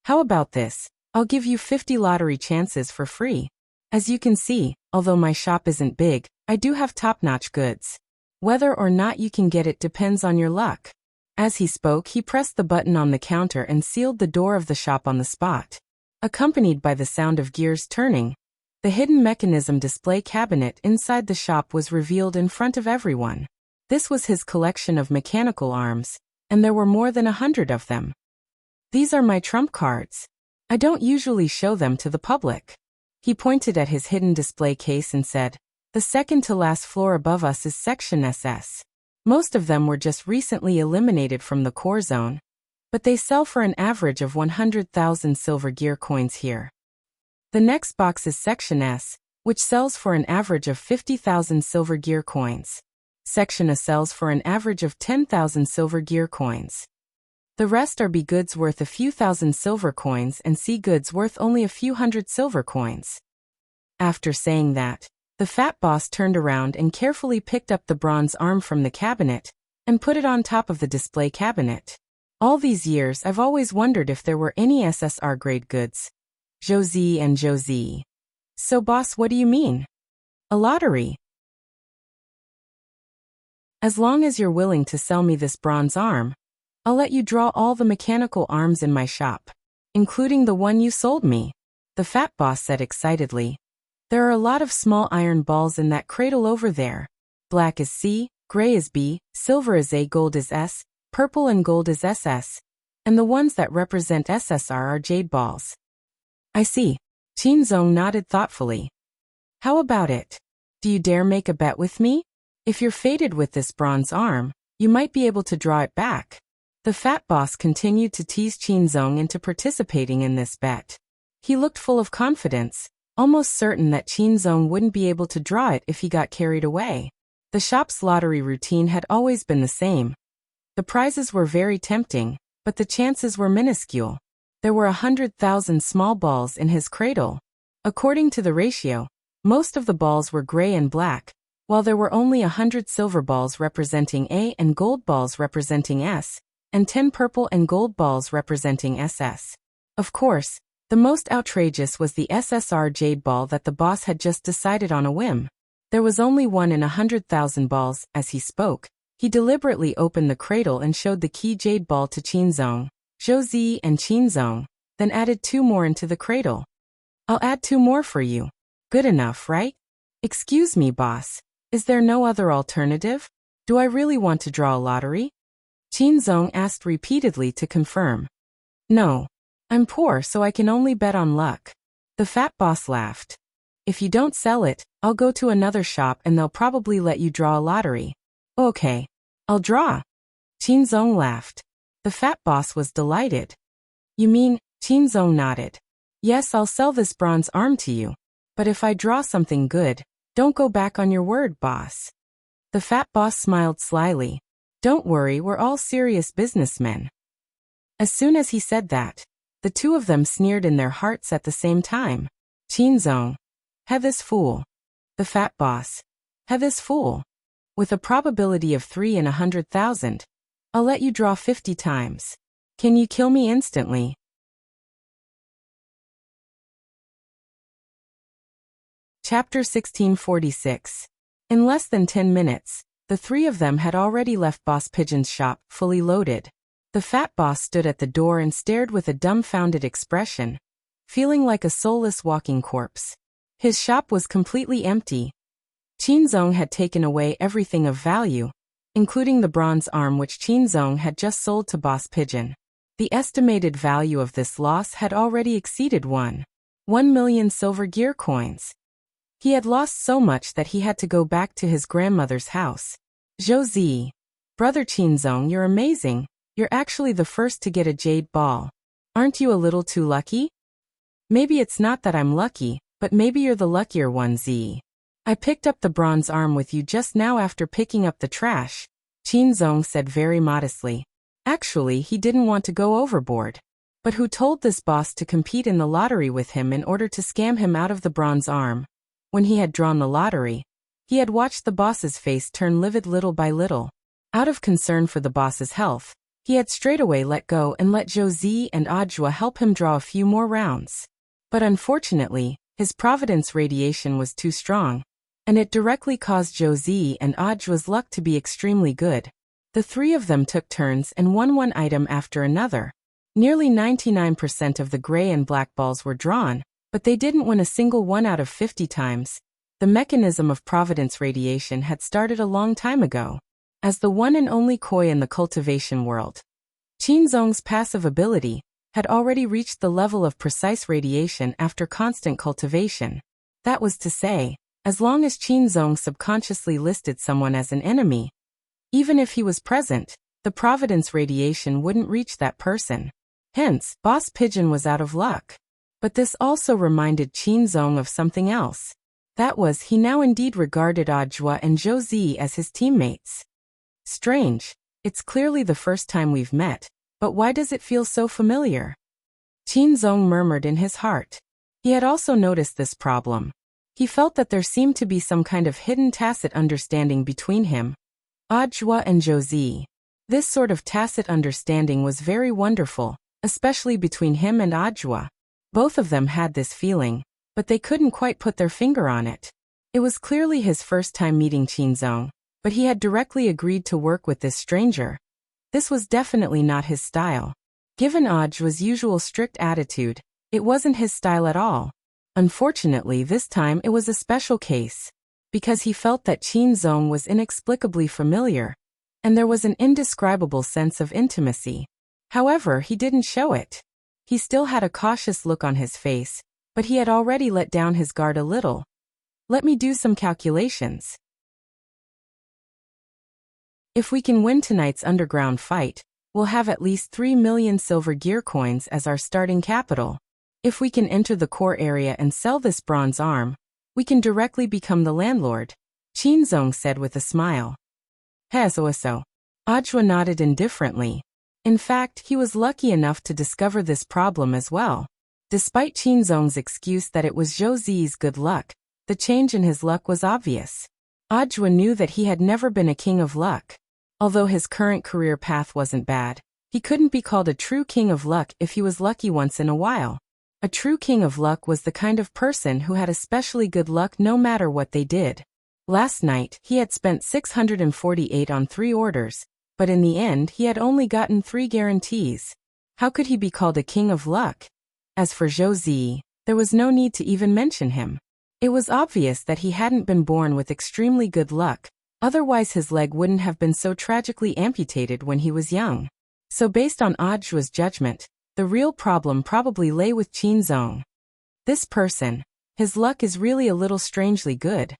How about this? I'll give you 50 lottery chances for free. As you can see, although my shop isn't big, I do have top-notch goods. Whether or not you can get it depends on your luck. As he spoke, he pressed the button on the counter and sealed the door of the shop on the spot. Accompanied by the sound of gears turning, the hidden mechanism display cabinet inside the shop was revealed in front of everyone. This was his collection of mechanical arms, and there were more than 100 of them. These are my trump cards. I don't usually show them to the public. He pointed at his hidden display case and said, the second to last floor above us is Section SS. Most of them were just recently eliminated from the core zone, but they sell for an average of 100,000 silver gear coins here. The next box is Section S, which sells for an average of 50,000 silver gear coins. Section A sells for an average of 10,000 silver gear coins. The rest are B goods worth a few thousand silver coins and C goods worth only a few hundred silver coins. After saying that, the fat boss turned around and carefully picked up the bronze arm from the cabinet and put it on top of the display cabinet. All these years I've always wondered if there were any SSR grade goods. Josie and Josie. So boss, what do you mean? A lottery. As long as you're willing to sell me this bronze arm, I'll let you draw all the mechanical arms in my shop, including the one you sold me, the fat boss said excitedly. There are a lot of small iron balls in that cradle over there. Black is C, gray is B, silver is A, gold is S, purple and gold is SS. and the ones that represent SSR are jade balls. I see. Qinzong nodded thoughtfully. How about it? Do you dare make a bet with me? If you're fated with this bronze arm, you might be able to draw it back. The fat boss continued to tease Qinzong into participating in this bet. He looked full of confidence, almost certain that Qinzong wouldn't be able to draw it if he got carried away. The shop's lottery routine had always been the same. The prizes were very tempting, but the chances were minuscule. There were 100,000 small balls in his cradle. According to the ratio, most of the balls were gray and black, while there were only 100 silver balls representing A and gold balls representing S, and 10 purple and gold balls representing SS. Of course, the most outrageous was the SSR jade ball that the boss had just decided on a whim. There was only 1 in 100,000 balls. As he spoke, he deliberately opened the cradle and showed the key jade ball to Qinzong, Zhouzi and Qinzong, then added 2 more into the cradle. I'll add 2 more for you. Good enough, right? Excuse me, boss. Is there no other alternative? Do I really want to draw a lottery? Qinzong asked repeatedly to confirm. No. I'm poor, so I can only bet on luck. The fat boss laughed. If you don't sell it, I'll go to another shop and they'll probably let you draw a lottery. Okay. I'll draw. Qinzong laughed. The fat boss was delighted. You mean? Qinzong nodded. Yes, I'll sell this bronze arm to you. But if I draw something good, don't go back on your word, boss. The fat boss smiled slyly. Don't worry, we're all serious businessmen. As soon as he said that, the two of them sneered in their hearts at the same time. Qinzong. Have this fool. The fat boss. Have this fool. With a probability of 3 in 100,000, I'll let you draw 50 times. Can you kill me instantly? Chapter 1646. In less than 10 minutes, the three of them had already left Boss Pigeon's shop, fully loaded. The fat boss stood at the door and stared with a dumbfounded expression, feeling like a soulless walking corpse. His shop was completely empty. Qinzong had taken away everything of value, including the bronze arm which Qinzong had just sold to Boss Pigeon. The estimated value of this loss had already exceeded 1,000,000 silver gear coins. He had lost so much that he had to go back to his grandmother's house. Zhouzi. Brother Qinzong, you're amazing. You're actually the first to get a jade ball. Aren't you a little too lucky? Maybe it's not that I'm lucky, but maybe you're the luckier one, Z. I picked up the bronze arm with you just now after picking up the trash, Qinzong said very modestly. Actually, he didn't want to go overboard. But who told this boss to compete in the lottery with him in order to scam him out of the bronze arm? When he had drawn the lottery, he had watched the boss's face turn livid little by little. Out of concern for the boss's health, he had straightaway let go and let Zhouzi and Audiobook help him draw a few more rounds. But unfortunately, his providence radiation was too strong, and it directly caused Zhouzi and Audiobook's luck to be extremely good. The three of them took turns and won one item after another. Nearly 99% of the gray and black balls were drawn, but they didn't win a single one out of 50 times. The mechanism of providence radiation had started a long time ago. As the one and only koi in the cultivation world, Qinzong's passive ability had already reached the level of precise radiation after constant cultivation. That was to say, as long as Qinzong subconsciously listed someone as an enemy, even if he was present, the providence radiation wouldn't reach that person. Hence, Boss Pigeon was out of luck. But this also reminded Qinzong of something else. That was, he now indeed regarded Audiobook and Zhouzi as his teammates. Strange. It's clearly the first time we've met, but why does it feel so familiar? Qinzong murmured in his heart. He had also noticed this problem. He felt that there seemed to be some kind of hidden tacit understanding between him, Audiobook and Zhouzi. This sort of tacit understanding was very wonderful, especially between him and Audiobook. Both of them had this feeling, but they couldn't quite put their finger on it. It was clearly his first time meeting Qinzong, but he had directly agreed to work with this stranger. This was definitely not his style. Given Audiobook's usual strict attitude, it wasn't his style at all. Unfortunately, this time it was a special case, because he felt that Qinzong was inexplicably familiar, and there was an indescribable sense of intimacy. However, he didn't show it. He still had a cautious look on his face, but he had already let down his guard a little. Let me do some calculations. If we can win tonight's underground fight, we'll have at least 3 million silver gear coins as our starting capital. If we can enter the core area and sell this bronze arm, we can directly become the landlord, Qinzong said with a smile. So. Ajwa nodded indifferently. In fact, he was lucky enough to discover this problem as well. Despite Qinzong's excuse that it was Zhou Zi's good luck, the change in his luck was obvious. Ajwa knew that he had never been a king of luck. Although his current career path wasn't bad, he couldn't be called a true king of luck if he was lucky once in a while. A true king of luck was the kind of person who had especially good luck no matter what they did. Last night, he had spent 648 on 3 orders, but in the end he had only gotten 3 guarantees. How could he be called a king of luck? As for Zhou Zi, there was no need to even mention him. It was obvious that he hadn't been born with extremely good luck, otherwise his leg wouldn't have been so tragically amputated when he was young. So based on Ajwa's judgment, the real problem probably lay with Qinzong. This person, his luck is really a little strangely good.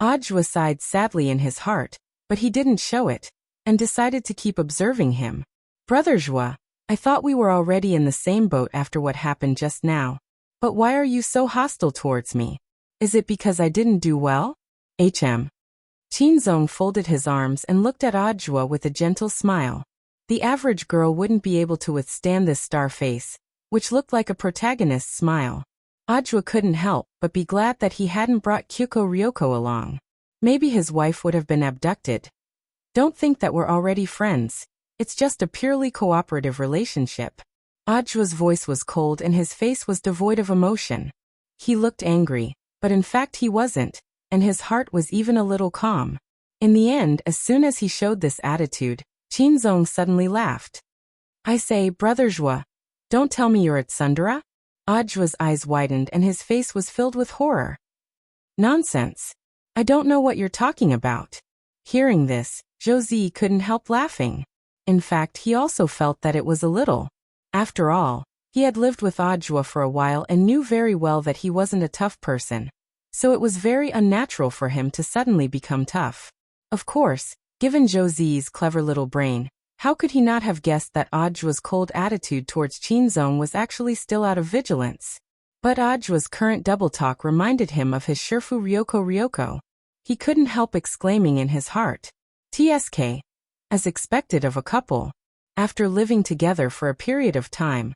Ajwa sighed sadly in his heart, but he didn't show it, and decided to keep observing him. Brother Zhua, I thought we were already in the same boat after what happened just now. But why are you so hostile towards me? Is it because I didn't do well? Qinzong folded his arms and looked at Ajwa with a gentle smile. The average girl wouldn't be able to withstand this star face, which looked like a protagonist's smile. Ajwa couldn't help but be glad that he hadn't brought Kyuko Ryoko along. Maybe his wife would have been abducted. Don't think that we're already friends. It's just a purely cooperative relationship. Ajwa's voice was cold and his face was devoid of emotion. He looked angry, but in fact he wasn't, and his heart was even a little calm. In the end, as soon as he showed this attitude, Qinzong suddenly laughed. I say, Brother Zhua, don't tell me you're at Sundara? Ajwa's eyes widened and his face was filled with horror. Nonsense. I don't know what you're talking about. Hearing this, Zhou Zi couldn't help laughing. In fact, he also felt that it was a little. After all, he had lived with Ajwa for a while and knew very well that he wasn't a tough person. So it was very unnatural for him to suddenly become tough. Of course, given Zhou Zi's clever little brain, how could he not have guessed that Ajwa's cold attitude towards Qinzong was actually still out of vigilance? But Ajwa's current double talk reminded him of his Shifu Ryoko. He couldn't help exclaiming in his heart, TSK. As expected of a couple. After living together for a period of time,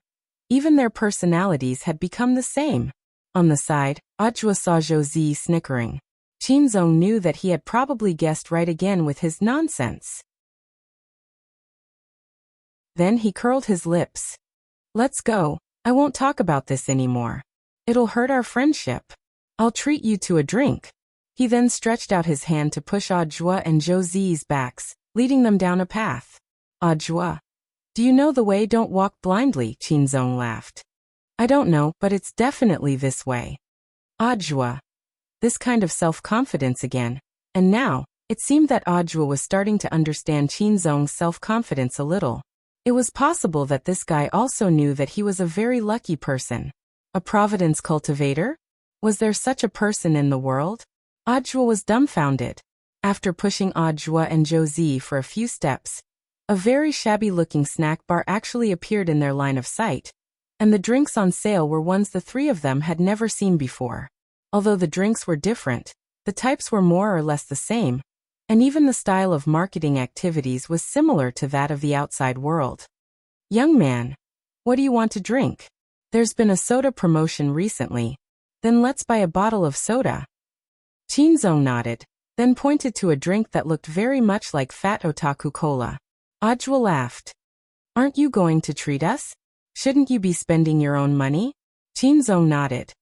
even their personalities had become the same. On the side, Ajwa saw Zhou Zi snickering. Qinzong knew that he had probably guessed right again with his nonsense. Then he curled his lips. Let's go. I won't talk about this anymore. It'll hurt our friendship. I'll treat you to a drink. He then stretched out his hand to push Ajwa and Zhou Zi's backs, leading them down a path. Ajwa. Do you know the way? Don't walk blindly, Qinzong laughed. I don't know, but it's definitely this way. Ajwa. This kind of self-confidence again. And now, it seemed that Ajwa was starting to understand Qinzong's self-confidence a little. It was possible that this guy also knew that he was a very lucky person. A providence cultivator? Was there such a person in the world? Ajwa was dumbfounded. After pushing Ajwa and Zhou Zi for a few steps, a very shabby-looking snack bar actually appeared in their line of sight, and the drinks on sale were ones the 3 of them had never seen before. Although the drinks were different, the types were more or less the same, and even the style of marketing activities was similar to that of the outside world. Young man, what do you want to drink? There's been a soda promotion recently. Then let's buy a bottle of soda. Qinzong nodded, then pointed to a drink that looked very much like Fat Otaku Cola. Ajwa laughed. Aren't you going to treat us? Shouldn't you be spending your own money? Qinzong nodded.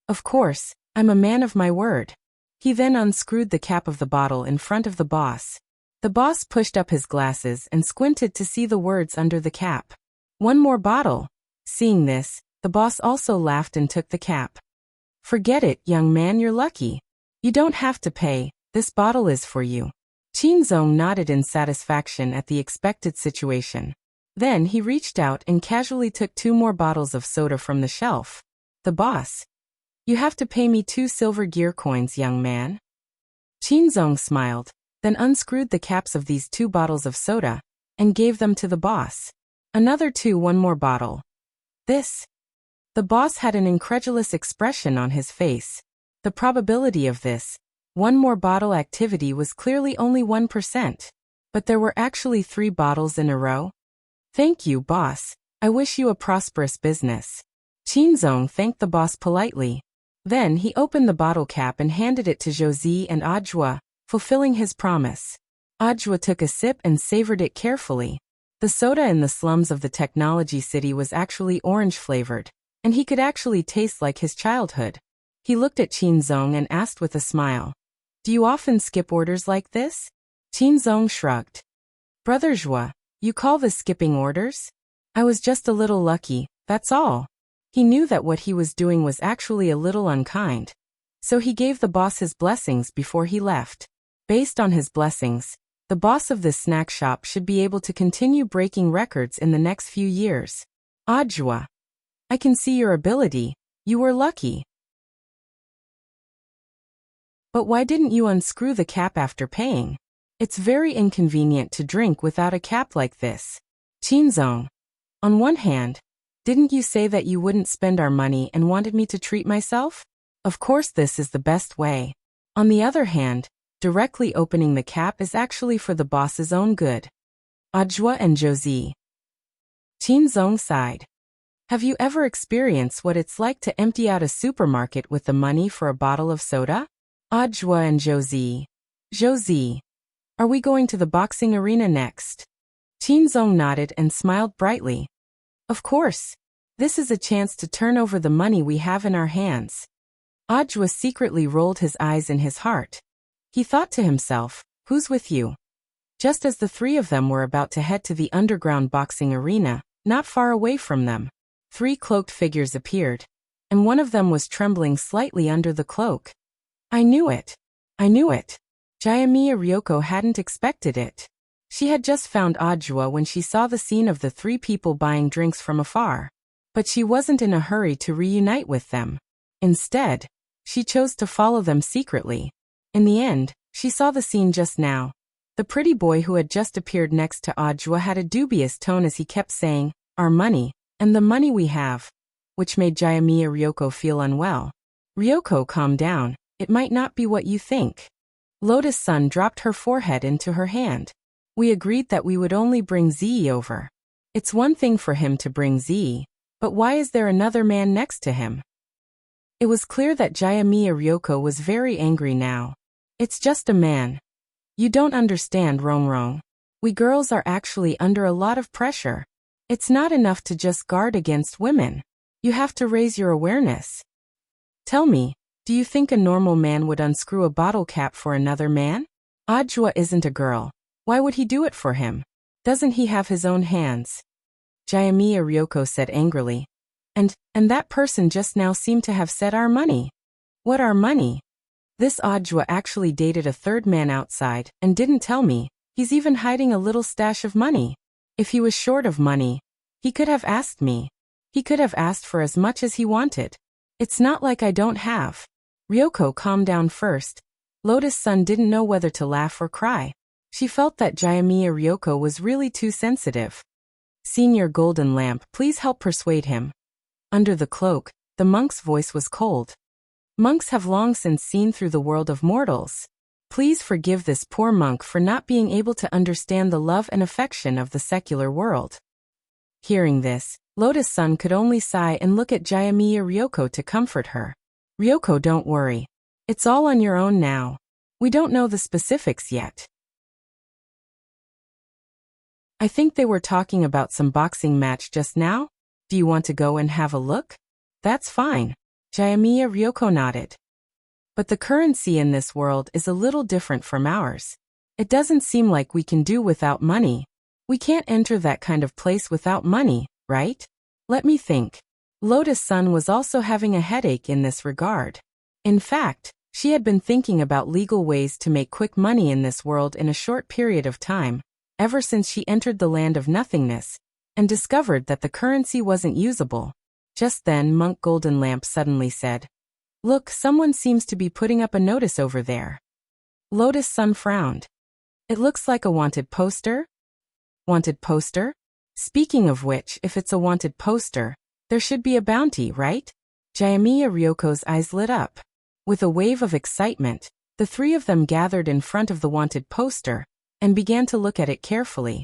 Of course, I'm a man of my word. He then unscrewed the cap of the bottle in front of the boss. The boss pushed up his glasses and squinted to see the words under the cap. One more bottle. Seeing this, the boss also laughed and took the cap. Forget it, young man, you're lucky. You don't have to pay, this bottle is for you. Qinzong nodded in satisfaction at the expected situation. Then he reached out and casually took 2 more bottles of soda from the shelf. The boss. You have to pay me 2 silver gear coins, young man. Qinzong smiled, then unscrewed the caps of these 2 bottles of soda and gave them to the boss. Another 2, 1 more bottle. This. The boss had an incredulous expression on his face. The probability of this 1 more bottle activity was clearly only 1%. But there were actually 3 bottles in a row. Thank you, boss. I wish you a prosperous business. Qinzong thanked the boss politely. Then he opened the bottle cap and handed it to Josie and Audiobook, fulfilling his promise. Audiobook took a sip and savored it carefully. The soda in the slums of the technology city was actually orange-flavored, and he could actually taste like his childhood. He looked at Qinzong and asked with a smile, "Do you often skip orders like this?" Qinzong shrugged. "Brother Zhua, you call this skipping orders? I was just a little lucky, that's all." He knew that what he was doing was actually a little unkind. So he gave the boss his blessings before he left. Based on his blessings, the boss of this snack shop should be able to continue breaking records in the next few years. Audiobook, I can see your ability. You were lucky. But why didn't you unscrew the cap after paying? It's very inconvenient to drink without a cap like this. Qinzong, on one hand, didn't you say that you wouldn't spend our money and wanted me to treat myself? Of course this is the best way. On the other hand, directly opening the cap is actually for the boss's own good. Audiobook and Josie. Qinzong sighed. Have you ever experienced what it's like to empty out a supermarket with the money for a bottle of soda? Audiobook and Josie. Josie. Are we going to the boxing arena next? Qinzong nodded and smiled brightly. Of course. This is a chance to turn over the money we have in our hands. Audiobook secretly rolled his eyes in his heart. He thought to himself, who's with you? Just as the 3 of them were about to head to the underground boxing arena, not far away from them, 3 cloaked figures appeared, and one of them was trembling slightly under the cloak. I knew it. I knew it. Jayamiya Ryoko hadn't expected it. She had just found Audiobook when she saw the scene of the 3 people buying drinks from afar. But she wasn't in a hurry to reunite with them. Instead, she chose to follow them secretly. In the end, she saw the scene just now. The pretty boy who had just appeared next to Audiobook had a dubious tone as he kept saying, our money, and the money we have, which made Jayamiya Ryoko feel unwell. Ryoko, calm down, it might not be what you think. Lotus Sun dropped her forehead into her hand. We agreed that we would only bring Zi over. It's one thing for him to bring Zi, but why is there another man next to him? It was clear that Jayamiya Ryoko was very angry now. It's just a man. You don't understand, Rongrong. We girls are actually under a lot of pressure. It's not enough to just guard against women. You have to raise your awareness. Tell me, do you think a normal man would unscrew a bottle cap for another man? Audiobook isn't a girl. Why would he do it for him? Doesn't he have his own hands? Jayamiya Ryoko said angrily. And that person just now seemed to have said our money. What our money? This Audiobook actually dated a 3rd man outside and didn't tell me. He's even hiding a little stash of money. If he was short of money, he could have asked me. He could have asked for as much as he wanted. It's not like I don't have. Ryoko, calm down first. Lotus Sun didn't know whether to laugh or cry. She felt that Jayamiya Ryoko was really too sensitive. Senior Golden Lamp, please help persuade him. Under the cloak, the monk's voice was cold. Monks have long since seen through the world of mortals. Please forgive this poor monk for not being able to understand the love and affection of the secular world. Hearing this, Lotus Sun could only sigh and look at Jayamiya Ryoko to comfort her. Ryoko, don't worry. It's all on your own now. We don't know the specifics yet. I think they were talking about some boxing match just now. Do you want to go and have a look? That's fine. Jayamiya Ryoko nodded. But the currency in this world is a little different from ours. It doesn't seem like we can do without money. We can't enter that kind of place without money, right? Let me think. Lotus Sun was also having a headache in this regard. In fact, she had been thinking about legal ways to make quick money in this world in a short period of time, ever since she entered the land of nothingness, and discovered that the currency wasn't usable. Just then Monk Golden Lamp suddenly said, "Look, someone seems to be putting up a notice over there." Lotus Sun frowned. "It looks like a wanted poster?" "Wanted poster? Speaking of which, if it's a wanted poster, there should be a bounty, right?" Jayamiya Ryoko's eyes lit up. With a wave of excitement, the three of them gathered in front of the wanted poster and began to look at it carefully.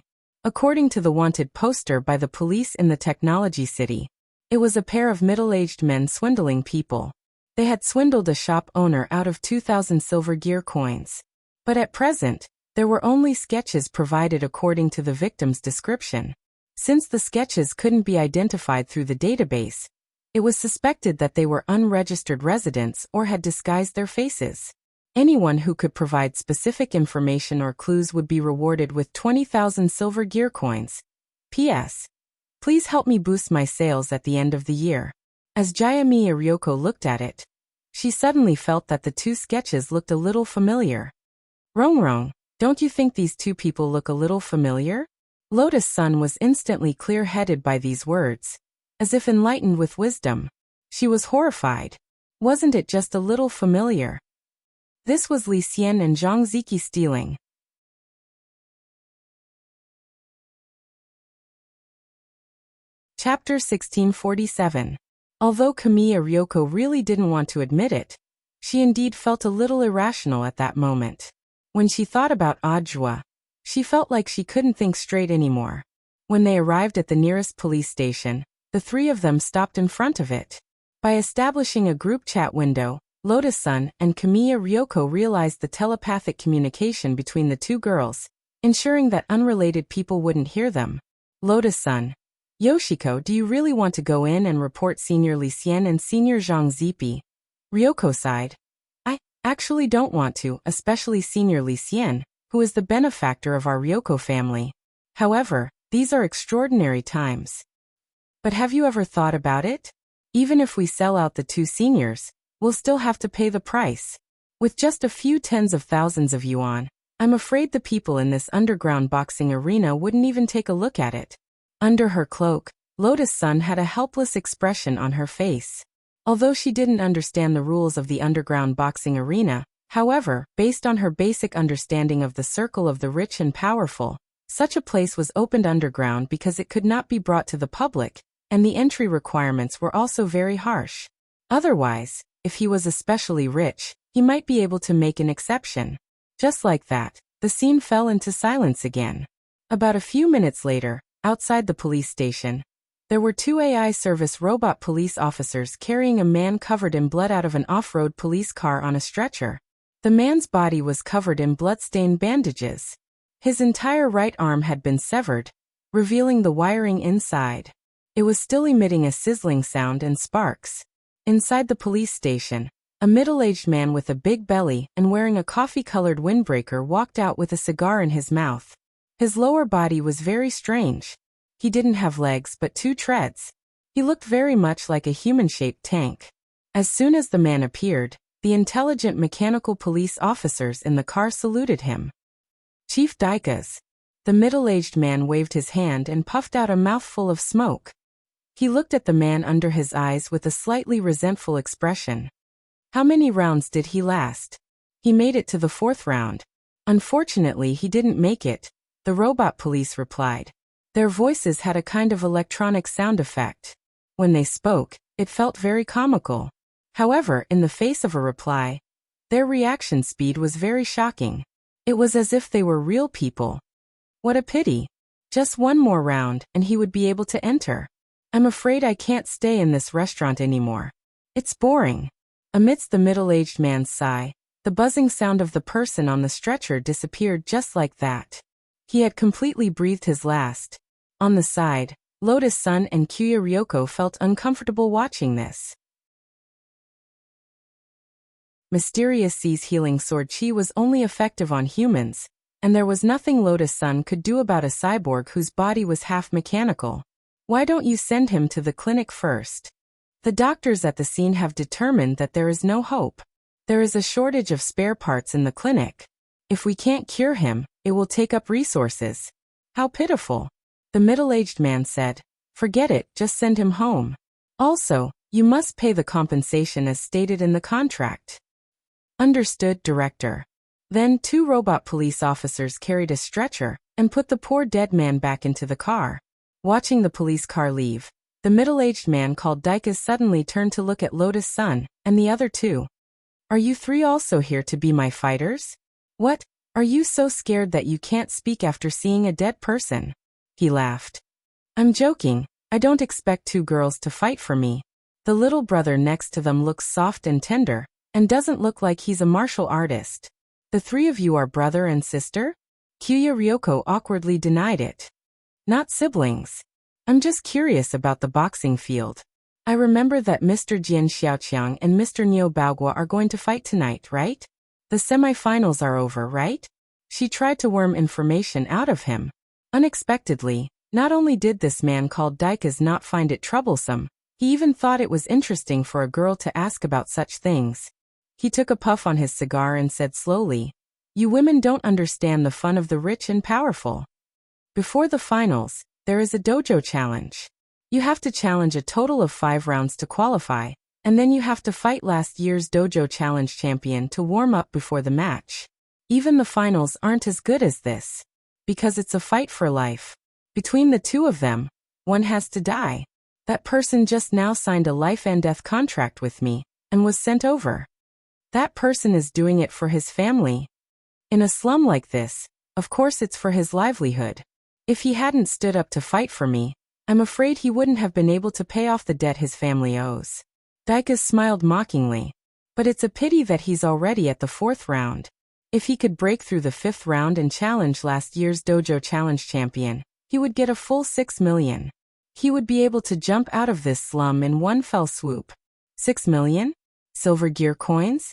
According to the wanted poster by the police in the technology city, it was a pair of middle-aged men swindling people. They had swindled a shop owner out of 2,000 silver gear coins. But at present, there were only sketches provided according to the victim's description. Since the sketches couldn't be identified through the database, it was suspected that they were unregistered residents or had disguised their faces. Anyone who could provide specific information or clues would be rewarded with 20,000 silver gear coins. P.S. Please help me boost my sales at the end of the year. As Jayamiya Ryoko looked at it, she suddenly felt that the two sketches looked a little familiar. Rongrong, don't you think these two people look a little familiar? Lotus Sun was instantly clear-headed by these words. As if enlightened with wisdom. She was horrified. Wasn't it just a little familiar? This was Li Xian and Zhang Ziki stealing. Chapter 1647. Although Kamiya Ryoko really didn't want to admit it, she indeed felt a little irrational at that moment. When she thought about Ajwa, she felt like she couldn't think straight anymore. When they arrived at the nearest police station, the three of them stopped in front of it. By establishing a group chat window, Lotus Sun and Kamiya Ryoko realized the telepathic communication between the two girls, ensuring that unrelated people wouldn't hear them. Lotus Sun. Yoshiko, do you really want to go in and report Senior Li Xian and Senior Zhang Zipi? Ryoko sighed. I actually don't want to, especially Senior Li Xian, who is the benefactor of our Ryoko family. However, these are extraordinary times. But have you ever thought about it? Even if we sell out the two seniors, we'll still have to pay the price. With just a few tens of thousands of yuan, I'm afraid the people in this underground boxing arena wouldn't even take a look at it. Under her cloak, Lotus Sun had a helpless expression on her face. Although she didn't understand the rules of the underground boxing arena, however, based on her basic understanding of the circle of the rich and powerful, such a place was opened underground because it could not be brought to the public, and the entry requirements were also very harsh. Otherwise, if he was especially rich, he might be able to make an exception. Just like that, the scene fell into silence again. About a few minutes later, outside the police station, there were two AI service robot police officers carrying a man covered in blood out of an off-road police car on a stretcher. The man's body was covered in blood-stained bandages. His entire right arm had been severed, revealing the wiring inside. It was still emitting a sizzling sound and sparks. Inside the police station, a middle-aged man with a big belly and wearing a coffee-colored windbreaker walked out with a cigar in his mouth. His lower body was very strange. He didn't have legs but two treads. He looked very much like a human-shaped tank. As soon as the man appeared, the intelligent mechanical police officers in the car saluted him. Chief Daikas. The middle-aged man waved his hand and puffed out a mouthful of smoke. He looked at the man under his eyes with a slightly resentful expression. How many rounds did he last? He made it to the 4th round. Unfortunately, he didn't make it, the robot police replied. Their voices had a kind of electronic sound effect. When they spoke, it felt very comical. However, in the face of a reply, their reaction speed was very shocking. It was as if they were real people. What a pity. Just one more round, and he would be able to enter. I'm afraid I can't stay in this restaurant anymore. It's boring. Amidst the middle-aged man's sigh, the buzzing sound of the person on the stretcher disappeared just like that. He had completely breathed his last. On the side, Lotus Sun and Kamiya Ryoko felt uncomfortable watching this. Mysterious Sea's healing sword chi was only effective on humans, and there was nothing Lotus Sun could do about a cyborg whose body was half mechanical. Why don't you send him to the clinic first? The doctors at the scene have determined that there is no hope. There is a shortage of spare parts in the clinic. If we can't cure him, it will take up resources. How pitiful. The middle-aged man said. Forget it, just send him home. Also, you must pay the compensation as stated in the contract. Understood, Director. Then 2 robot police officers carried a stretcher and put the poor dead man back into the car. Watching the police car leave, the middle-aged man called Daikas suddenly turned to look at Lotus-san and the other 2. Are you 3 also here to be my fighters? What? Are you so scared that you can't speak after seeing a dead person? He laughed. I'm joking, I don't expect 2 girls to fight for me. The little brother next to them looks soft and tender, and doesn't look like he's a martial artist. The 3 of you are brother and sister? Kyuya Ryoko awkwardly denied it. Not siblings. I'm just curious about the boxing field. I remember that Mr. Jian Xiaoqiang and Mr. Niu Baogua are going to fight tonight, right? The semifinals are over, right? She tried to worm information out of him. Unexpectedly, not only did this man called Daikas not find it troublesome, he even thought it was interesting for a girl to ask about such things. He took a puff on his cigar and said slowly, You women don't understand the fun of the rich and powerful. Before the finals, there is a dojo challenge. You have to challenge a total of 5 rounds to qualify, and then you have to fight last year's dojo challenge champion to warm up before the match. Even the finals aren't as good as this. Because it's a fight for life. Between the 2 of them, one has to die. That person just now signed a life and death contract with me, and was sent over. That person is doing it for his family. In a slum like this, of course it's for his livelihood. If he hadn't stood up to fight for me, I'm afraid he wouldn't have been able to pay off the debt his family owes. Daikas smiled mockingly. But it's a pity that he's already at the 4th round. If he could break through the 5th round and challenge last year's dojo challenge champion, he would get a full 6 million. He would be able to jump out of this slum in one fell swoop. 6 million? Silver gear coins?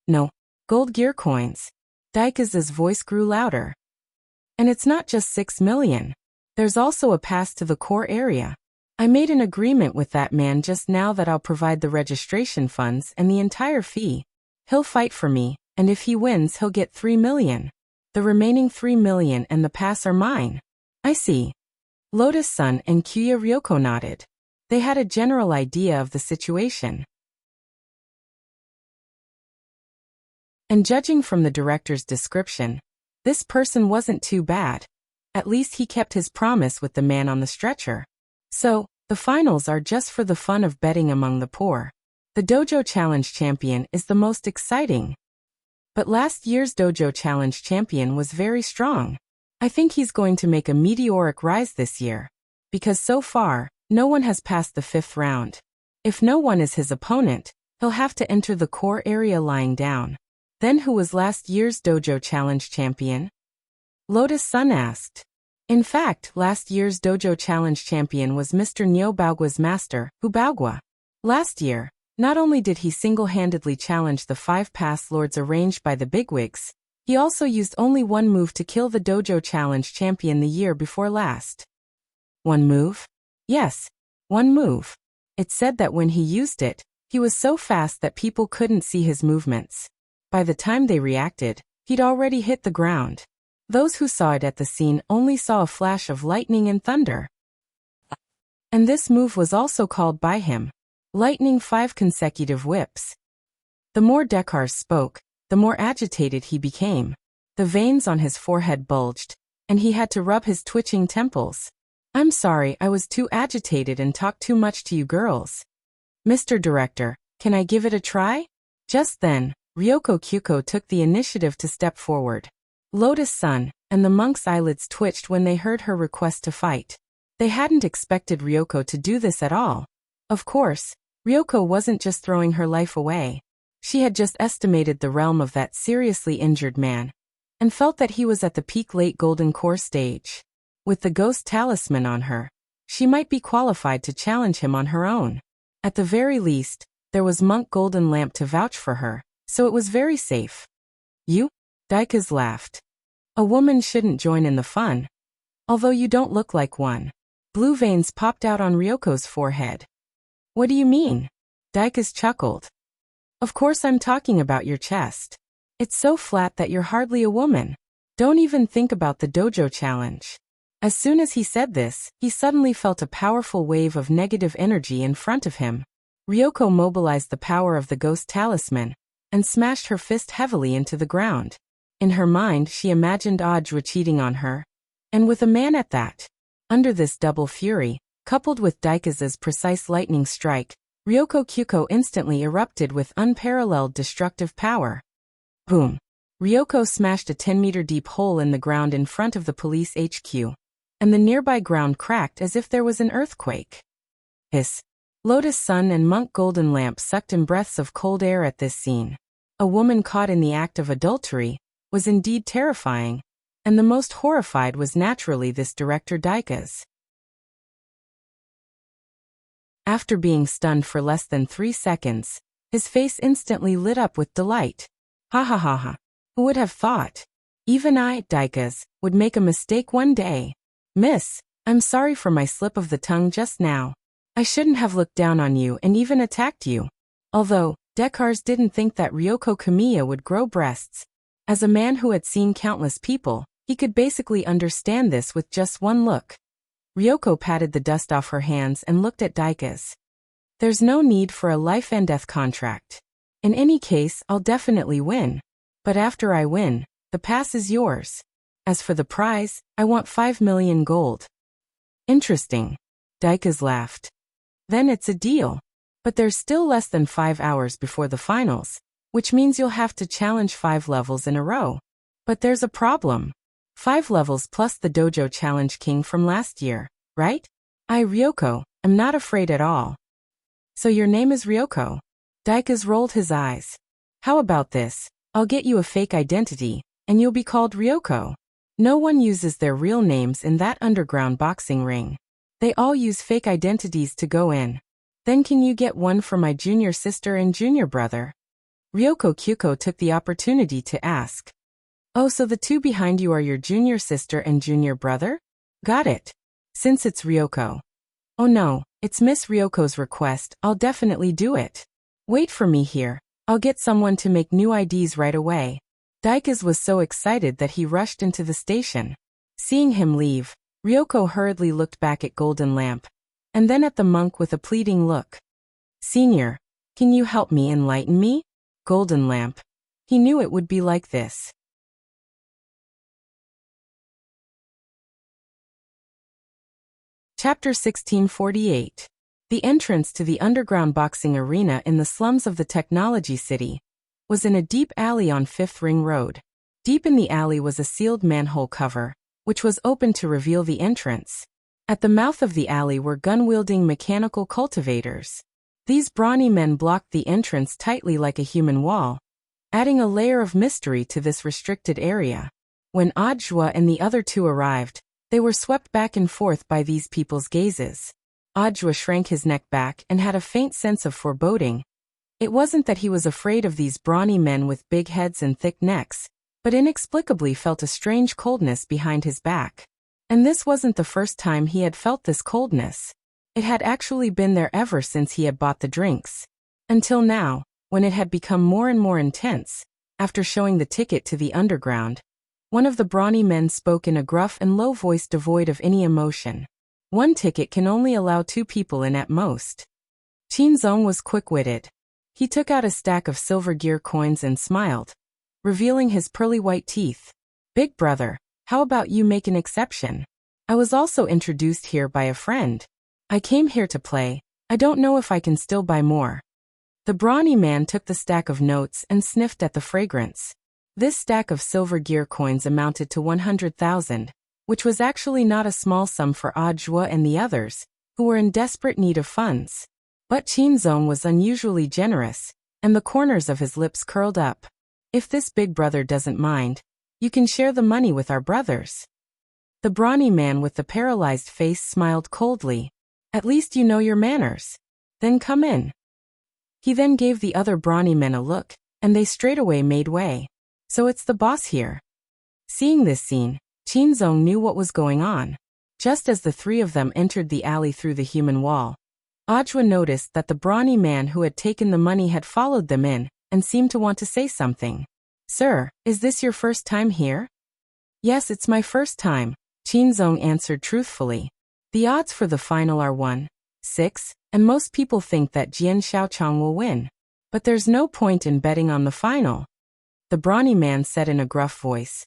No, gold gear coins. Daikas's voice grew louder. And it's not just 6 million. There's also a pass to the core area. I made an agreement with that man just now that I'll provide the registration funds and the entire fee. He'll fight for me, and if he wins he'll get 3 million. The remaining 3 million and the pass are mine. I see. Lotus-san and Kyuya Ryoko nodded. They had a general idea of the situation. And judging from the director's description, this person wasn't too bad. At least he kept his promise with the man on the stretcher. So, the finals are just for the fun of betting among the poor. The Dojo Challenge champion is the most exciting. But last year's Dojo Challenge champion was very strong. I think he's going to make a meteoric rise this year. Because so far, no one has passed the 5th round. If no one is his opponent, he'll have to enter the core area lying down. Then who was last year's Dojo Challenge champion? Lotus-san asked. In fact, last year's Dojo Challenge champion was Mr. Niu Baogua's master, Baogua. Last year, not only did he single-handedly challenge the 5 past lords arranged by the bigwigs, he also used only one move to kill the Dojo Challenge champion the year before last. One move? Yes, one move. It said that when he used it, he was so fast that people couldn't see his movements. By the time they reacted, he'd already hit the ground. Those who saw it at the scene only saw a flash of lightning and thunder. And this move was also called by him, Lightning 5 consecutive whips. The more Dekar spoke, the more agitated he became. The veins on his forehead bulged, and he had to rub his twitching temples. I'm sorry, I was too agitated and talked too much to you girls. Mr. Director, can I give it a try? Just then, Ryoko Kyuko took the initiative to step forward. Lotus-san, and the monk's eyelids twitched when they heard her request to fight. They hadn't expected Ryoko to do this at all. Of course, Ryoko wasn't just throwing her life away. She had just estimated the realm of that seriously injured man, and felt that he was at the peak late golden core stage. With the ghost talisman on her, she might be qualified to challenge him on her own. At the very least, there was Monk Golden Lamp to vouch for her, so it was very safe. You? Daikas laughed. A woman shouldn't join in the fun. Although you don't look like one. Blue veins popped out on Ryoko's forehead. What do you mean? Daikas chuckled. Of course I'm talking about your chest. It's so flat that you're hardly a woman. Don't even think about the dojo challenge. As soon as he said this, he suddenly felt a powerful wave of negative energy in front of him. Ryoko mobilized the power of the ghost talisman and smashed her fist heavily into the ground. In her mind, she imagined Audra cheating on her, and with a man at that. Under this double fury, coupled with Daika's precise lightning strike, Ryoko Kyuko instantly erupted with unparalleled destructive power. Boom! Ryoko smashed a 10-meter deep hole in the ground in front of the police HQ, and the nearby ground cracked as if there was an earthquake. Hiss! Lotus Sun and Monk Golden Lamp sucked in breaths of cold air at this scene. A woman caught in the act of adultery was indeed terrifying, and the most horrified was naturally this director Daika's. After being stunned for less than 3 seconds, his face instantly lit up with delight. Ha ha ha ha. Who would have thought? Even I, Daika's, would make a mistake one day. Miss, I'm sorry for my slip of the tongue just now. I shouldn't have looked down on you and even attacked you. Although, Dekars didn't think that Ryoko Kamiya would grow breasts. As a man who had seen countless people, he could basically understand this with just one look. Ryoko patted the dust off her hands and looked at Daika's. There's no need for a life and death contract. In any case, I'll definitely win. But after I win, the pass is yours. As for the prize, I want 5 million gold. Interesting. Daika's laughed. Then it's a deal. But there's still less than 5 hours before the finals, which means you'll have to challenge 5 levels in a row. But there's a problem. 5 levels plus the Dojo Challenge King from last year, right? I, Ryoko, am not afraid at all. So your name is Ryoko? Daika's rolled his eyes. How about this? I'll get you a fake identity, and you'll be called Ryoko. No one uses their real names in that underground boxing ring. They all use fake identities to go in. Then can you get one for my junior sister and junior brother? Ryoko Kyuko took the opportunity to ask. Oh, so the 2 behind you are your junior sister and junior brother? Got it. Since it's Ryoko. Oh no, it's Miss Ryoko's request, I'll definitely do it. Wait for me here, I'll get someone to make new IDs right away. Daika's was so excited that he rushed into the station. Seeing him leave, Ryoko hurriedly looked back at Golden Lamp, and then at the monk with a pleading look. Senior, can you help me enlighten me? Golden Lamp. He knew it would be like this. Chapter 1648. The entrance to the underground boxing arena in the slums of the Technology City was in a deep alley on 5th Ring Road. Deep in the alley was a sealed manhole cover, which was open to reveal the entrance. At the mouth of the alley were gun-wielding mechanical cultivators. These brawny men blocked the entrance tightly like a human wall, adding a layer of mystery to this restricted area. When Audra and the other 2 arrived, they were swept back and forth by these people's gazes. Audra shrank his neck back and had a faint sense of foreboding. It wasn't that he was afraid of these brawny men with big heads and thick necks, but inexplicably felt a strange coldness behind his back. And this wasn't the first time he had felt this coldness. It had actually been there ever since he had bought the drinks. Until now, when it had become more and more intense, after showing the ticket to the underground. One of the brawny men spoke in a gruff and low voice devoid of any emotion. 1 ticket can only allow 2 people in at most. Shinzong was quick-witted. He took out a stack of silver gear coins and smiled, revealing his pearly white teeth. Big brother, how about you make an exception? I was also introduced here by a friend. I came here to play. I don't know if I can still buy more. The brawny man took the stack of notes and sniffed at the fragrance. This stack of silver gear coins amounted to 100,000, which was actually not a small sum for Audra and the others, who were in desperate need of funds. But Shinzong was unusually generous, and the corners of his lips curled up. If this big brother doesn't mind, you can share the money with our brothers. The brawny man with the paralyzed face smiled coldly. At least you know your manners. Then come in. He then gave the other brawny men a look, and they straightaway made way. So it's the boss here. Seeing this scene, Shinzong knew what was going on. Just as the 3 of them entered the alley through the human wall, Audra noticed that the brawny man who had taken the money had followed them in, and seemed to want to say something. Sir, is this your first time here? Yes, it's my first time. Qinzong answered truthfully. The odds for the final are 1/6, and most people think that Jian Xiaochang will win. But there's no point in betting on the final. The brawny man said in a gruff voice.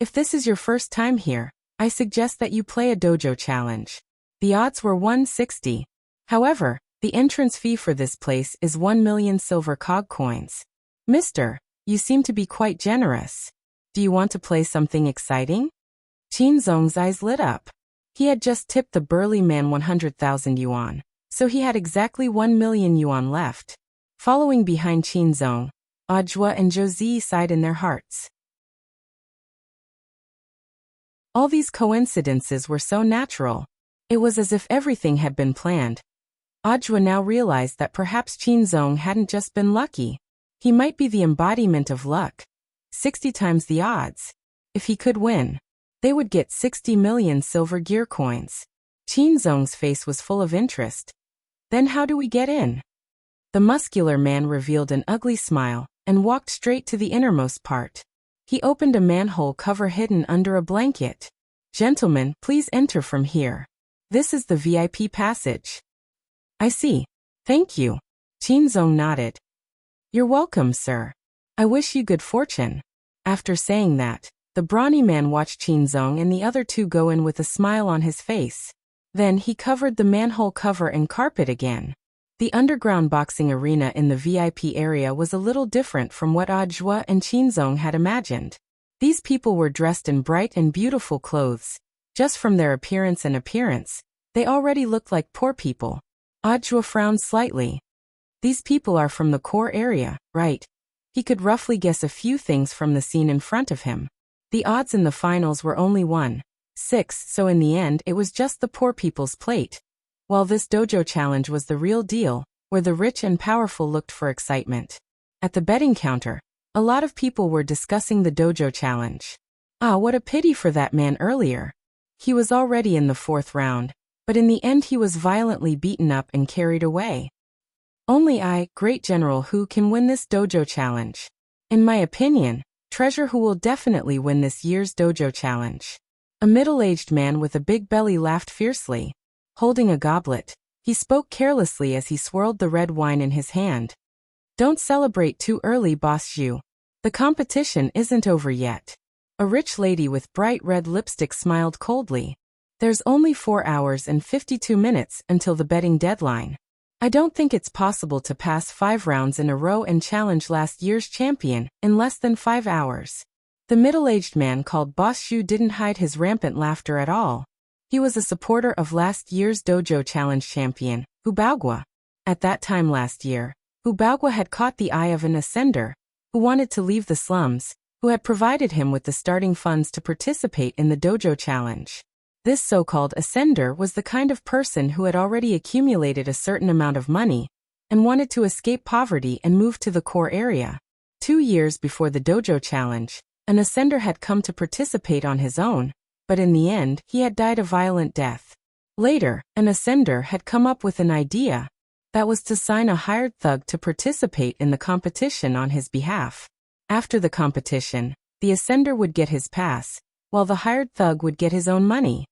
If this is your first time here, I suggest that you play a dojo challenge. The odds were 160. However, the entrance fee for this place is 1 million silver cog coins. Mister, you seem to be quite generous. Do you want to play something exciting? Qinzong's eyes lit up. He had just tipped the burly man 100,000 yuan, so he had exactly 1 million yuan left. Following behind Qinzong, Audiobook and Josie sighed in their hearts. All these coincidences were so natural. It was as if everything had been planned. Audiobook now realized that perhaps Qinzong hadn't just been lucky. He might be the embodiment of luck. 60 times the odds. If he could win, they would get 60 million silver gear coins. Qinzong's face was full of interest. Then how do we get in? The muscular man revealed an ugly smile and walked straight to the innermost part. He opened a manhole cover hidden under a blanket. Gentlemen, please enter from here. This is the VIP passage. I see. Thank you. Qinzong nodded. You're welcome, sir. I wish you good fortune. After saying that, the brawny man watched Qinzong and the other two go in with a smile on his face. Then he covered the manhole cover and carpet again. The underground boxing arena in the VIP area was a little different from what Audiobook and Qinzong had imagined. These people were dressed in bright and beautiful clothes. Just from their appearance, they already looked like poor people. Audiobook frowned slightly. These people are from the core area, right? He could roughly guess a few things from the scene in front of him. The odds in the finals were only 1/6, so in the end it was just the poor people's plate. While this dojo challenge was the real deal, where the rich and powerful looked for excitement. At the betting counter, a lot of people were discussing the dojo challenge. Ah, what a pity for that man earlier. He was already in the 4th round, but in the end he was violently beaten up and carried away. Only I, great general Hu, can win this dojo challenge. In my opinion, Treasure Hu will definitely win this year's dojo challenge. A middle-aged man with a big belly laughed fiercely. Holding a goblet, he spoke carelessly as he swirled the red wine in his hand. Don't celebrate too early, Boss Zhu. The competition isn't over yet. A rich lady with bright red lipstick smiled coldly. There's only 4 hours and 52 minutes until the betting deadline. I don't think it's possible to pass 5 rounds in a row and challenge last year's champion in less than 5 hours. The middle-aged man called Boss Zhu didn't hide his rampant laughter at all. He was a supporter of last year's dojo challenge champion, Hu Baogua. At that time last year, Hu Baogua had caught the eye of an ascender, who wanted to leave the slums, who had provided him with the starting funds to participate in the dojo challenge. This so-called ascender was the kind of person who had already accumulated a certain amount of money, and wanted to escape poverty and move to the core area. 2 years before the dojo challenge, an ascender had come to participate on his own, but in the end, he had died a violent death. Later, an ascender had come up with an idea. That was to sign a hired thug to participate in the competition on his behalf. After the competition, the ascender would get his pass, while the hired thug would get his own money.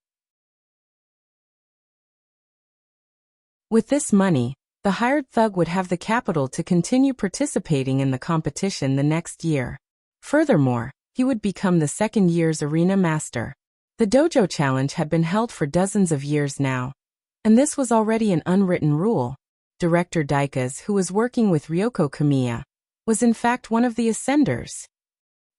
With this money, the hired thug would have the capital to continue participating in the competition the next year. Furthermore, he would become the second year's arena master. The dojo challenge had been held for dozens of years now, and this was already an unwritten rule. Director Daikas, who was working with Ryoko Kamiya, was in fact one of the ascenders.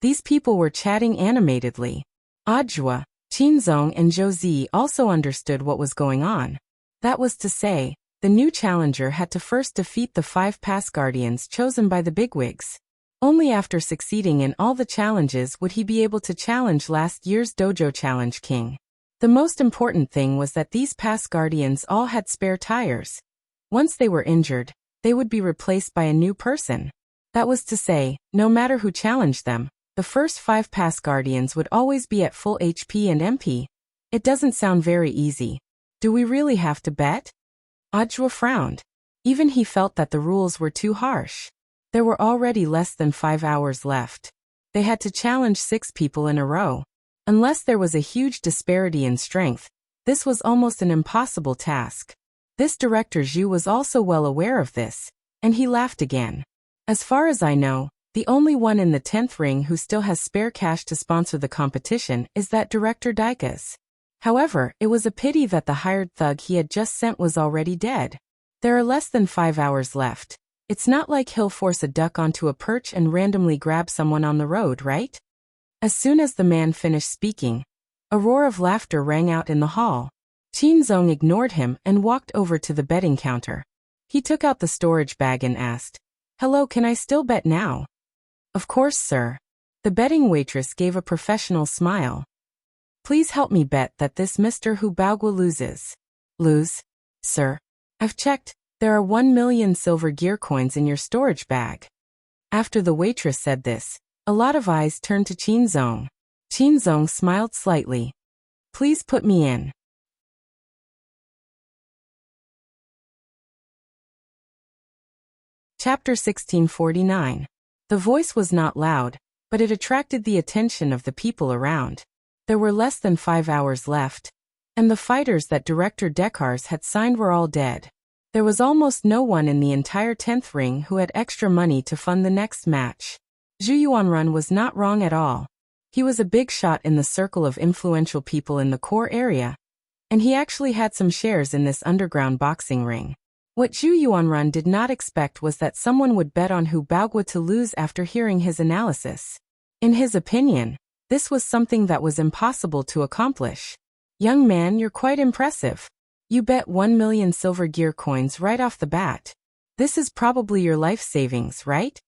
These people were chatting animatedly. Audiobook, Qinzong and Josie also understood what was going on. That was to say, the new challenger had to first defeat the 5 past guardians chosen by the bigwigs. Only after succeeding in all the challenges would he be able to challenge last year's dojo challenge king. The most important thing was that these past guardians all had spare tires. Once they were injured, they would be replaced by a new person. That was to say, no matter who challenged them, the first 5 past guardians would always be at full HP and MP. It doesn't sound very easy. Do we really have to bet? Audiobook frowned. Even he felt that the rules were too harsh. There were already less than 5 hours left. They had to challenge 6 people in a row. Unless there was a huge disparity in strength, this was almost an impossible task. This director Zhu was also well aware of this, and he laughed again. As far as I know, the only one in the 10th ring who still has spare cash to sponsor the competition is that director Daikas. However, it was a pity that the hired thug he had just sent was already dead. There are less than 5 hours left. It's not like he'll force a duck onto a perch and randomly grab someone on the road, right? As soon as the man finished speaking, a roar of laughter rang out in the hall. Qin Zong ignored him and walked over to the betting counter. He took out the storage bag and asked, "Hello, can I still bet now?" "Of course, sir." The betting waitress gave a professional smile. "Please help me bet that this Mr. Hu Baogua loses." "Lose? Sir, I've checked. There are 1 million silver gear coins in your storage bag." After the waitress said this, a lot of eyes turned to Qin Zong. Qin Zong smiled slightly. "Please put me in." Chapter 1649. The voice was not loud, but it attracted the attention of the people around. There were less than 5 hours left, and the fighters that Director Dekars had signed were all dead. There was almost no one in the entire 10th ring who had extra money to fund the next match. Zhu Yuanrun was not wrong at all. He was a big shot in the circle of influential people in the core area, and he actually had some shares in this underground boxing ring. What Zhu Yuanrun did not expect was that someone would bet on Hu Baogua to lose after hearing his analysis. In his opinion, this was something that was impossible to accomplish. "Young man, you're quite impressive. You bet 1 million silver gear coins right off the bat. This is probably your life savings, right?"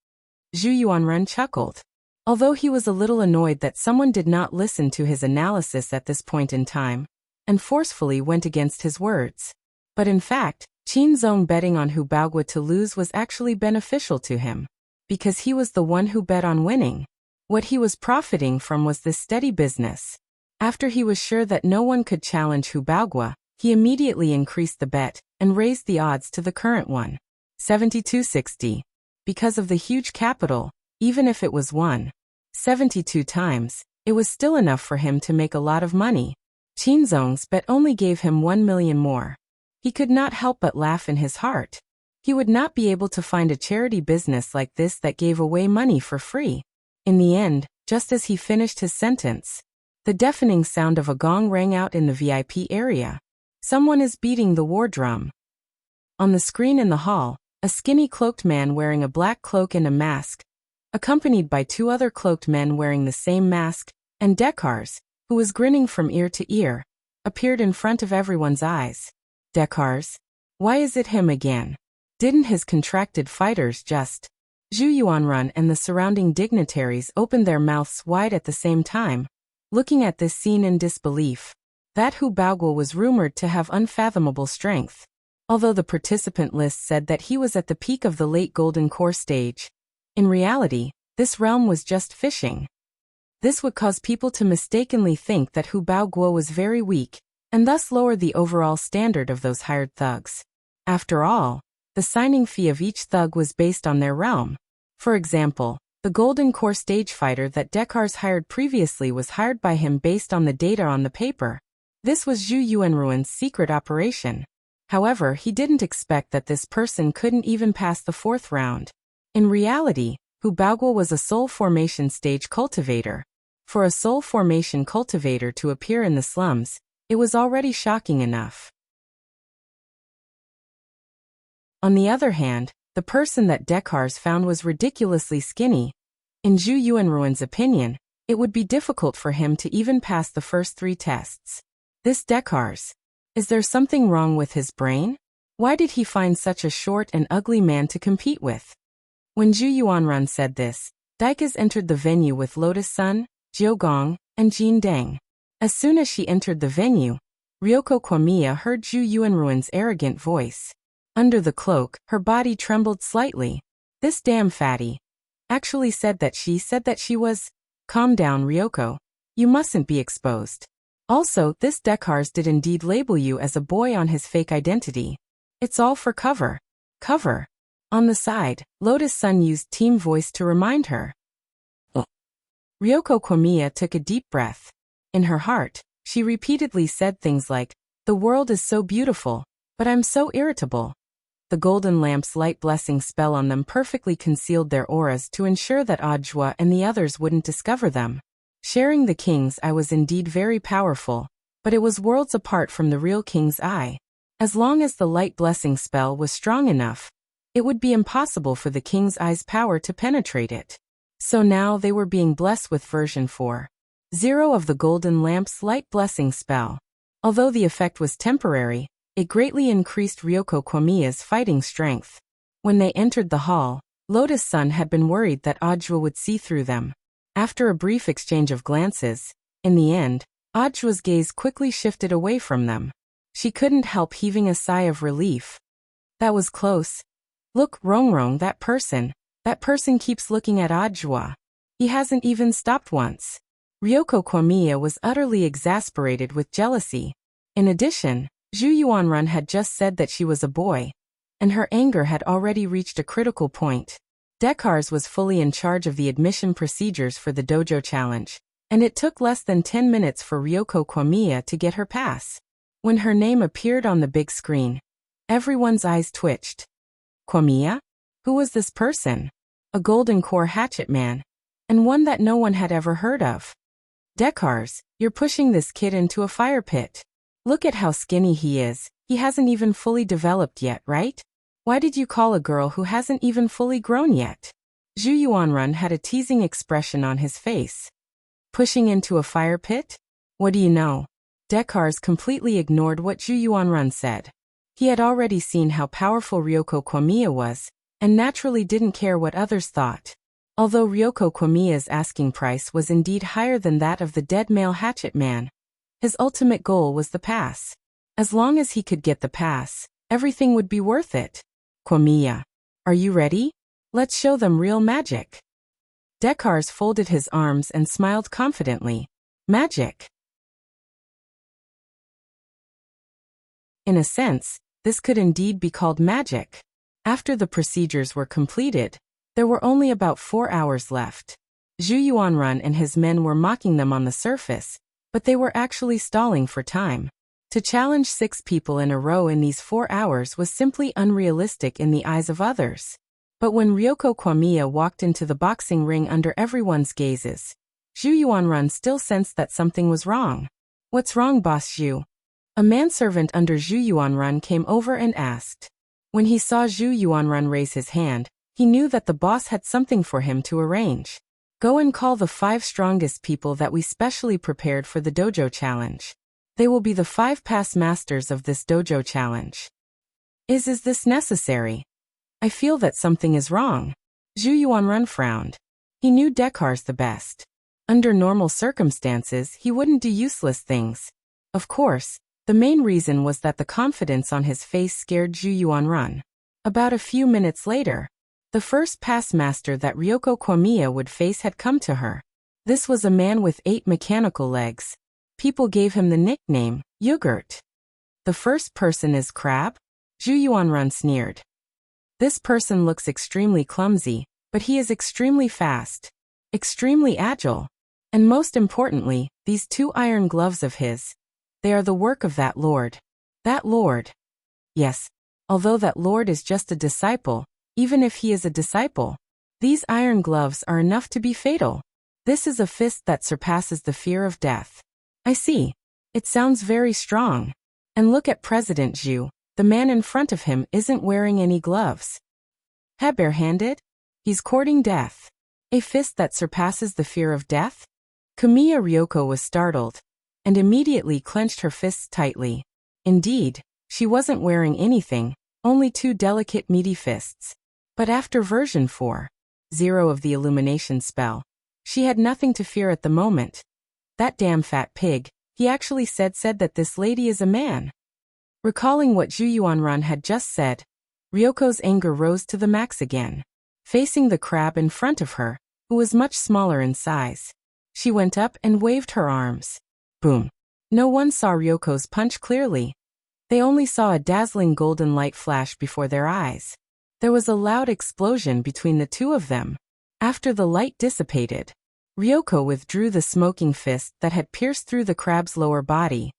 Zhu Yuanrun chuckled. Although he was a little annoyed that someone did not listen to his analysis at this point in time, and forcefully went against his words. But in fact, Qin Zong betting on Hu Baogua to lose was actually beneficial to him, because he was the one who bet on winning. What he was profiting from was this steady business. After he was sure that no one could challenge Hu Baogua, he immediately increased the bet and raised the odds to the current one, 7260. Because of the huge capital, even if it was won 72 times, it was still enough for him to make a lot of money. Qin Zong's bet only gave him 1 million more. He could not help but laugh in his heart. He would not be able to find a charity business like this that gave away money for free. In the end, just as he finished his sentence, the deafening sound of a gong rang out in the VIP area. Someone is beating the war drum. On the screen in the hall, a skinny cloaked man wearing a black cloak and a mask, accompanied by 2 other cloaked men wearing the same mask, and Dekars, who was grinning from ear to ear, appeared in front of everyone's eyes. "Dekars? Why is it him again? Didn't his contracted fighters just..." Zhu Yuanrun and the surrounding dignitaries opened their mouths wide at the same time, looking at this scene in disbelief. That Hu Baogua was rumored to have unfathomable strength. Although the participant list said that he was at the peak of the late Golden Core stage, in reality, this realm was just fishing. This would cause people to mistakenly think that Hu Baogua was very weak, and thus lower the overall standard of those hired thugs. After all, the signing fee of each thug was based on their realm. For example, the Golden Core stage fighter that Dekars hired previously was hired by him based on the data on the paper. This was Zhu Yuanruan's secret operation. However, he didn't expect that this person couldn't even pass the 4th round. In reality, Hu Baogua was a soul formation stage cultivator. For a soul formation cultivator to appear in the slums, it was already shocking enough. On the other hand, the person that Dekars found was ridiculously skinny. In Zhu Yuanruan's opinion, it would be difficult for him to even pass the first 3 tests. This Dekars. Is there something wrong with his brain? Why did he find such a short and ugly man to compete with? When Zhu Yuanrun said this, Daikas entered the venue with Lotus Sun, Jiu Gong, and Jin Deng. As soon as she entered the venue, Ryoko Kwamiya heard Zhu Yuanruan's arrogant voice. Under the cloak, her body trembled slightly. This damn fatty actually said that she was... Calm down, Ryoko. You mustn't be exposed. Also, this Dekars did indeed label you as a boy on his fake identity. It's all for cover. Cover. On the side, Lotus Sun used team voice to remind her. Ryoko Kwamiya took a deep breath. In her heart, she repeatedly said things like, "The world is so beautiful, but I'm so irritable." The golden lamp's light blessing spell on them perfectly concealed their auras to ensure that Ajwa and the others wouldn't discover them. Sharing the king's eye was indeed very powerful, but it was worlds apart from the real king's eye. As long as the light blessing spell was strong enough, it would be impossible for the king's eye's power to penetrate it. So now they were being blessed with version 4.0 of the golden lamp's light blessing spell. Although the effect was temporary, it greatly increased Ryoko Kwamiya's fighting strength. When they entered the hall, Lotus Sun had been worried that Ajwa would see through them. After a brief exchange of glances, in the end, Ajwa's gaze quickly shifted away from them. She couldn't help heaving a sigh of relief. That was close. Look, Rongrong, that person keeps looking at Ajwa. He hasn't even stopped once. Ryoko Kwamiya was utterly exasperated with jealousy. In addition, Zhu Yuanrun had just said that she was a boy, and her anger had already reached a critical point. Dekars was fully in charge of the admission procedures for the dojo challenge, and it took less than 10 minutes for Ryoko Kwamiya to get her pass. When her name appeared on the big screen, everyone's eyes twitched. Kwamiya? Who was this person? A golden core hatchet man, and one that no one had ever heard of. Dekars, you're pushing this kid into a fire pit. Look at how skinny he is. He hasn't even fully developed yet, right? Why did you call a girl who hasn't even fully grown yet? Zhu Yuanrun had a teasing expression on his face. Pushing into a fire pit? What do you know? Dekars completely ignored what Zhu Yuanrun said. He had already seen how powerful Ryoko Kwamiya was, and naturally didn't care what others thought. Although Ryoko Kwamiya's asking price was indeed higher than that of the dead male hatchet man, his ultimate goal was the pass. As long as he could get the pass, everything would be worth it. Kwamiya, are you ready? Let's show them real magic. Dekars folded his arms and smiled confidently. Magic. In a sense, this could indeed be called magic. After the procedures were completed, there were only about 4 hours left. Zhu Yuanrun and his men were mocking them on the surface, but they were actually stalling for time. To challenge 6 people in a row in these 4 hours was simply unrealistic in the eyes of others. But when Ryoko Kwamiya walked into the boxing ring under everyone's gazes, Zhu Yuanrun still sensed that something was wrong. What's wrong, Boss Zhu? A manservant under Zhu Yuanrun came over and asked. When he saw Zhu Yuanrun raise his hand, he knew that the boss had something for him to arrange. Go and call the 5 strongest people that we specially prepared for the dojo challenge. They will be the 5 past masters of this dojo challenge. Is this necessary? I feel that something is wrong. Zhu Yuanrun frowned. He knew Dekars the best. Under normal circumstances, he wouldn't do useless things. Of course, the main reason was that the confidence on his face scared Zhu Yuanrun. About a few minutes later, the first past master that Ryoko Kwamiya would face had come to her. This was a man with 8 mechanical legs. People gave him the nickname, Yogurt. The first person is Crab? Zhu Yuanrun sneered. This person looks extremely clumsy, but he is extremely fast, extremely agile, and most importantly, these 2 iron gloves of his, they are the work of that lord. That lord. Yes, although that lord is just a disciple, even if he is a disciple, these iron gloves are enough to be fatal. This is a fist that surpasses the fear of death. I see. It sounds very strong. And look at President Zhu. The man in front of him isn't wearing any gloves. Barehanded? He's courting death. A fist that surpasses the fear of death? Kamiya Ryoko was startled, and immediately clenched her fists tightly. Indeed, she wasn't wearing anything, only 2 delicate meaty fists. But after version 4.0 of the illumination spell, she had nothing to fear at the moment. That damn fat pig, he actually said that this lady is a man. Recalling what Zhu Yuanrun had just said, Ryoko's anger rose to the max again. Facing the crab in front of her, who was much smaller in size, she went up and waved her arms. Boom. No one saw Ryoko's punch clearly. They only saw a dazzling golden light flash before their eyes. There was a loud explosion between the 2 of them. After the light dissipated, Ryoko withdrew the smoking fist that had pierced through the crab's lower body.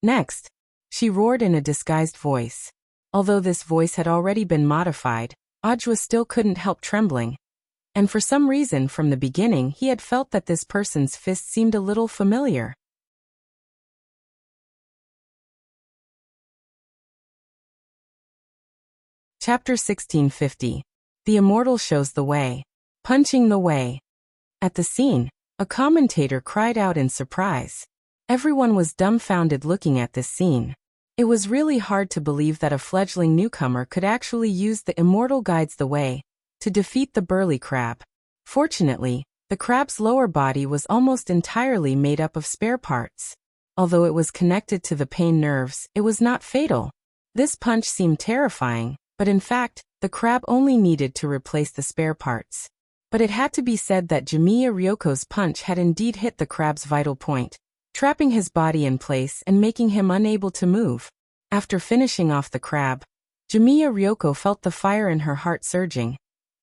Next, she roared in a disguised voice. Although this voice had already been modified, Ajwa still couldn't help trembling. And for some reason from the beginning he had felt that this person's fist seemed a little familiar. Chapter 1650. The Immortal Shows the Way. Punching the Way. At the scene, a commentator cried out in surprise. Everyone was dumbfounded looking at this scene. It was really hard to believe that a fledgling newcomer could actually use the Immortal Guides the Way to defeat the burly crab. Fortunately, the crab's lower body was almost entirely made up of spare parts. Although it was connected to the pain nerves, it was not fatal. This punch seemed terrifying, but in fact, the crab only needed to replace the spare parts. But it had to be said that Jimiya Ryoko's punch had indeed hit the crab's vital point, trapping his body in place and making him unable to move. After finishing off the crab, Jimiya Ryoko felt the fire in her heart surging,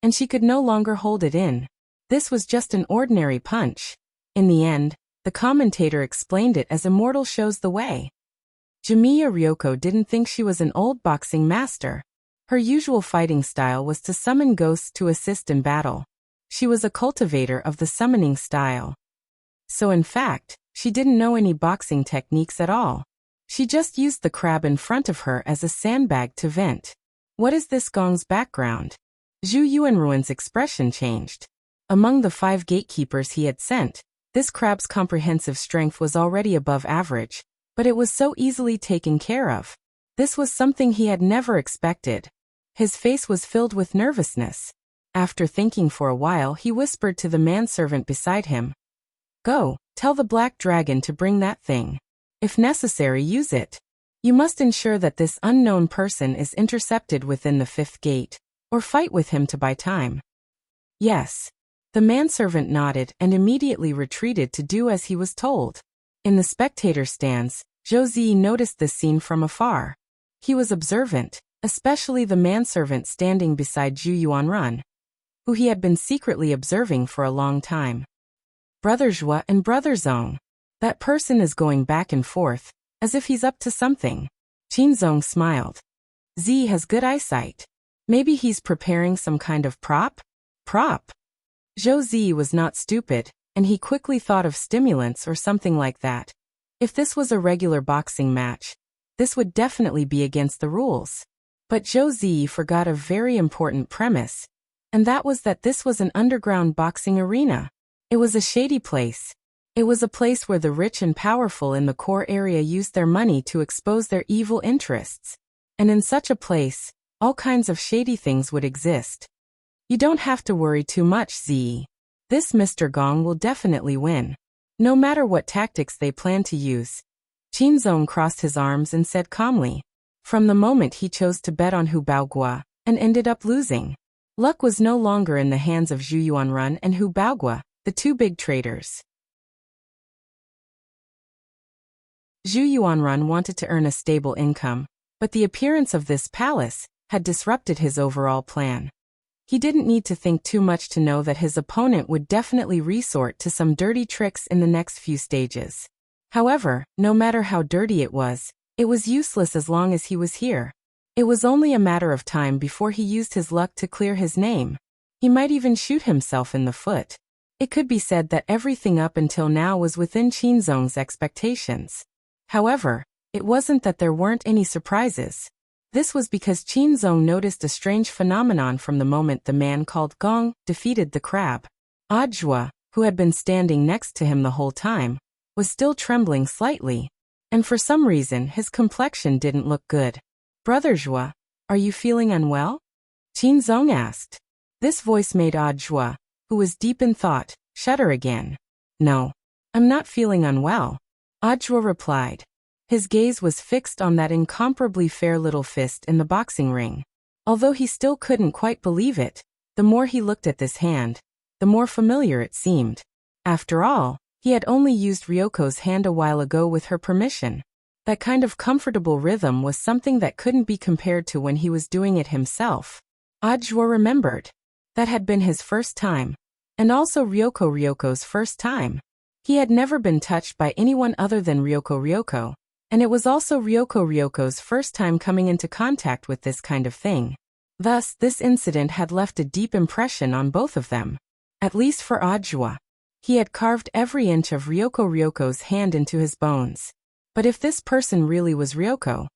and she could no longer hold it in. This was just an ordinary punch. In the end, the commentator explained it as Immortal Shows the Way. Jimiya Ryoko didn't think she was an old boxing master. Her usual fighting style was to summon ghosts to assist in battle. She was a cultivator of the summoning style. So in fact, she didn't know any boxing techniques at all. She just used the crab in front of her as a sandbag to vent. What is this gong's background? Zhu Yuanruan's expression changed. Among the 5 gatekeepers he had sent, this crab's comprehensive strength was already above average, but it was so easily taken care of. This was something he had never expected. His face was filled with nervousness. After thinking for a while, he whispered to the manservant beside him. "Go, tell the black dragon to bring that thing. If necessary, use it. You must ensure that this unknown person is intercepted within the 5th gate, or fight with him to buy time." "Yes." The manservant nodded and immediately retreated to do as he was told. In the spectator stands, Zhou Zi noticed this scene from afar. He was observant, especially the manservant standing beside Zhu Yuanrun, who he had been secretly observing for a long time. Brother Zhua and Brother Zong. That person is going back and forth, as if he's up to something. Qin Zong smiled. Z has good eyesight. Maybe he's preparing some kind of prop? Prop? Zhou Zi was not stupid, and he quickly thought of stimulants or something like that. If this was a regular boxing match, this would definitely be against the rules. But Zhou Zi forgot a very important premise, and that was that this was an underground boxing arena. It was a shady place. It was a place where the rich and powerful in the core area used their money to expose their evil interests. And in such a place, all kinds of shady things would exist. You don't have to worry too much, Zi. This Mr. Gong will definitely win. No matter what tactics they plan to use. Qin Zong crossed his arms and said calmly. From the moment he chose to bet on Hu Baogua, and ended up losing. Luck was no longer in the hands of Zhu Yuanrun and Hu Baogua, the 2 big traders. Zhu Yuanrun wanted to earn a stable income, but the appearance of this palace had disrupted his overall plan. He didn't need to think too much to know that his opponent would definitely resort to some dirty tricks in the next few stages. However, no matter how dirty it was useless as long as he was here. It was only a matter of time before he used his luck to clear his name. He might even shoot himself in the foot. It could be said that everything up until now was within Qin Zong's expectations. However, it wasn't that there weren't any surprises. This was because Qin Zong noticed a strange phenomenon from the moment the man called Gong defeated the crab. Ajwa, who had been standing next to him the whole time, was still trembling slightly, and for some reason his complexion didn't look good. "Brother Zhua, are you feeling unwell?" Qin Zong asked. This voice made Ajwa, who was deep in thought, shudder again. "No, I'm not feeling unwell," Ajwa replied. His gaze was fixed on that incomparably fair little fist in the boxing ring. Although he still couldn't quite believe it, the more he looked at this hand, the more familiar it seemed. After all, he had only used Ryoko's hand a while ago with her permission. That kind of comfortable rhythm was something that couldn't be compared to when he was doing it himself. Ajwa remembered. That had been his first time, And also Ryoko's first time. He had never been touched by anyone other than Ryoko, and it was also Ryoko's first time coming into contact with this kind of thing. Thus, this incident had left a deep impression on both of them. At least for Ajwa. He had carved every inch of Ryoko's hand into his bones. But if this person really was Ryoko,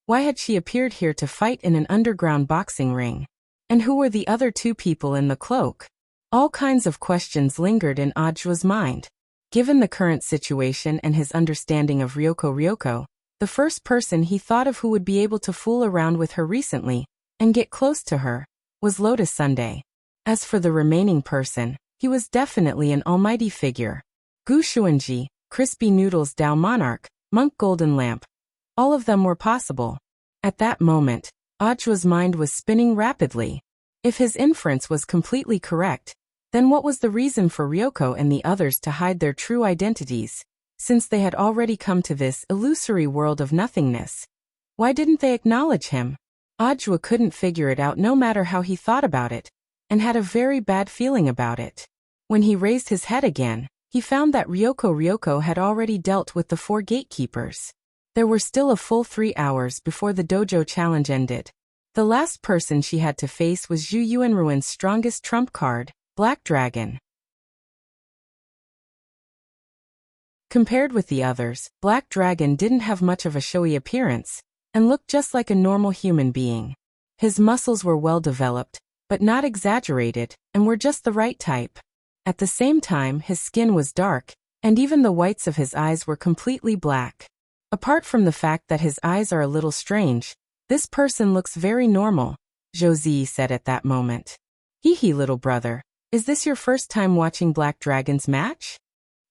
why had she appeared here to fight in an underground boxing ring? And who were the other two people in the cloak? All kinds of questions lingered in Ajwa's mind. Given the current situation and his understanding of Ryoko, the first person he thought of who would be able to fool around with her recently and get close to her was Lotus Sunday. As for the remaining person, he was definitely an almighty figure. Gu Shuanji, Crispy Noodles Dao Monarch, Monk Golden Lamp. All of them were possible. At that moment, Ajwa's mind was spinning rapidly. If his inference was completely correct, then what was the reason for Ryoko and the others to hide their true identities, since they had already come to this illusory world of nothingness? Why didn't they acknowledge him? Ajwa couldn't figure it out no matter how he thought about it, and had a very bad feeling about it. When he raised his head again, he found that Ryoko had already dealt with the 4 gatekeepers. There were still a full 3 hours before the dojo challenge ended. The last person she had to face was Zhu Yuanruin's strongest trump card, Black Dragon. Compared with the others, Black Dragon didn't have much of a showy appearance, and looked just like a normal human being. His muscles were well developed, but not exaggerated, and were just the right type. At the same time, his skin was dark, and even the whites of his eyes were completely black. Apart from the fact that his eyes are a little strange, this person looks very normal, Josie said at that moment. Hee little brother. Is this your first time watching Black Dragon's match?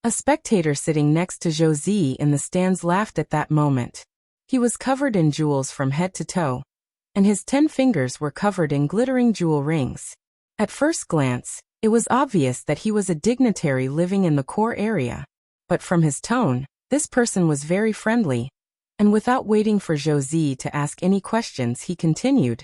A spectator sitting next to Josie in the stands laughed at that moment. He was covered in jewels from head to toe, and his 10 fingers were covered in glittering jewel rings. At first glance, it was obvious that he was a dignitary living in the core area, but from his tone, this person was very friendly, and without waiting for Josie to ask any questions, he continued.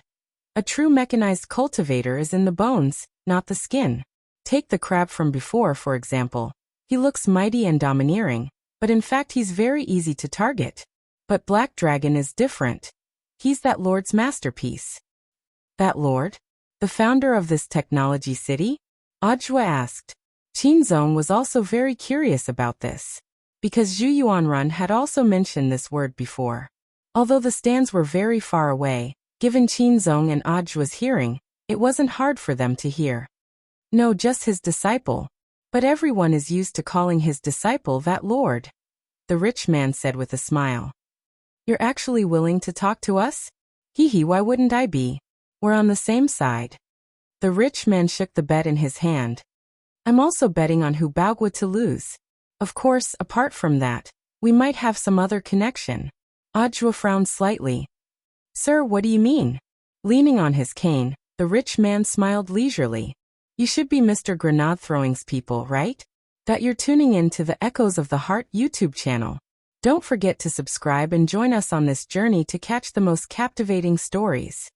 A true mechanized cultivator is in the bones, not the skin. Take the crab from before, for example. He looks mighty and domineering, but in fact he's very easy to target. But Black Dragon is different. He's that lord's masterpiece. That lord? The founder of this technology city? Ajwa asked. Qinzong was also very curious about this, because Zhu Yuanrun had also mentioned this word before. Although the stands were very far away, given Qinzong and Ajwa's hearing, it wasn't hard for them to hear. No, just his disciple. But everyone is used to calling his disciple that lord. The rich man said with a smile. You're actually willing to talk to us? Why wouldn't I be? We're on the same side. The rich man shook the bet in his hand. I'm also betting on who Baogwa to lose. Of course, apart from that, we might have some other connection. Ajwa frowned slightly. Sir, what do you mean? Leaning on his cane, the rich man smiled leisurely. You should be Mr. Grenade Throwing's people, right? That you're tuning in to the Echoes of the Heart YouTube channel. Don't forget to subscribe and join us on this journey to catch the most captivating stories.